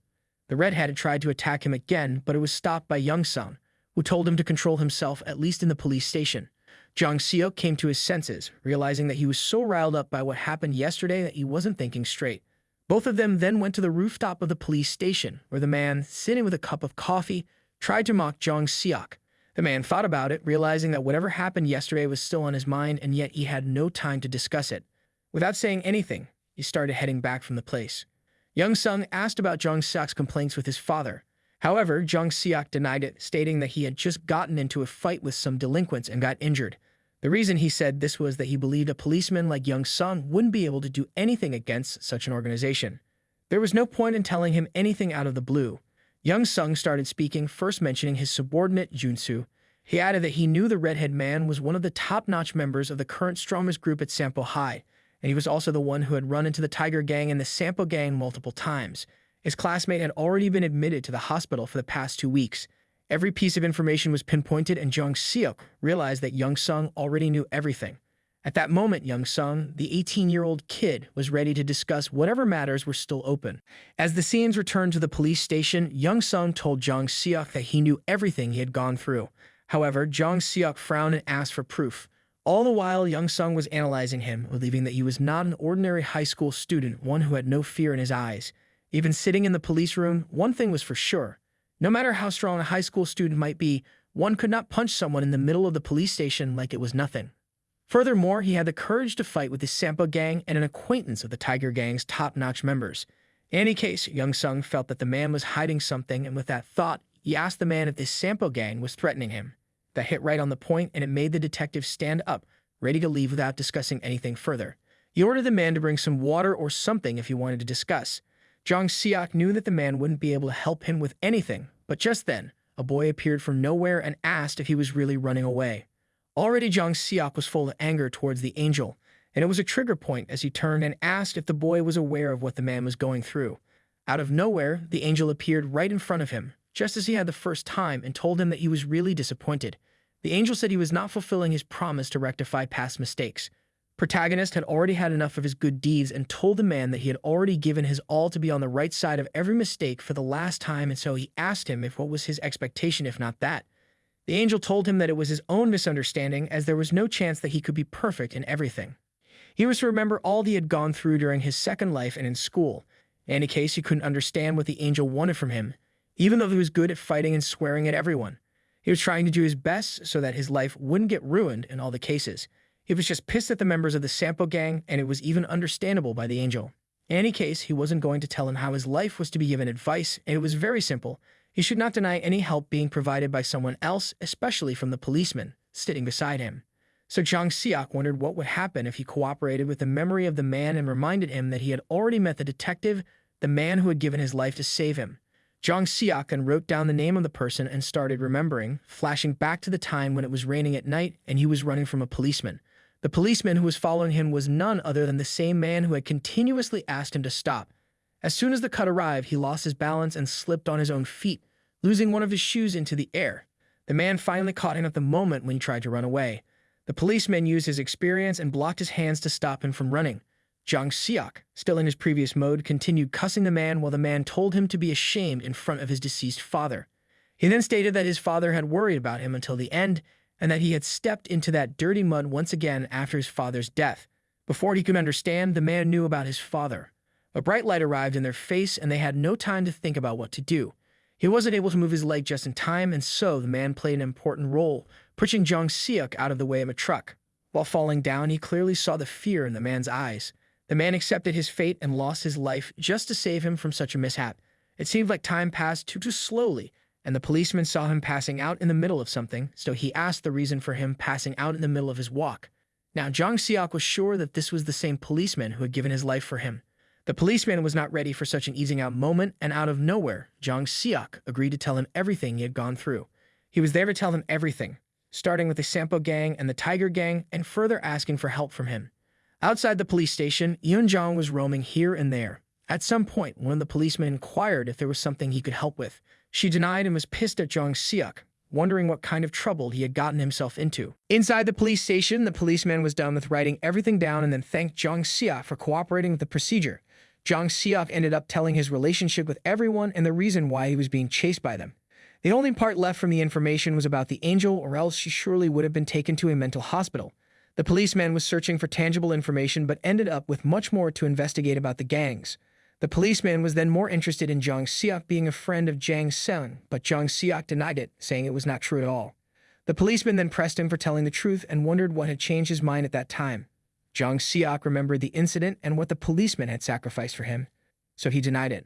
The redhead had tried to attack him again, but it was stopped by Young Sung, who told him to control himself, at least in the police station. Jang Seok came to his senses, realizing that he was so riled up by what happened yesterday that he wasn't thinking straight. Both of them then went to the rooftop of the police station, where the man, sitting with a cup of coffee, tried to mock Jang Seok. The man thought about it, realizing that whatever happened yesterday was still on his mind, and yet he had no time to discuss it. Without saying anything, he started heading back from the place. Young Sung asked about Jang Seok's complaints with his father. However, Jang Seok denied it, stating that he had just gotten into a fight with some delinquents and got injured. The reason he said this was that he believed a policeman like Young Sung wouldn't be able to do anything against such an organization. There was no point in telling him anything out of the blue. Young Sung started speaking, first mentioning his subordinate, Junsu. He added that he knew the redhead man was one of the top-notch members of the current strongest group at Sampo High, and he was also the one who had run into the Tiger Gang and the Sampo Gang multiple times. His classmate had already been admitted to the hospital for the past 2 weeks. Every piece of information was pinpointed, and Jang Seok realized that Young Sung already knew everything. At that moment, Young Sung, the 18-year-old kid, was ready to discuss whatever matters were still open. As the scenes returned to the police station, Young Sung told Jang Seok that he knew everything he had gone through. However, Jang Seok frowned and asked for proof. All the while, Young Sung was analyzing him, believing that he was not an ordinary high school student, one who had no fear in his eyes. Even sitting in the police room, one thing was for sure. No matter how strong a high school student might be, one could not punch someone in the middle of the police station like it was nothing. Furthermore, he had the courage to fight with the Sampo Gang and an acquaintance of the Tiger Gang's top-notch members. In any case, Young Sung felt that the man was hiding something, and with that thought, he asked the man if this Sampo Gang was threatening him. That hit right on the point, and it made the detective stand up, ready to leave without discussing anything further. He ordered the man to bring some water or something if he wanted to discuss. Jang Seok knew that the man wouldn't be able to help him with anything, but just then, a boy appeared from nowhere and asked if he was really running away. Already Jang Seok was full of anger towards the angel, and it was a trigger point as he turned and asked if the boy was aware of what the man was going through. Out of nowhere, the angel appeared right in front of him, just as he had the first time, and told him that he was really disappointed. The angel said he was not fulfilling his promise to rectify past mistakes. Protagonist had already had enough of his good deeds and told the man that he had already given his all to be on the right side of every mistake for the last time, and so he asked him if what was his expectation if not that. The angel told him that it was his own misunderstanding, as there was no chance that he could be perfect in everything. He was to remember all he had gone through during his second life and in school. In any case, he couldn't understand what the angel wanted from him, even though he was good at fighting and swearing at everyone. He was trying to do his best so that his life wouldn't get ruined in all the cases. He was just pissed at the members of the Sampo Gang, and it was even understandable by the angel. In any case, he wasn't going to tell him how his life was to be given advice, and it was very simple. He should not deny any help being provided by someone else, especially from the policeman sitting beside him. So Jang Seok wondered what would happen if he cooperated with the memory of the man and reminded him that he had already met the detective, the man who had given his life to save him. Jang Seok then wrote down the name of the person and started remembering, flashing back to the time when it was raining at night and he was running from a policeman. The policeman who was following him was none other than the same man who had continuously asked him to stop. As soon as the cut arrived, he lost his balance and slipped on his own feet, losing one of his shoes into the air. The man finally caught him at the moment when he tried to run away. The policeman used his experience and blocked his hands to stop him from running. Jang Seok, still in his previous mode, continued cussing the man while the man told him to be ashamed in front of his deceased father. He then stated that his father had worried about him until the end, and that he had stepped into that dirty mud once again after his father's death. Before he could understand, the man knew about his father. A bright light arrived in their face, and they had no time to think about what to do. He wasn't able to move his leg just in time, and so the man played an important role, pushing Jang Seok out of the way of a truck. While falling down, he clearly saw the fear in the man's eyes. The man accepted his fate and lost his life just to save him from such a mishap. It seemed like time passed too slowly, and the policeman saw him passing out in the middle of something, so he asked the reason for him passing out in the middle of his walk. Now, Jang Seok was sure that this was the same policeman who had given his life for him. The policeman was not ready for such an easing out moment, and out of nowhere, Jang Seok agreed to tell him everything he had gone through. He was there to tell him everything, starting with the Sampo Gang and the Tiger Gang, and further asking for help from him. Outside the police station, Yun-jong was roaming here and there. At some point, one of the policemen inquired if there was something he could help with. She denied and was pissed at Jong Seok, wondering what kind of trouble he had gotten himself into. Inside the police station, the policeman was done with writing everything down and then thanked Jong Seok for cooperating with the procedure. Jong Seok ended up telling his relationship with everyone and the reason why he was being chased by them. The only part left from the information was about the angel, or else she surely would have been taken to a mental hospital. The policeman was searching for tangible information but ended up with much more to investigate about the gangs. The policeman was then more interested in Jong Seok being a friend of Jang Seon, but Jong Seok denied it, saying it was not true at all. The policeman then pressed him for telling the truth and wondered what had changed his mind at that time. Jong Seok remembered the incident and what the policeman had sacrificed for him, so he denied it.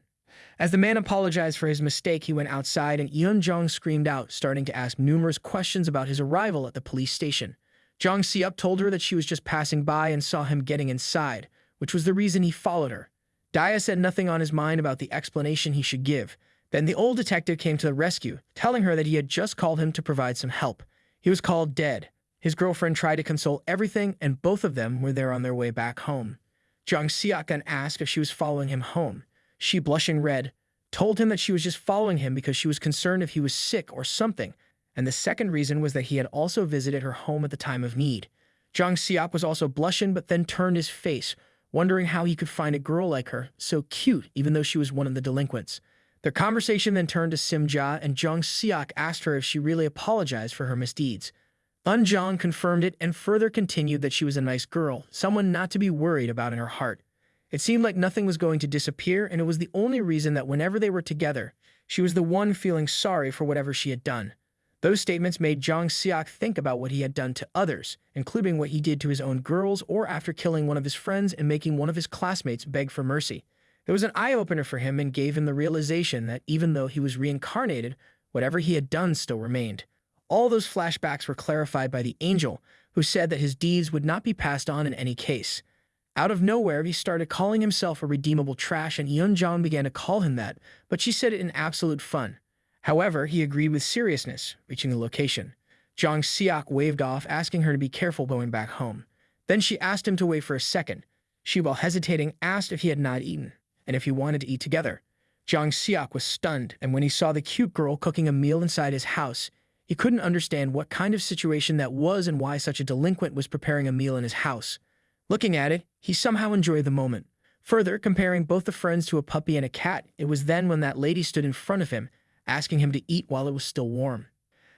As the man apologized for his mistake, he went outside and Yeon-jong screamed out, starting to ask numerous questions about his arrival at the police station. Jong Seok told her that she was just passing by and saw him getting inside, which was the reason he followed her. Daya said nothing on his mind about the explanation he should give. Then the old detective came to the rescue, telling her that he had just called him to provide some help. He was called dead. His girlfriend tried to console everything, and both of them were there on their way back home. Jong Seok then asked if she was following him home. She, blushing red, told him that she was just following him because she was concerned if he was sick or something, and the second reason was that he had also visited her home at the time of need. Jong Seok was also blushing but then turned his face, wondering how he could find a girl like her, so cute even though she was one of the delinquents. Their conversation then turned to Sim-ja, and Jong Seok asked her if she really apologized for her misdeeds. Eun-jong confirmed it and further continued that she was a nice girl, someone not to be worried about in her heart. It seemed like nothing was going to disappear, and it was the only reason that whenever they were together, she was the one feeling sorry for whatever she had done. Those statements made Jong Seok think about what he had done to others, including what he did to his own girls or after killing one of his friends and making one of his classmates beg for mercy. It was an eye-opener for him and gave him the realization that even though he was reincarnated, whatever he had done still remained. All those flashbacks were clarified by the angel, who said that his deeds would not be passed on in any case. Out of nowhere, he started calling himself a redeemable trash, and Yeon-jong began to call him that, but she said it in absolute fun. However, he agreed with seriousness, reaching the location. Jong Seok waved off, asking her to be careful going back home. Then she asked him to wait for a second. She, while hesitating, asked if he had not eaten, and if he wanted to eat together. Jong Seok was stunned, and when he saw the cute girl cooking a meal inside his house, he couldn't understand what kind of situation that was and why such a delinquent was preparing a meal in his house. Looking at it, he somehow enjoyed the moment. Further, comparing both the friends to a puppy and a cat, it was then when that lady stood in front of him, asking him to eat while it was still warm.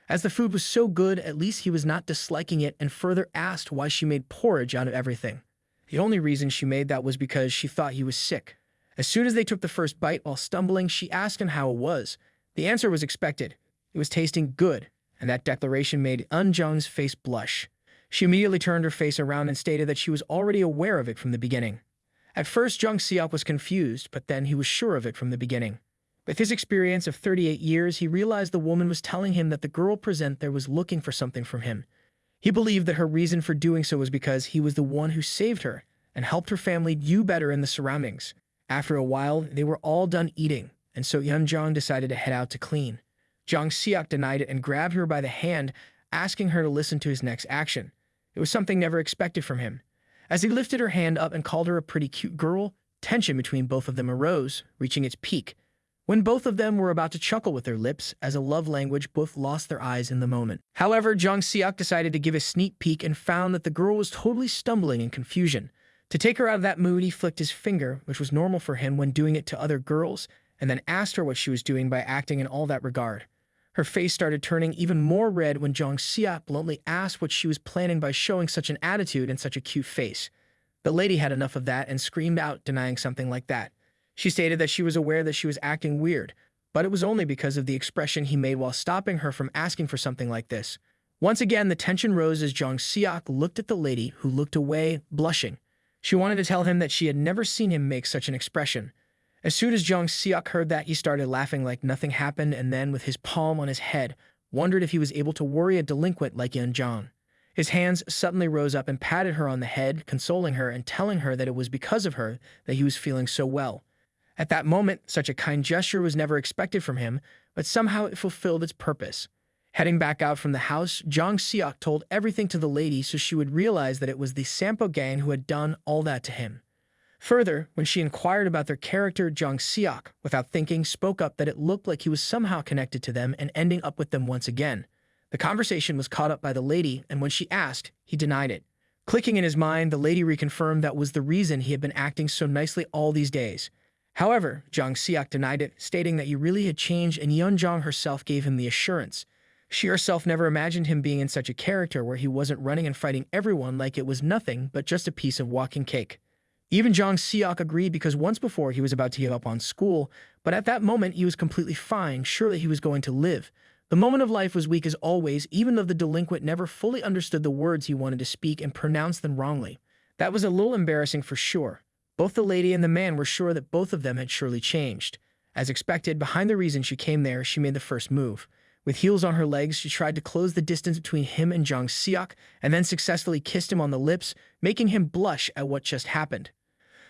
As the food was so good, at least he was not disliking it, and further asked why she made porridge out of everything. The only reason she made that was because she thought he was sick. As soon as they took the first bite while stumbling, she asked him how it was. The answer was expected. It was tasting good, and that declaration made Eun-jong's face blush. She immediately turned her face around and stated that she was already aware of it from the beginning. At first, Jong Seok was confused, but then he was sure of it from the beginning. With his experience of 38 years, he realized the woman was telling him that the girl present there was looking for something from him. He believed that her reason for doing so was because he was the one who saved her and helped her family do better in the surroundings. After a while, they were all done eating, and so Yeon-jong decided to head out to clean. Jong Seok denied it and grabbed her by the hand, asking her to listen to his next action. It was something never expected from him. As he lifted her hand up and called her a pretty cute girl, tension between both of them arose, reaching its peak. When both of them were about to chuckle with their lips, as a love language, both lost their eyes in the moment. However, Jong Seok decided to give a sneak peek and found that the girl was totally stumbling in confusion. To take her out of that mood, he flicked his finger, which was normal for him when doing it to other girls, and then asked her what she was doing by acting in all that regard. Her face started turning even more red when Jong Seok bluntly asked what she was planning by showing such an attitude and such a cute face. The lady had enough of that and screamed out, denying something like that. She stated that she was aware that she was acting weird, but it was only because of the expression he made while stopping her from asking for something like this. Once again, the tension rose as Jong Seok looked at the lady, who looked away, blushing. She wanted to tell him that she had never seen him make such an expression. As soon as Jong Seok heard that, he started laughing like nothing happened, and then, with his palm on his head, wondered if he was able to worry a delinquent like Yeon-jong. His hands suddenly rose up and patted her on the head, consoling her and telling her that it was because of her that he was feeling so well. At that moment, such a kind gesture was never expected from him, but somehow it fulfilled its purpose. Heading back out from the house, Jang Seok told everything to the lady so she would realize that it was the Sampo gang who had done all that to him. Further, when she inquired about their character, Jang Seok, without thinking, spoke up that it looked like he was somehow connected to them and ending up with them once again. The conversation was caught up by the lady, and when she asked, he denied it. Clicking in his mind, the lady reconfirmed that was the reason he had been acting so nicely all these days. However, Jang Seok denied it, stating that he really had changed, and Yeonjong herself gave him the assurance. She herself never imagined him being in such a character where he wasn't running and fighting everyone like it was nothing but just a piece of walking cake. Even Jang Seok agreed because once before he was about to give up on school, but at that moment he was completely fine, sure that he was going to live. The moment of life was weak as always, even though the delinquent never fully understood the words he wanted to speak and pronounced them wrongly. That was a little embarrassing for sure. Both the lady and the man were sure that both of them had surely changed. As expected, behind the reason she came there, she made the first move. With heels on her legs, she tried to close the distance between him and Jang Seok, and then successfully kissed him on the lips, making him blush at what just happened.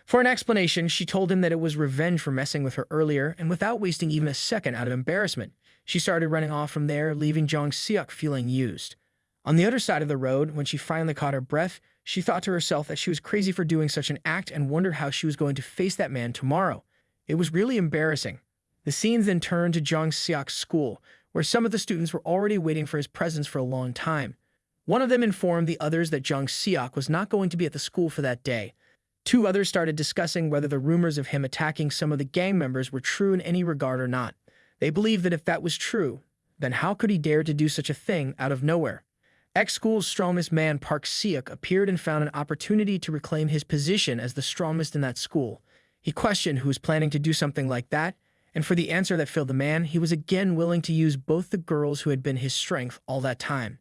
For an explanation, she told him that it was revenge for messing with her earlier, and without wasting even a second out of embarrassment, she started running off from there, leaving Jang Seok feeling used. On the other side of the road, when she finally caught her breath, she thought to herself that she was crazy for doing such an act and wondered how she was going to face that man tomorrow. It was really embarrassing. The scenes then turned to Jang Seok's school, where some of the students were already waiting for his presence for a long time. One of them informed the others that Jang Seok was not going to be at the school for that day. Two others started discussing whether the rumors of him attacking some of the gang members were true in any regard or not. They believed that if that was true, then how could he dare to do such a thing out of nowhere? Ex-school's strongest man Park Seok appeared and found an opportunity to reclaim his position as the strongest in that school. He questioned who was planning to do something like that, and for the answer that filled the man, he was again willing to use both the girls who had been his strength all that time.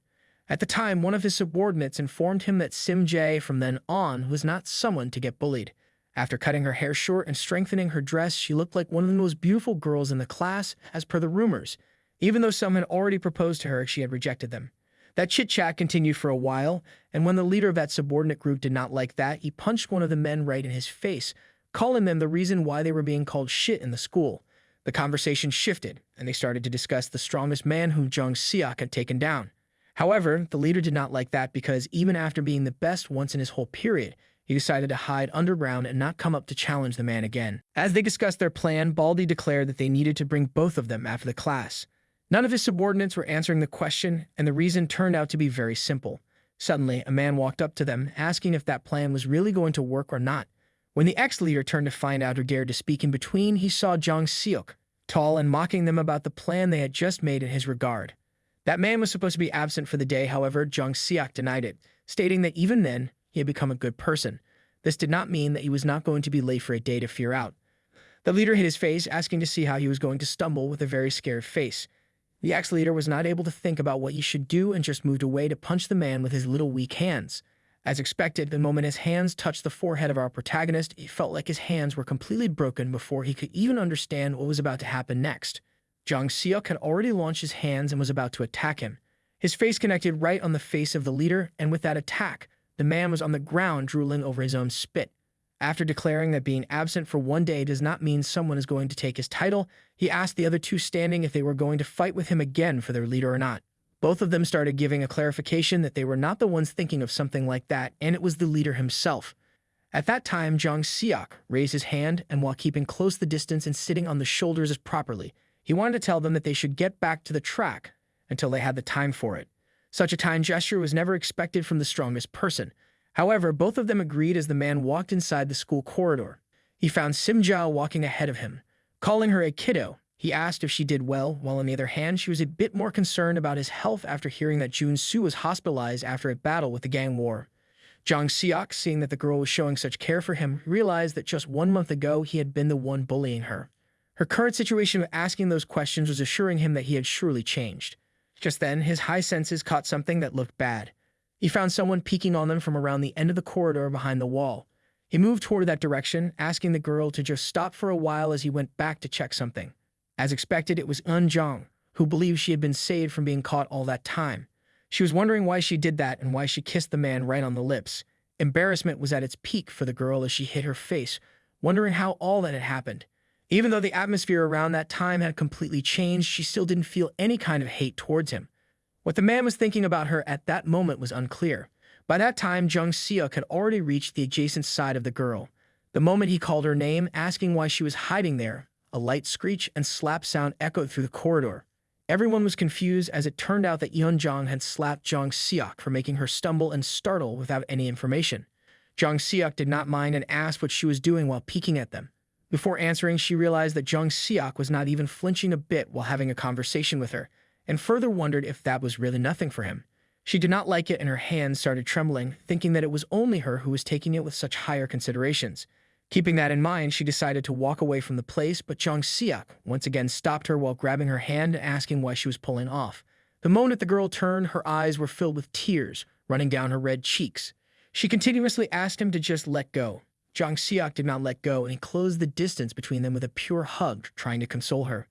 At the time, one of his subordinates informed him that Sim Jae from then on was not someone to get bullied. After cutting her hair short and strengthening her dress, she looked like one of the most beautiful girls in the class, as per the rumors. Even though some had already proposed to her, she had rejected them. That chit-chat continued for a while, and when the leader of that subordinate group did not like that, he punched one of the men right in his face, calling them the reason why they were being called shit in the school. The conversation shifted, and they started to discuss the strongest man whom Jang Seok had taken down. However, the leader did not like that because even after being the best once in his whole period, he decided to hide underground and not come up to challenge the man again. As they discussed their plan, Baldy declared that they needed to bring both of them after the class. None of his subordinates were answering the question, and the reason turned out to be very simple. Suddenly, a man walked up to them, asking if that plan was really going to work or not. When the ex-leader turned to find out who dared to speak in between, he saw Jang Seok, tall and mocking them about the plan they had just made in his regard. That man was supposed to be absent for the day, however, Jang Seok denied it, stating that even then, he had become a good person. This did not mean that he was not going to be late for a day to fear out. The leader hid his face, asking to see how he was going to stumble with a very scared face. The ex-leader was not able to think about what he should do and just moved away to punch the man with his little weak hands. As expected, the moment his hands touched the forehead of our protagonist, it felt like his hands were completely broken before he could even understand what was about to happen next. Jang Seok had already launched his hands and was about to attack him. His face connected right on the face of the leader, and with that attack, the man was on the ground drooling over his own spit. After declaring that being absent for one day does not mean someone is going to take his title, he asked the other two standing if they were going to fight with him again for their leader or not. Both of them started giving a clarification that they were not the ones thinking of something like that, and it was the leader himself. At that time, Jang Seok raised his hand, and while keeping close the distance and sitting on the shoulders as properly, he wanted to tell them that they should get back to the track until they had the time for it. Such a kind gesture was never expected from the strongest person. However, both of them agreed as the man walked inside the school corridor. He found Sim Jao walking ahead of him. Calling her a kiddo, he asked if she did well, while on the other hand, she was a bit more concerned about his health after hearing that Jun Soo was hospitalized after a battle with the gang war. Jang Seok, seeing that the girl was showing such care for him, realized that just 1 month ago he had been the one bullying her. Her current situation of asking those questions was assuring him that he had surely changed. Just then, his high senses caught something that looked bad. He found someone peeking on them from around the end of the corridor behind the wall. He moved toward that direction, asking the girl to just stop for a while as he went back to check something. As expected, it was Eun Jong, who believed she had been saved from being caught all that time. She was wondering why she did that and why she kissed the man right on the lips. Embarrassment was at its peak for the girl as she hid her face, wondering how all that had happened. Even though the atmosphere around that time had completely changed, she still didn't feel any kind of hate towards him. What the man was thinking about her at that moment was unclear. By that time, Jung Seok had already reached the adjacent side of the girl. The moment he called her name, asking why she was hiding there, a light screech and slap sound echoed through the corridor. Everyone was confused as it turned out that Yeon-jong had slapped Jung Seok for making her stumble and startle without any information. Jung Seok did not mind and asked what she was doing while peeking at them. Before answering, she realized that Jung Seok was not even flinching a bit while having a conversation with her, and further wondered if that was really nothing for him. She did not like it and her hands started trembling, thinking that it was only her who was taking it with such higher considerations. Keeping that in mind, she decided to walk away from the place, but Jung Seok once again stopped her while grabbing her hand and asking why she was pulling off. The moment the girl turned, her eyes were filled with tears running down her red cheeks. She continuously asked him to just let go. Jung Seok did not let go, and he closed the distance between them with a pure hug, trying to console her.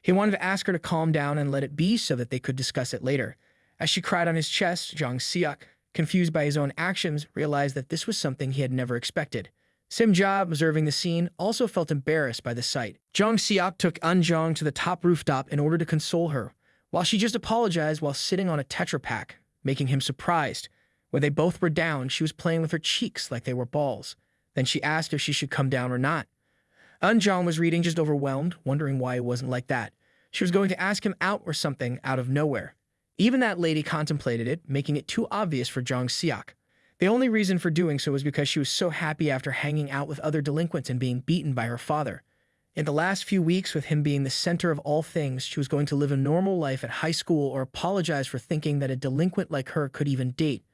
He wanted to ask her to calm down and let it be so that they could discuss it later. As she cried on his chest, Jung Seok, confused by his own actions, realized that this was something he had never expected. Simja, observing the scene, also felt embarrassed by the sight. Jung Seok took Eun-jong to the top rooftop in order to console her, while she just apologized while sitting on a Tetra Pak, making him surprised. When they both were down, she was playing with her cheeks like they were balls. Then she asked if she should come down or not. Eun-jong was reading, just overwhelmed, wondering why it wasn't like that. She was going to ask him out or something out of nowhere. Even that lady contemplated it, making it too obvious for Jung Seok. The only reason for doing so was because she was so happy after hanging out with other delinquents and being beaten by her father. In the last few weeks, with him being the center of all things, she was going to live a normal life at high school or apologize for thinking that a delinquent like her could even date.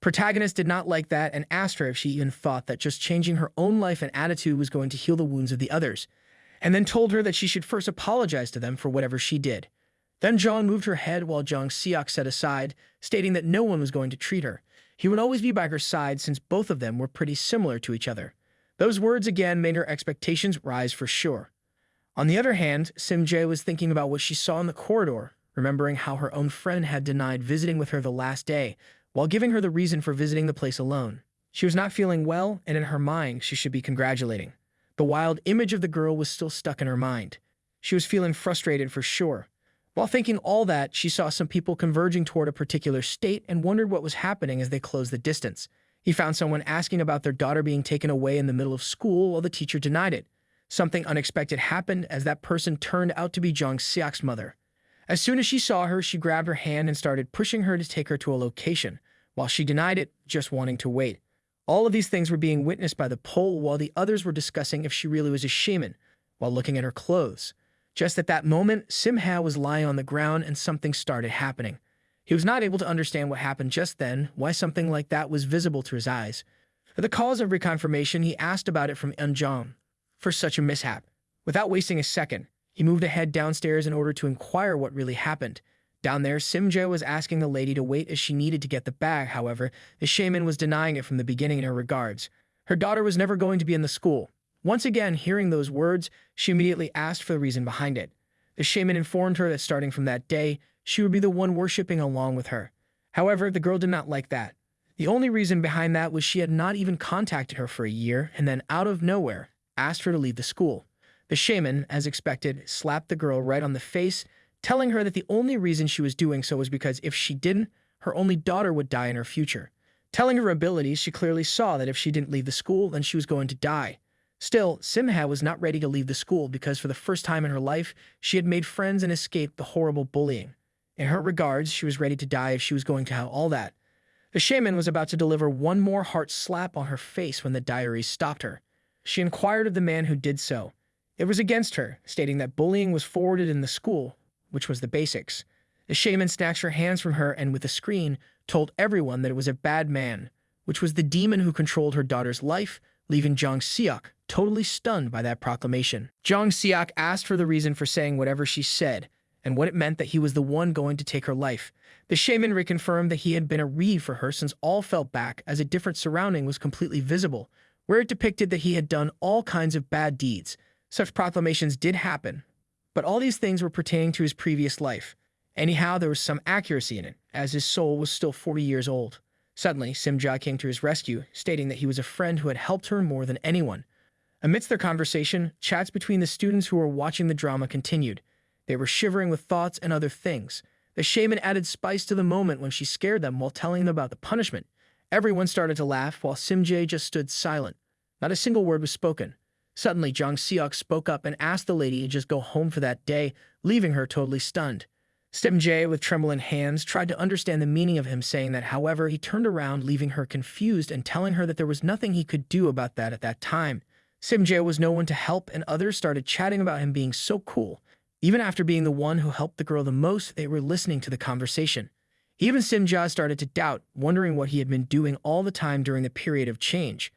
Protagonist did not like that and asked her if she even thought that just changing her own life and attitude was going to heal the wounds of the others, and then told her that she should first apologize to them for whatever she did. Then Jong moved her head while Jung Seok sat aside, stating that no one was going to treat her. He would always be by her side since both of them were pretty similar to each other. Those words again made her expectations rise for sure. On the other hand, Sim Jae was thinking about what she saw in the corridor, remembering how her own friend had denied visiting with her the last day, while giving her the reason for visiting the place alone. She was not feeling well, and in her mind, she should be congratulating. The wild image of the girl was still stuck in her mind. She was feeling frustrated for sure. While thinking all that, she saw some people converging toward a particular state and wondered what was happening as they closed the distance. He found someone asking about their daughter being taken away in the middle of school while the teacher denied it. Something unexpected happened as that person turned out to be Jung Seok's mother. As soon as she saw her, she grabbed her hand and started pushing her to take her to a location, while she denied it, just wanting to wait. All of these things were being witnessed by the Pole while the others were discussing if she really was a shaman, while looking at her clothes. Just at that moment, Simha was lying on the ground and something started happening. He was not able to understand what happened just then, why something like that was visible to his eyes. For the cause of reconfirmation, he asked about it from Eun-jong for such a mishap. Without wasting a second, he moved ahead downstairs in order to inquire what really happened. Down there, Simja was asking the lady to wait as she needed to get the bag. However, the shaman was denying it from the beginning in her regards. Her daughter was never going to be in the school. Once again, hearing those words, she immediately asked for the reason behind it. The shaman informed her that starting from that day, she would be the one worshipping along with her. However, the girl did not like that. The only reason behind that was she had not even contacted her for a year and then, out of nowhere, asked her to leave the school. The shaman, as expected, slapped the girl right on the face, telling her that the only reason she was doing so was because if she didn't, her only daughter would die in her future. Telling her abilities, she clearly saw that if she didn't leave the school, then she was going to die. Still, Simha was not ready to leave the school because for the first time in her life, she had made friends and escaped the horrible bullying. In her regards, she was ready to die if she was going to have all that. The shaman was about to deliver one more heart slap on her face when the diaries stopped her. She inquired of the man who did so. It was against her, stating that bullying was forwarded in the school, which was the basics. The shaman snatched her hands from her and with a scream, told everyone that it was a bad man, which was the demon who controlled her daughter's life, leaving Jung Seok totally stunned by that proclamation. Jung Seok asked for the reason for saying whatever she said, and what it meant that he was the one going to take her life. The shaman reconfirmed that he had been a reed for her since all fell back as a different surrounding was completely visible, where it depicted that he had done all kinds of bad deeds. Such proclamations did happen, but all these things were pertaining to his previous life. Anyhow, there was some accuracy in it, as his soul was still 40 years old. Suddenly, Simja came to his rescue, stating that he was a friend who had helped her more than anyone. Amidst their conversation, chats between the students who were watching the drama continued. They were shivering with thoughts and other things. The shaman added spice to the moment when she scared them while telling them about the punishment. Everyone started to laugh while Simjae just stood silent. Not a single word was spoken. Suddenly, Jang Seok spoke up and asked the lady to just go home for that day, leaving her totally stunned. Simjae, with trembling hands, tried to understand the meaning of him saying that. However, he turned around, leaving her confused and telling her that there was nothing he could do about that at that time. Simjae was no one to help, and others started chatting about him being so cool. Even after being the one who helped the girl the most, they were listening to the conversation. Even Simjae started to doubt, wondering what he had been doing all the time during the period of change.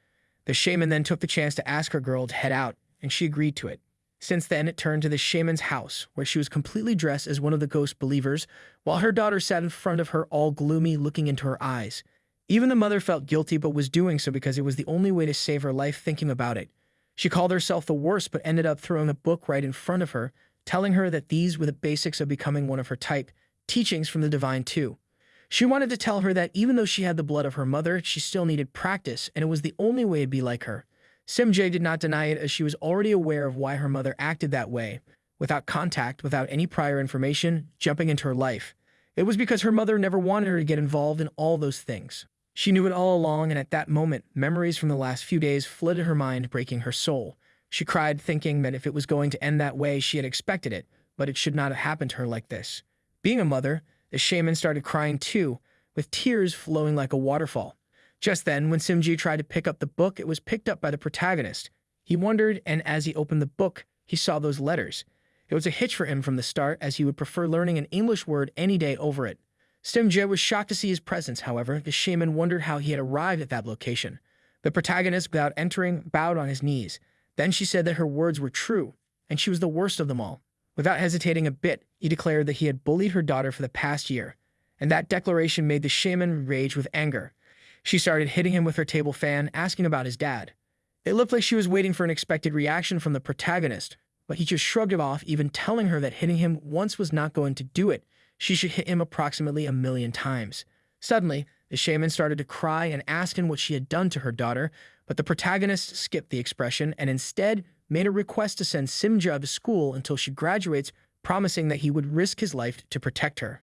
The shaman then took the chance to ask her girl to head out, and she agreed to it. Since then, it turned to the shaman's house, where she was completely dressed as one of the ghost believers, while her daughter sat in front of her all gloomy, looking into her eyes. Even the mother felt guilty but was doing so because it was the only way to save her life thinking about it. She called herself the worst but ended up throwing a book right in front of her, telling her that these were the basics of becoming one of her type, teachings from the divine too. She wanted to tell her that even though she had the blood of her mother, she still needed practice, and it was the only way to be like her. Simjae did not deny it, as she was already aware of why her mother acted that way, without contact, without any prior information, jumping into her life. It was because her mother never wanted her to get involved in all those things. She knew it all along, and at that moment, memories from the last few days flooded her mind, breaking her soul. She cried, thinking that if it was going to end that way, she had expected it, but it should not have happened to her like this. Being a mother, the shaman started crying too, with tears flowing like a waterfall. Just then, when Simjae tried to pick up the book, it was picked up by the protagonist. He wondered, and as he opened the book, he saw those letters. It was a hitch for him from the start, as he would prefer learning an English word any day over it. Simjae was shocked to see his presence. However, the shaman wondered how he had arrived at that location. The protagonist, without entering, bowed on his knees. Then she said that her words were true, and she was the worst of them all. Without hesitating a bit, he declared that he had bullied her daughter for the past year, and that declaration made the shaman rage with anger. She started hitting him with her table fan, asking about his dad. It looked like she was waiting for an expected reaction from the protagonist, but he just shrugged it off, even telling her that hitting him once was not going to do it. She should hit him approximately 1,000,000 times. Suddenly, the shaman started to cry and ask him what she had done to her daughter, but the protagonist skipped the expression and instead made a request to send Simjae to school until she graduates, promising that he would risk his life to protect her.